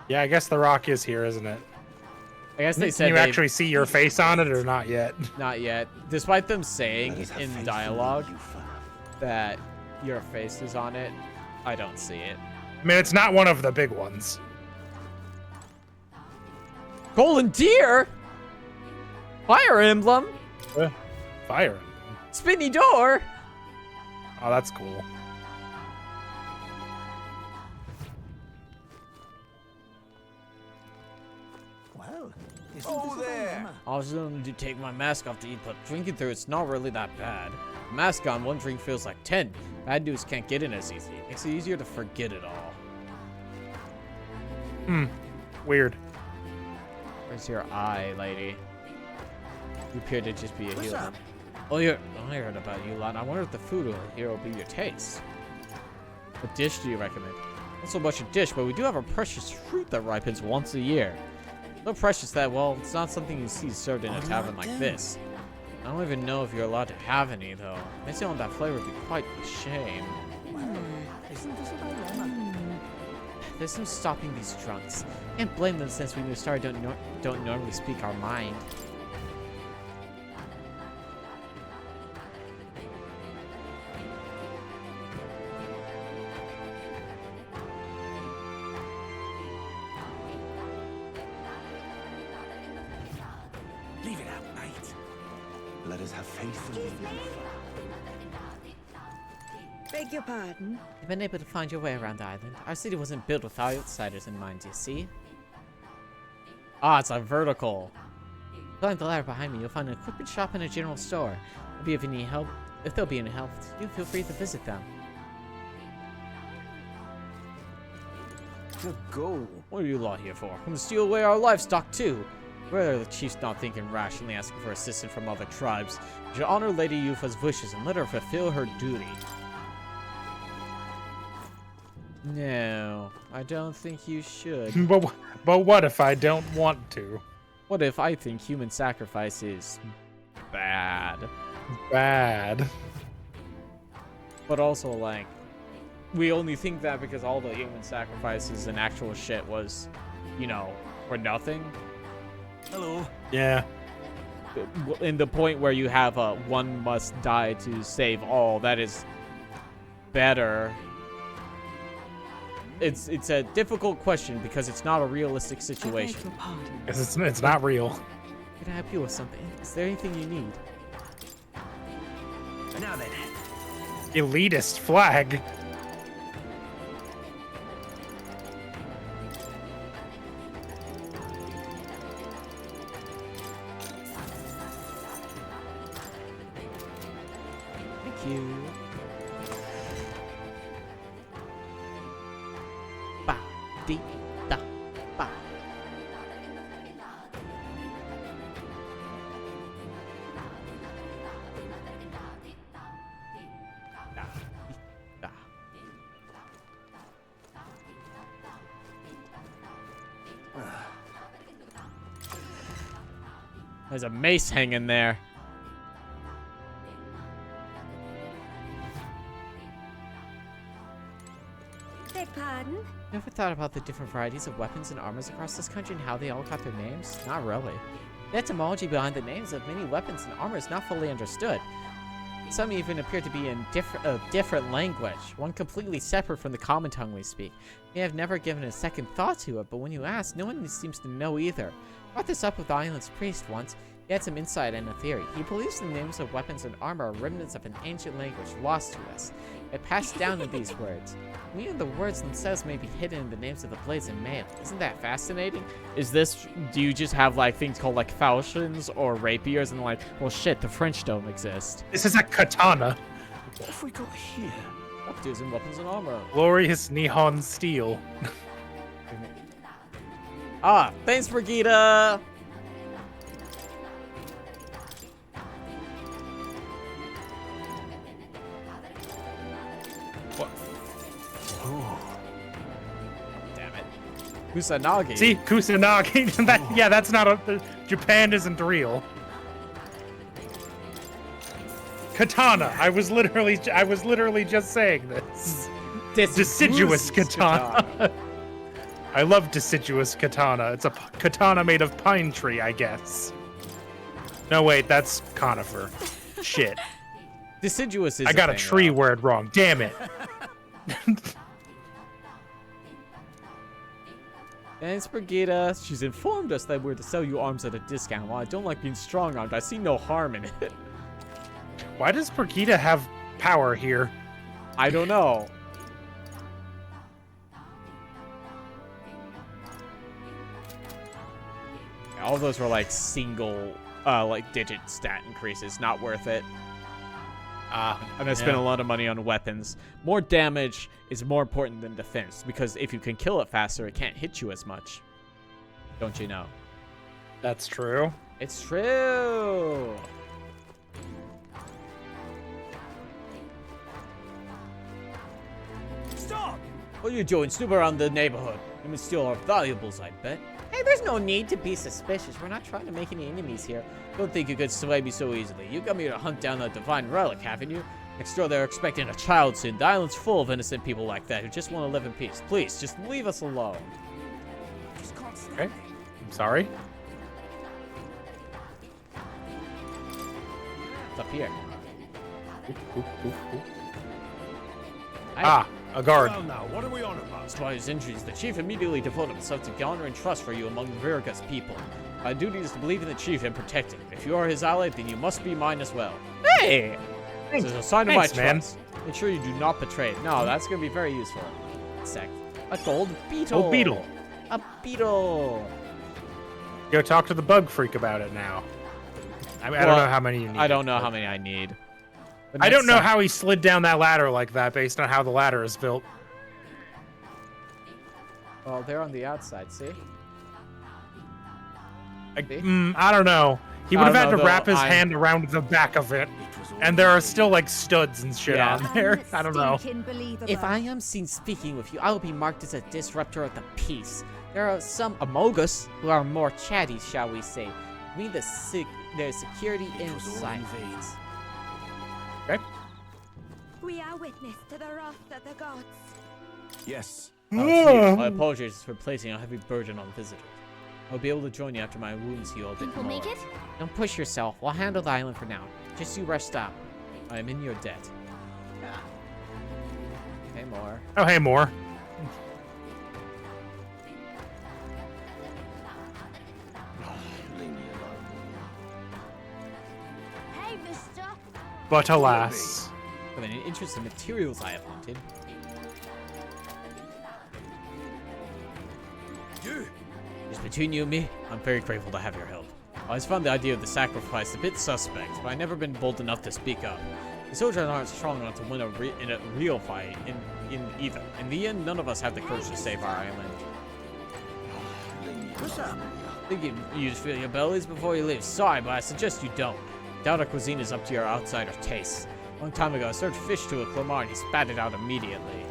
Yeah, I guess the rock is here, isn't it? I guess they Can said you actually see your face on it or not yet? Not yet. Despite them saying in dialogue that your face is on it, I don't see it. I mean, it's not one of the big ones. Golden deer? Fire emblem? Fire Emblem. Spinny door? Oh, that's cool. Well, Oh, there! I was going to take my mask off to eat, but drinking through it's not really that bad. Mask on, one drink feels like 10. Bad news can't get in as easy. Makes it easier to forget it all. Weird. Where's your eye, lady? You appear to just be a What's healer. up? Oh, I heard about you, lot. I wonder if the food here will be your taste. What dish do you recommend? Not so much a dish, but we do have a precious fruit that ripens once a year. So precious that, well, it's not something you see served in a tavern like this. I don't even know if you're allowed to have any, though. Missing on that flavor would be quite a shame. Isn't this a dilemma? There's no stopping these drunks. Can't blame them since we started don't normally speak our mind. Leave it out, mate. Let us have faith in you. Beg your pardon? You've been able to find your way around the island. Our city wasn't built with outsiders in mind, you see? Ah, it's a vertical. Climb the ladder behind me, you'll find an equipment shop and a general store. If you need help, if there'll be any help, you feel free to visit them. Good go. What are you lot here for? Come to steal away our livestock too. Whether the chief's not thinking rationally asking for assistance from other tribes, you should honor Lady Yufa's wishes and let her fulfill her duty. No, I don't think you should. But what if I don't want to? What if I think human sacrifice is bad? Bad. But also, like, we only think that because all the human sacrifices and actual shit was, you know, for nothing. Hello. Yeah. In the point where you have a one must die to save all, that is better. It's a difficult question because it's not a realistic situation. It's not real. Can I help you with something? Is there anything you need? Now then. Elitist flag. Thank you. Ba dee da ba. There's a mace hanging there. Beg pardon? You ever thought about the different varieties of weapons and armors across this country and how they all got their names? Not really. The etymology behind the names of many weapons and armor is not fully understood. Some even appear to be in different language, one completely separate from the common tongue we speak. We have never given a second thought to it, but when you ask, no one seems to know either. I brought this up with the island's priest once. He had some insight and a theory. He believes the names of weapons and armor are remnants of an ancient language lost to us. It passed down in these words. Even the words themselves may be hidden in the names of the blades and mail. Isn't that fascinating? Do you just have like things called like falchions or rapiers and like, well shit, the French don't exist. This is a katana. What have we got here? Rapiers and weapons and armor. Glorious Nihon steel. Ah, thanks, Brigitte! What? Oh. Damn it. Kusanagi. See, Kusanagi. Yeah, that's not a. Japan isn't real. Katana. I was literally just saying this. Deciduous katana. I love deciduous katana. It's a katana made of pine tree, I guess. No, wait, that's conifer. Shit. Deciduous is I got a tree word wrong. Damn it. Thanks, Brigida. She's informed us that we're to sell you arms at a discount. While I don't like being strong-armed, I see no harm in it. Why does Brigida have power here? I don't know. All those were like single, like digit stat increases. Not worth it. And I spent a lot of money on weapons. More damage is more important than defense, because if you can kill it faster, it can't hit you as much. Don't you know? That's true. It's true. Stop! What are you doing? Snoop around the neighborhood. You must steal our valuables, I bet. Hey, there's no need to be suspicious. We're not trying to make any enemies here. Don't think you could sway me so easily. You come here to hunt down a divine relic, haven't you? Next door, they're expecting a child soon. The island's full of innocent people like that who just want to live in peace. Please, just leave us alone. Okay. I'm sorry. It's up here. A guard. Well now, what are we on about? Despite his injuries, the chief immediately devoted himself to honor and trust for you among Virga's people. My duty is to believe in the chief and protect him. If you are his ally, then you must be mine as well. Hey! This is a sign of my trust. Make sure you do not betray it. No, that's going to be very useful. Insect. A gold beetle. Oh, beetle. A beetle. Go talk to the bug freak about it now. I don't know how many you need. I don't know how many I need. I don't know how he slid down that ladder like that based on how the ladder is built. Well, they're on the outside, see? I don't know. He would have had to wrap his hand around the back of it. And there are still like studs and shit on there. I don't know. If I am seen speaking with you, I will be marked as a disruptor of the peace. There are some Amogus who are more chatty, shall we say. We need their security in silence. Okay. We are witness to the wrath of the gods. Yes. I apologize for placing a heavy burden on visitors. I'll be able to join you after my wounds heal a bit more. Think we'll make it? Don't push yourself. We'll handle the island for now. Just you rest up. I am in your debt. Hey, more. Oh, hey, more. Hey, mister. But alas. With any interest in materials I have hunted. Just between you and me, I'm very grateful to have your help. I always found the idea of the sacrifice a bit suspect, but I've never been bold enough to speak up. The soldiers aren't strong enough to win in a real fight in either. In the end, none of us have the courage to save our island. What's up? Think you just feel your bellies before you leave. Sorry, but I suggest you don't. Doubt our cuisine is up to your outsider tastes. A long time ago, I served fish to a Clamar and he spat it out immediately.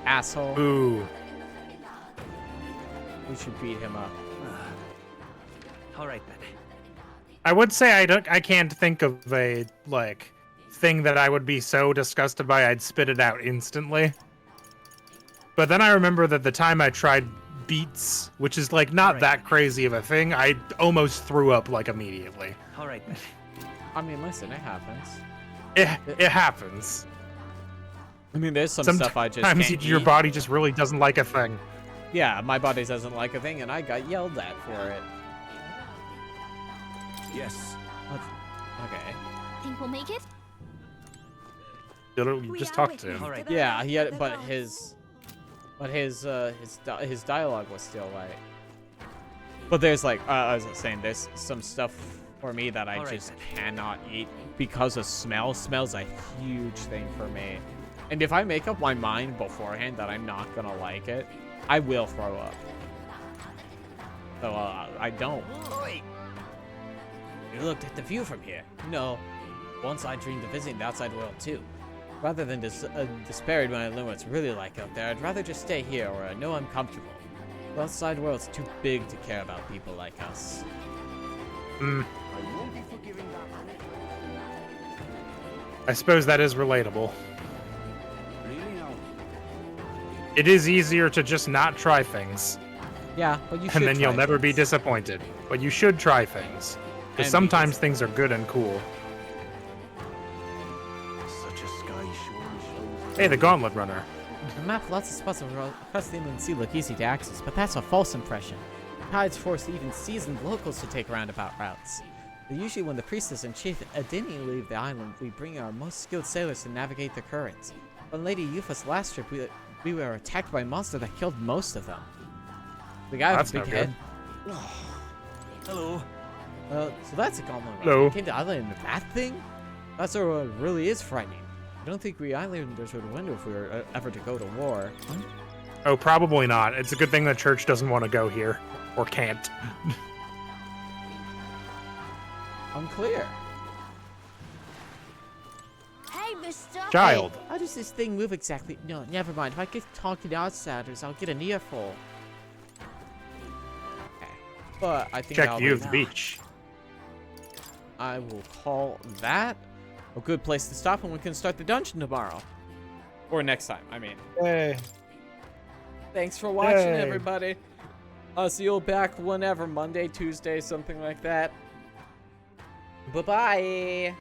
Asshole. Ooh. We should beat him up. All right then. I would say I can't think of a like thing that I would be so disgusted by I'd spit it out instantly. But then I remember that the time I tried beets, which is like not that crazy of a thing, I almost threw up like immediately. All right then. I mean, listen, it happens. It happens. I mean, there's some stuff I just can't Sometimes your body just really doesn't like a thing. Yeah, my body doesn't like a thing, and I got yelled at for it. Yes. Okay. Think we'll make it? You just talked to him. All right. Yeah, he had, but his dialogue was still like. But there's like, I was saying, there's some stuff for me that I just cannot eat because of smell. Smell's a huge thing for me, and if I make up my mind beforehand that I'm not gonna like it, I will throw up. So I don't. You looked at the view from here. No. Once I dreamed of visiting the outside world too. Rather than despaired when I learn what it's really like out there, I'd rather just stay here where I know I'm comfortable. The outside world's too big to care about people like us. I suppose that is relatable. It is easier to just not try things. Yeah, but you should. And then you'll never be disappointed. But you should try things. Because sometimes things are good and cool. Such a sky surely shows. Hey, the Gauntlet Runner. The map with lots of spots across the inland sea look easy to access, but that's a false impression. Tides force even seasoned locals to take roundabout routes. Usually when the priestess and Chief Adini leave the island, we bring our most skilled sailors to navigate the currents. On Lady Yufa's last trip, we were attacked by a monster that killed most of them. The guy with the big head. Hello. So that's a common one. Hello. We came to island with that thing? That sort of really is frightening. I don't think we islanders would win if we were ever to go to war. Oh, probably not. It's a good thing the church doesn't want to go here. Or can't. Unclear. Hey, mister! Child. Hey, how does this thing move exactly? No, never mind. If I get talking to outsiders, I'll get an earful. Okay. But I think Check I'll view of the beach. I will call that a good place to stop, and we can start the dungeon tomorrow. Or next time, I mean. Hey. Thanks for watching, Yay. everybody. I'll see you back whenever, Monday, Tuesday, something like that. Bye-bye.